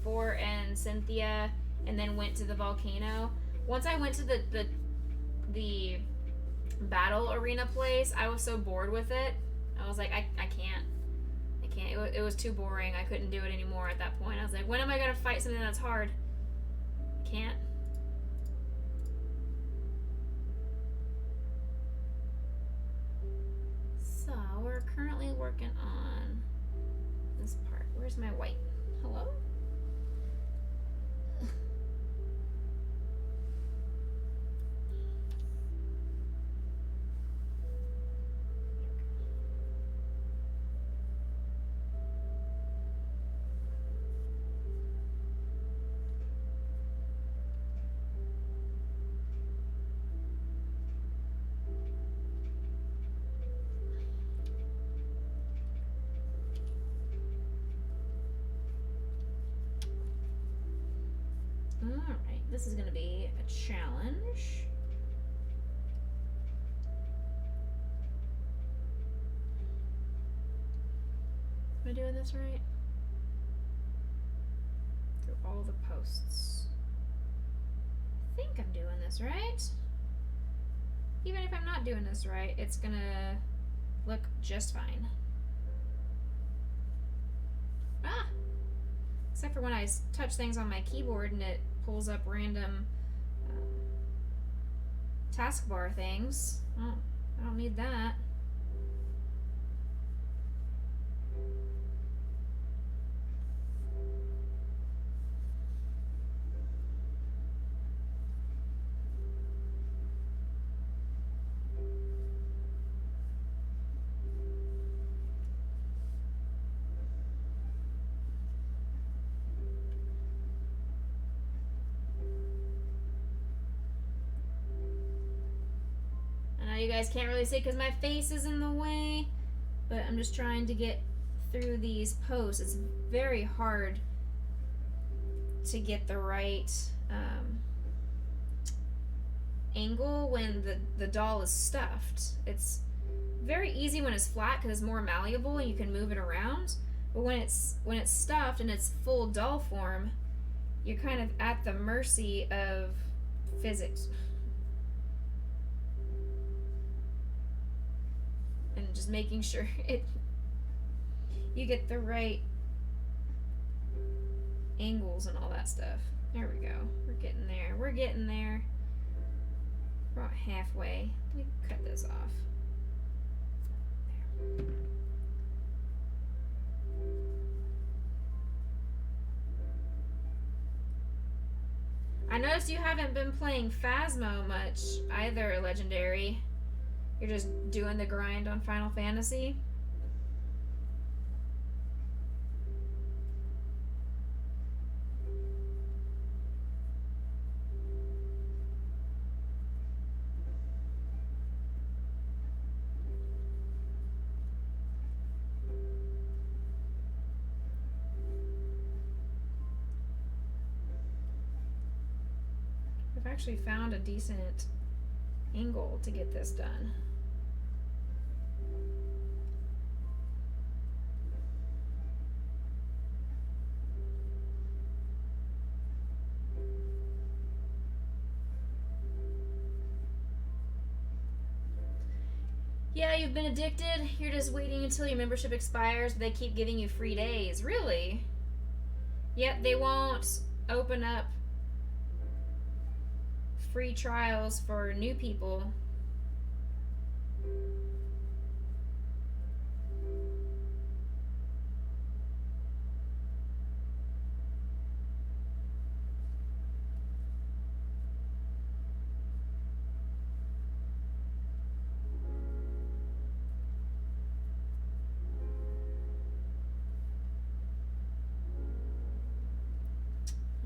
[SPEAKER 1] Four and Cynthia, and then went to the volcano. Once I went to the battle arena place, I was so bored with it. I was like, I can't. It was too boring. I couldn't do it anymore at that point. I was like, when am I gonna fight something that's hard? I can't. So we're currently working on this part. Where's my white? Hello? Alright, this is going to be a challenge. Am I doing this right? Through all the posts. I think I'm doing this right. Even if I'm not doing this right, it's going to look just fine. Ah! Except for when I touch things on my keyboard and it pulls up random taskbar things. Oh, I don't need that. You guys can't really see because my face is in the way, but I'm just trying to get through these posts. It's very hard to get the right angle when the doll is stuffed. It's very easy when it's flat because it's more malleable and you can move it around, but when it's stuffed and it's full doll form, you're kind of at the mercy of physics. And just making sure you get the right angles and all that stuff. There we go. We're getting there. We're about halfway. Let me cut this off. There. I noticed you haven't been playing Phasmo much either, Legendary. You're just doing the grind on Final Fantasy. I've actually found a decent angle to get this done. Yeah, you've been addicted. You're just waiting until your membership expires, but they keep giving you free days. Really? Yet they won't open up free trials for new people.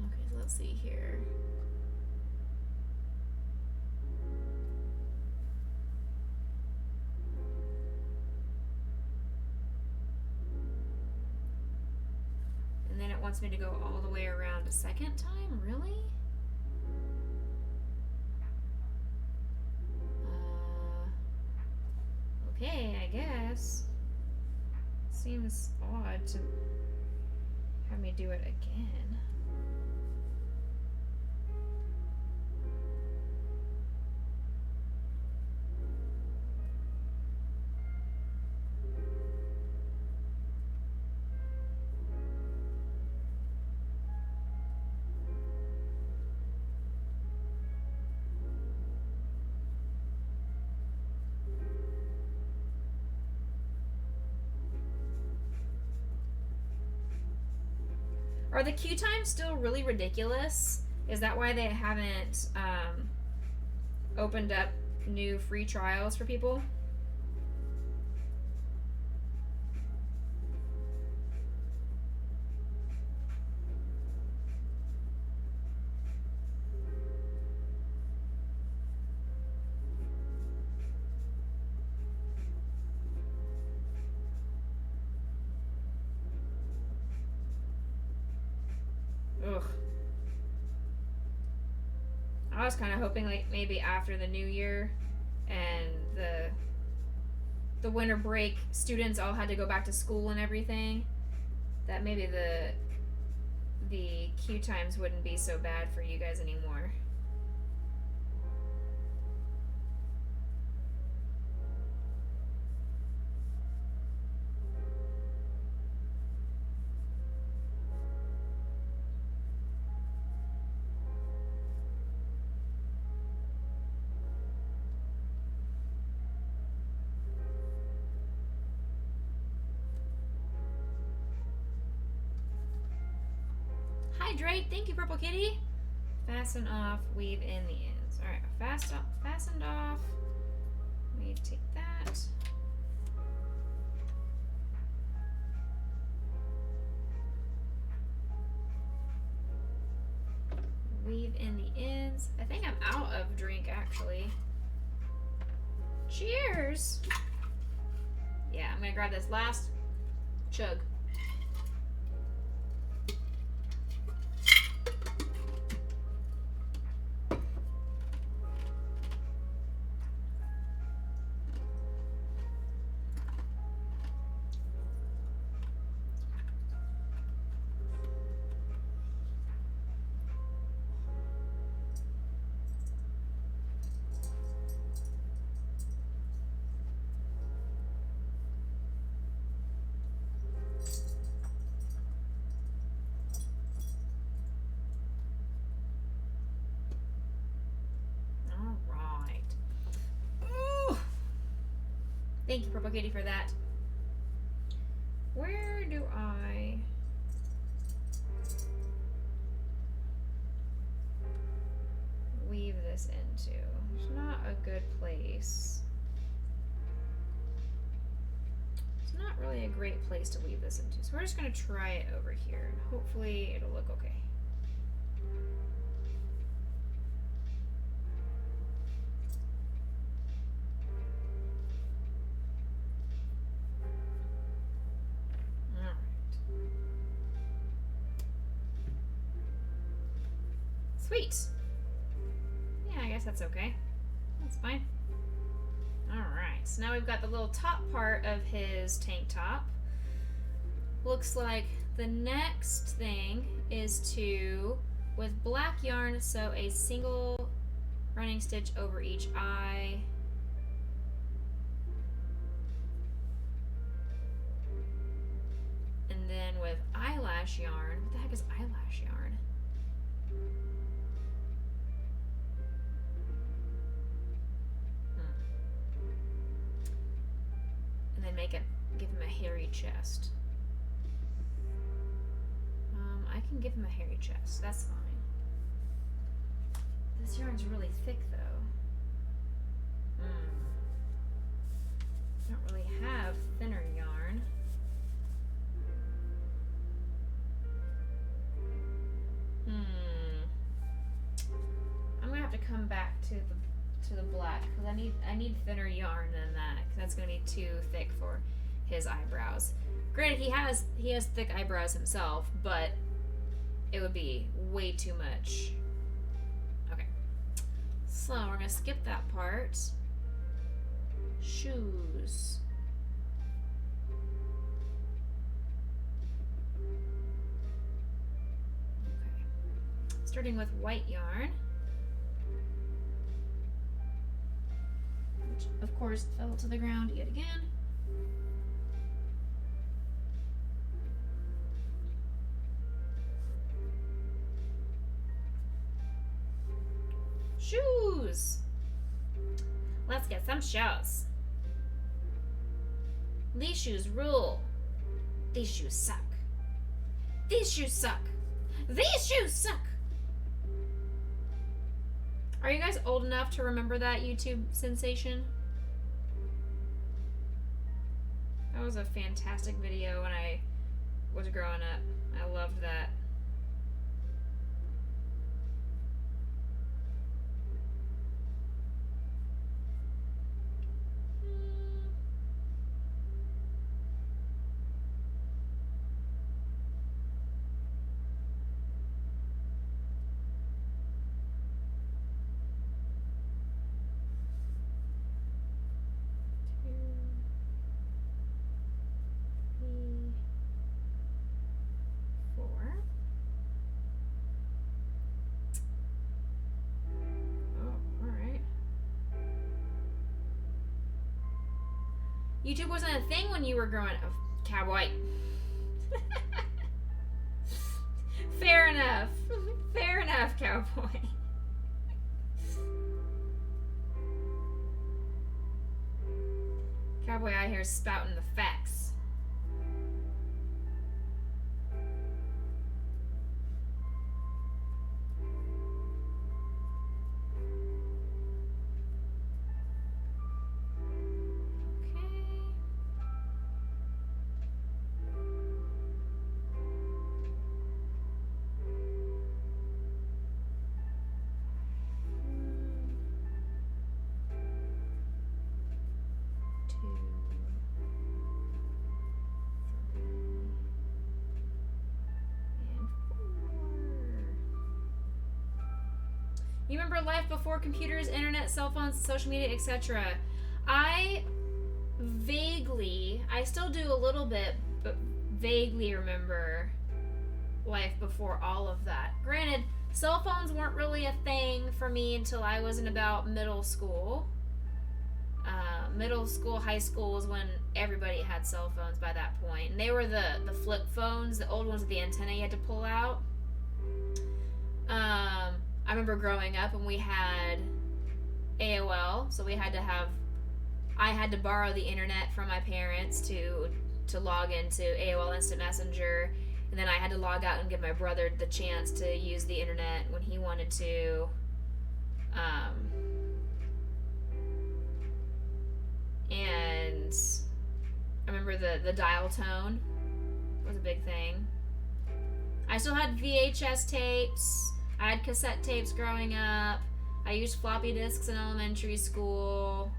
[SPEAKER 1] Okay, so let's see here. And then it wants me to go all the way around a second time? Really? Okay, I guess. Seems odd to have me do it again. Are the queue times still really ridiculous? Is that why they haven't opened up new free trials for people? Ugh. I was kind of hoping like maybe after the new year and the winter break, students all had to go back to school and everything, that maybe the queue times wouldn't be so bad for you guys anymore. Hi Drake, thank you Purple Kitty. Fasten off, weave in the ends. Alright, fastened off. Let me take that. Weave in the ends. I think I'm out of drink actually. Cheers! Yeah, I'm gonna grab this last chug. Thank you, Purple Kitty, for that. Where do I... weave this into? There's not a good place. It's not really a great place to weave this into. So we're just going to try it over here. And hopefully it'll look okay. Sweet. Yeah, I guess that's okay. That's fine. Alright, so now we've got the little top part of his tank top. Looks like the next thing is to, with black yarn, sew a single running stitch over each eye. eyelash yarn. What the heck is eyelash yarn? And then give him a hairy chest. I can give him a hairy chest. That's fine. This yarn's really thick, though. I don't really have thinner yarn. I'm gonna have to come back to the black because I need thinner yarn than that. 'Cause that's gonna be too thick for his eyebrows. Granted, he has thick eyebrows himself, but it would be way too much. Okay, so we're gonna skip that part. Shoes. Okay, starting with white yarn, which of course fell to the ground yet again. Shoes. Let's get some shoes. These shoes rule. These shoes suck. These shoes suck. These shoes suck. Are you guys old enough to remember that YouTube sensation? That was a fantastic video when I was growing up. I loved that. YouTube wasn't a thing when you were growing up. Cowboy. Fair enough. Fair enough, cowboy. Cowboy out here spouting the facts. You remember life before computers, internet, cell phones, social media, etc. I still do a little bit, but vaguely remember life before all of that. Granted, cell phones weren't really a thing for me until I was in about middle school. Middle school, high school was when everybody had cell phones by that point. And they were the flip phones, the old ones with the antenna you had to pull out. I remember growing up and we had AOL, so I had to borrow the internet from my parents to log into AOL Instant Messenger, and then I had to log out and give my brother the chance to use the internet when he wanted to. And I remember the dial tone was a big thing. I still had VHS tapes. I had cassette tapes growing up. I used floppy disks in elementary school.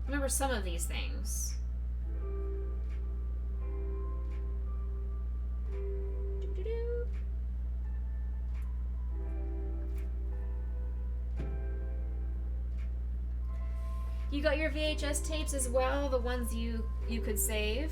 [SPEAKER 1] I remember some of these things. You got your VHS tapes as well, the ones you could save?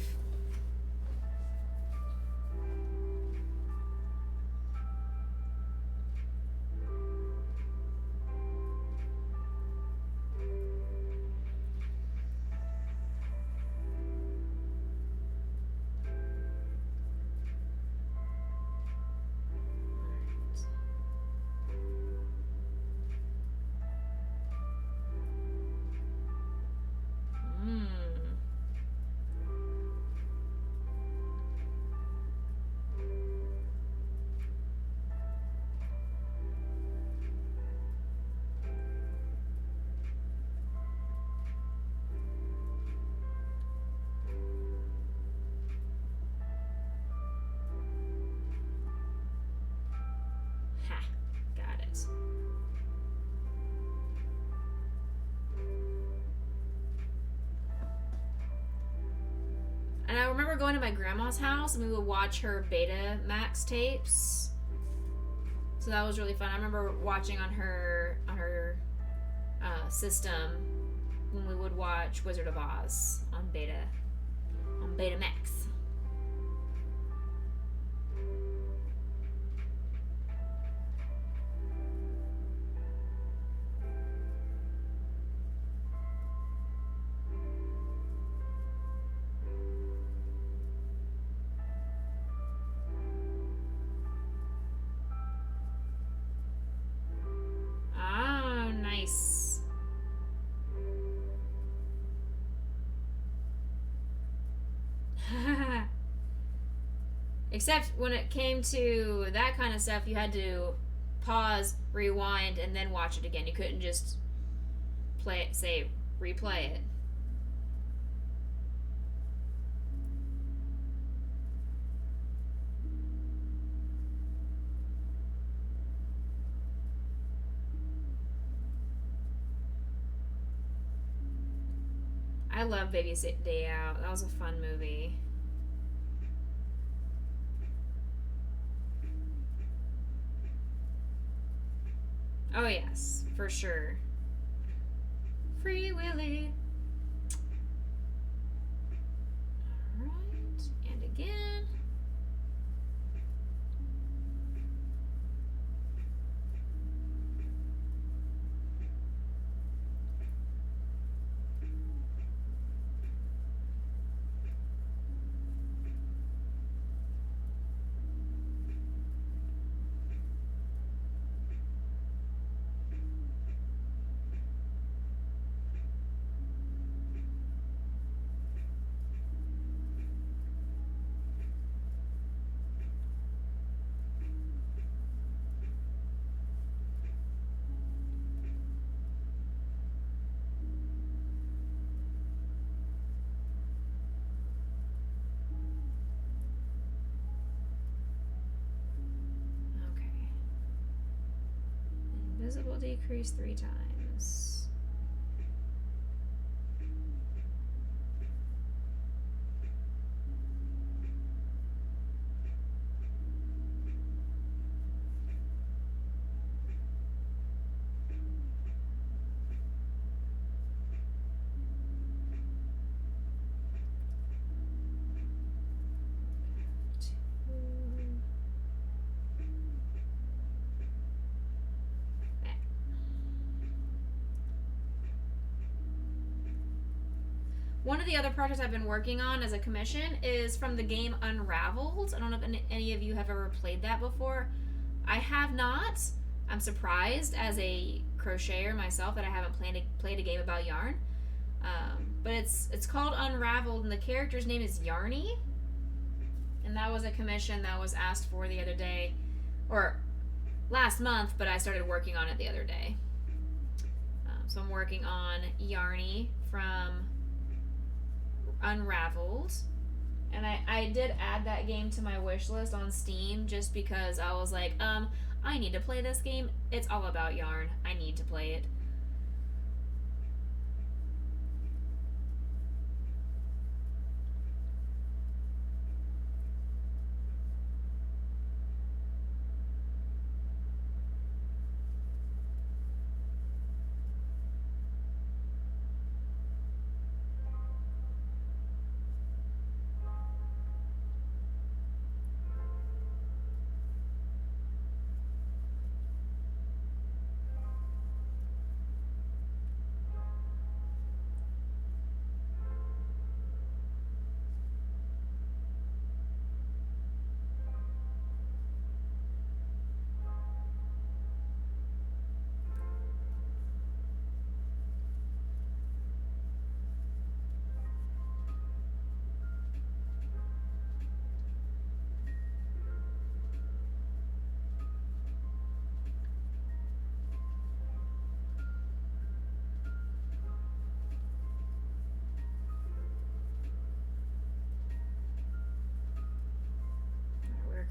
[SPEAKER 1] right. And I remember going to my grandma's house and we would watch her Betamax tapes. So that was really fun. I remember watching on her system when we would watch Wizard of Oz on Betamax. Oh, nice. Except when it came to that kind of stuff, you had to pause, rewind, and then watch it again. You couldn't just replay it. I love Babysit Day Out. That was a fun movie. Oh, yes, for sure. Free Willy. Alright, and again. Invisible decrease 3 times. One of the other projects I've been working on as a commission is from the game Unraveled. I don't know if any of you have ever played that before. I have not. I'm surprised as a crocheter myself that I haven't played a game about yarn. But it's called Unraveled, and the character's name is Yarny. And that was a commission that was asked for the other day, or last month, but I started working on it the other day. So I'm working on Yarny from Unraveled, and I did add that game to my wish list on Steam just because I was like, I need to play this game. It's all about yarn. I need to play it.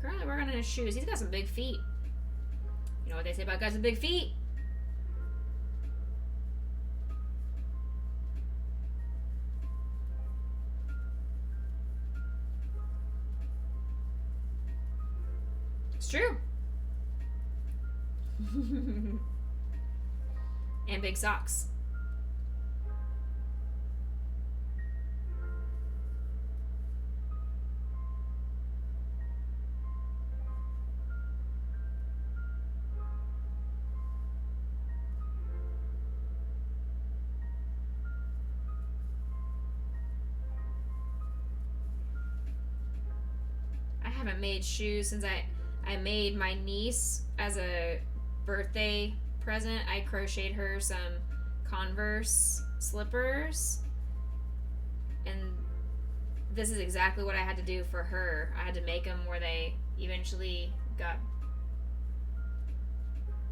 [SPEAKER 1] Currently working on his shoes. He's got some big feet. You know what they say about guys with big feet? It's true. And big socks. I haven't made shoes since I made my niece as a birthday present. I crocheted her some Converse slippers, and this is exactly what I had to do for her. I had to make them where they eventually got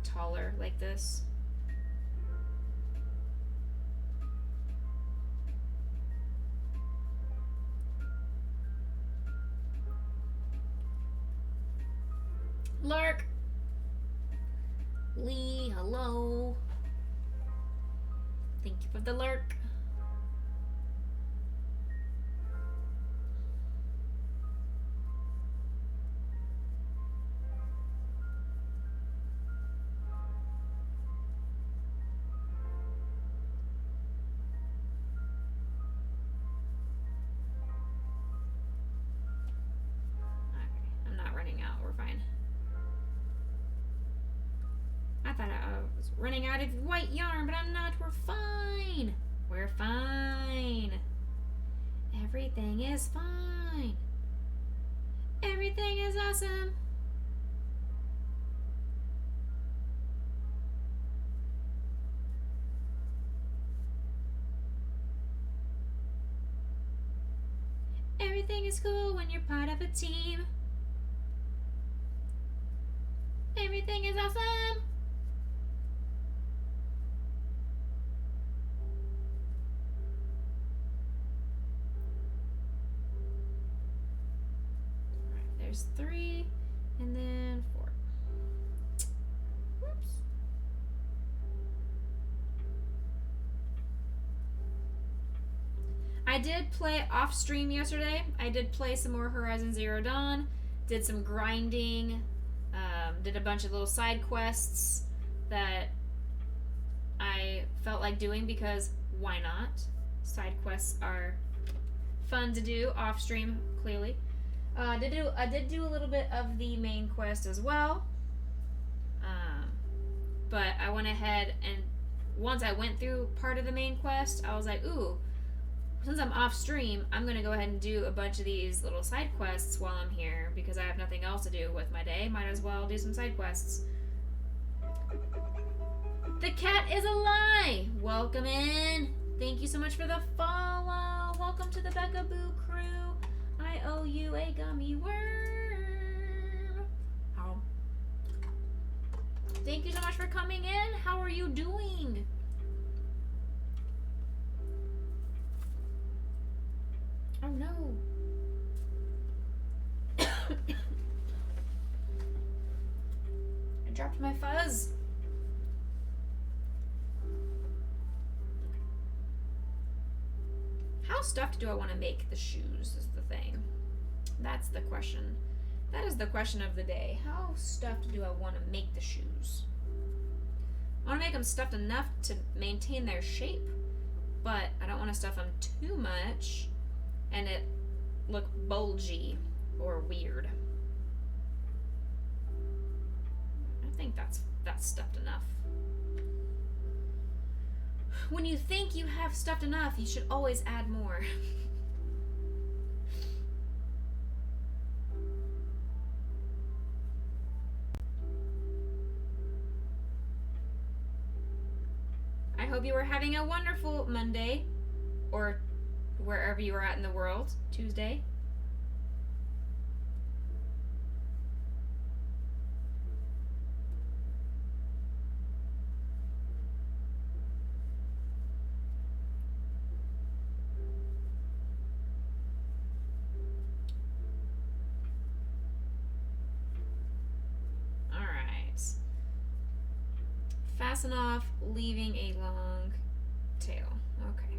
[SPEAKER 1] taller like this. Lark. Lee, hello. Thank you for the lurk. Okay, I'm not running out. We're fine. I thought I was running out of white yarn, but I'm not. We're fine. We're fine. Everything is fine. Everything is awesome. Everything is cool when you're part of a team. Everything is awesome. There's 3 and then 4. Whoops. I did play off stream yesterday. I did play some more Horizon Zero Dawn. Did some grinding. Did a bunch of little side quests that I felt like doing because why not? Side quests are fun to do off stream, clearly. I did do a little bit of the main quest as well, but I went ahead and once I went through part of the main quest, I was like, ooh, since I'm off stream, I'm gonna go ahead and do a bunch of these little side quests while I'm here because I have nothing else to do with my day. Might as well do some side quests. The cat is a lie. Welcome in. Thank you so much for the follow. Welcome to the Beckaboo crew. I owe you a gummy worm. Oh. Thank you so much for coming in. How are you doing? Oh no. I dropped my fuzz. How stuffed do I want to make the shoes is the thing. That's the question. That is the question of the day. How stuffed do I want to make the shoes? I want to make them stuffed enough to maintain their shape, but I don't want to stuff them too much and it look bulgy or weird. I think that's stuffed enough. When you think you have stuffed enough, you should always add more. I hope you are having a wonderful Monday, or wherever you are at in the world, Tuesday. fasten off, leaving a long tail. Okay.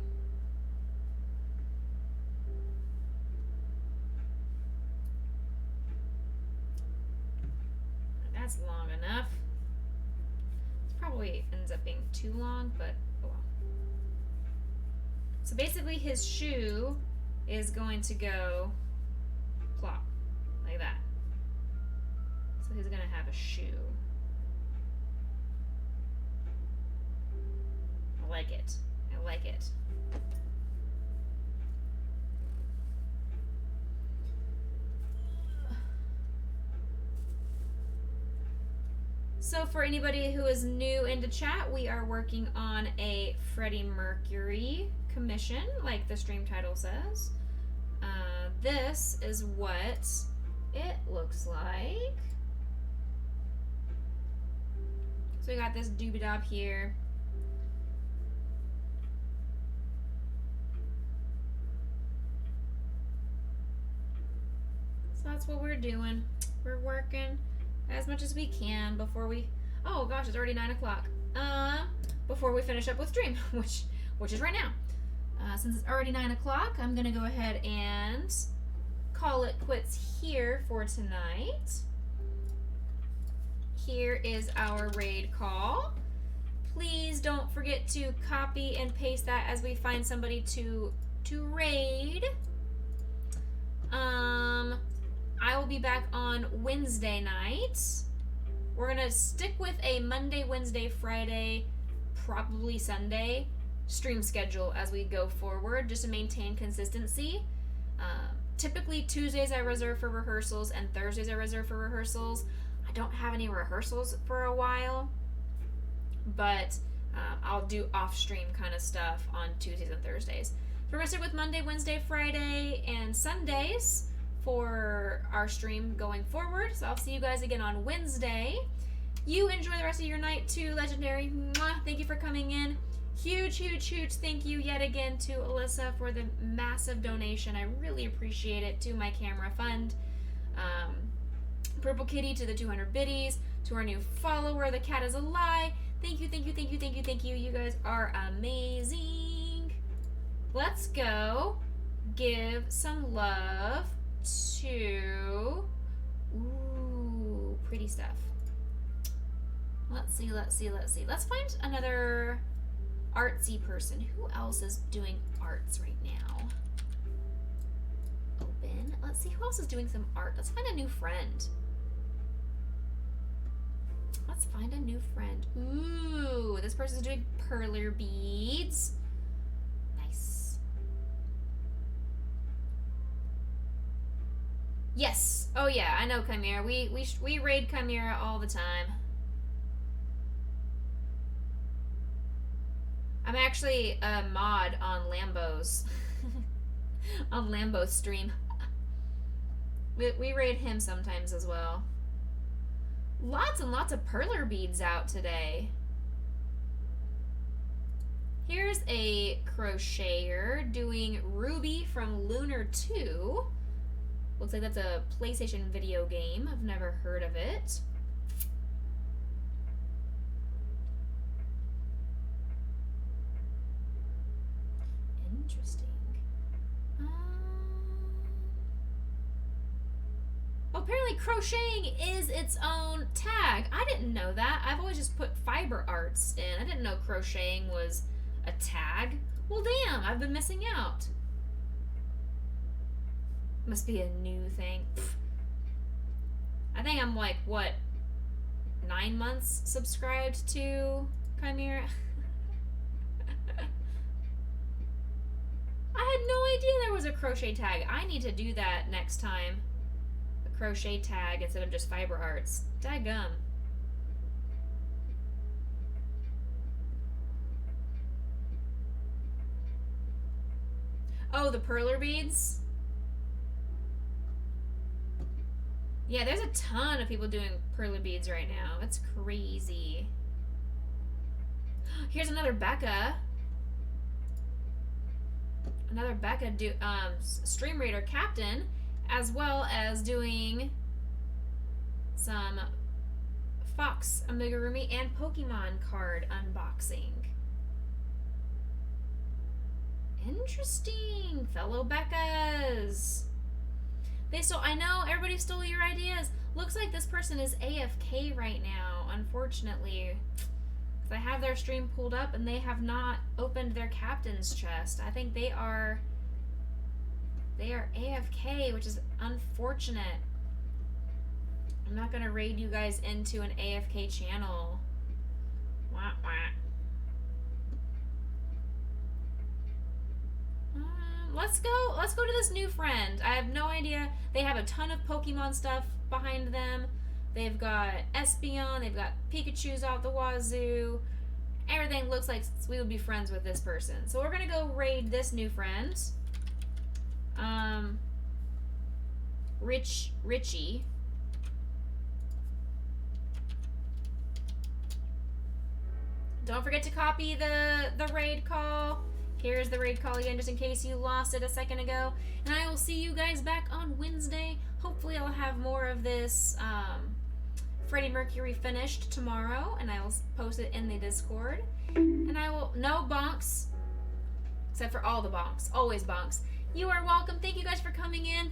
[SPEAKER 1] That's long enough. It probably ends up being too long, but oh well. So basically his shoe is going to go plop, like that. So he's going to have a shoe. I like it. I like it. So for anybody who is new into chat, we are working on a Freddy Mercury Commission, like the stream title says. This is what it looks like. So we got this doobie-dob here. So that's what we're doing. We're working as much as we can before we... Oh gosh, it's already 9 o'clock. Before we finish up with stream, which is right now. Since it's already 9 o'clock, I'm going to go ahead and call it quits here for tonight. Here is our raid call. Please don't forget to copy and paste that as we find somebody to raid. I will be back on Wednesday night. We're going to stick with a Monday, Wednesday, Friday, probably Sunday stream schedule as we go forward, just to maintain consistency. Typically Tuesdays I reserve for rehearsals and Thursdays I reserve for rehearsals. I don't have any rehearsals for a while, but I'll do off-stream kind of stuff on Tuesdays and Thursdays. So we're going to stick with Monday, Wednesday, Friday, and Sundays for our stream going forward. So I'll see you guys again on Wednesday. You enjoy the rest of your night too, Legendary. Mwah. Thank you for coming in. Huge, huge, huge thank you yet again to Alyssa for the massive donation. I really appreciate it, to my camera fund. Purple Kitty to the 200 biddies, to our new follower, the cat is a lie. Thank you, thank you, thank you, thank you, thank you. You guys are amazing. Let's go give some love to, ooh, pretty stuff. Let's see. Let's find another artsy person. Who else is doing arts right now? Open. Let's see who else is doing some art. Let's find a new friend. Let's find a new friend. Ooh, this person's doing perler beads. Nice. Yes. Oh yeah, I know Chimera. We raid Chimera all the time. I'm actually a mod on Lambo's on Lambo's stream. We raid him sometimes as well. Lots and lots of perler beads out today. Here's a crocheter doing Ruby from Lunar 2. Looks like that's a PlayStation video game. I've never heard of it. Interesting. Apparently crocheting is its own tag. I didn't know that. I've always just put fiber arts in. I didn't know crocheting was a tag. Well, damn, I've been missing out. Must be a new thing. Pfft. I think I'm like, what, 9 months subscribed to Chimera? I had no idea there was a crochet tag. I need to do that next time. A crochet tag instead of just fiber arts. Daggum. Oh, the perler beads? Yeah, there's a ton of people doing perler beads right now. It's crazy. Here's another Becca. Another Becca Stream Raider Captain, as well as doing some box amigurumi and Pokemon card unboxing. Interesting, fellow Beccas. I know everybody stole your ideas. Looks like this person is AFK right now, unfortunately. Because I have their stream pulled up and they have not opened their captain's chest. I think they are AFK, which is unfortunate. I'm not gonna raid you guys into an AFK channel. Wah, wah. Let's go to this new friend. I have no idea. They have a ton of Pokemon stuff behind them. They've got Espeon. They've got Pikachu's out the wazoo. Everything looks like we would be friends with this person. So we're gonna go raid this new friend. Richie. Don't forget to copy the raid call. Here's the raid call again, just in case you lost it a second ago. And I will see you guys back on Wednesday. Hopefully I'll have more of this Freddy Mercury finished tomorrow, and I will post it in the Discord. And I will, no bonks, except for all the bonks, always bonks. You are welcome. Thank you guys for coming in.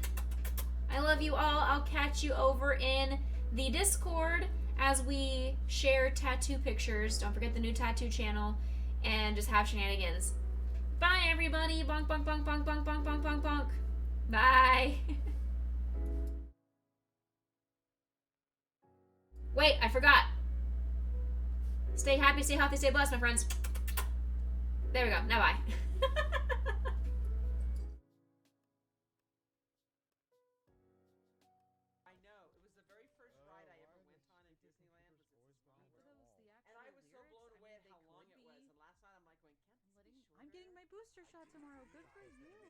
[SPEAKER 1] I love you all. I'll catch you over in the Discord as we share tattoo pictures. Don't forget the new tattoo channel, and just have shenanigans. Bye, everybody. Bonk, bonk, bonk, bonk, bonk, bonk, bonk, bonk, bonk. Bye. Wait, I forgot. Stay happy, stay healthy, stay blessed, my friends. There we go. Now bye.
[SPEAKER 2] I know. It was the very first ride I ever went on in Disneyland was at Speed. And I was so blown away at how long it was. And last night I'm like going, can't this be shorter?
[SPEAKER 3] I'm getting my booster shot tomorrow. Good for you.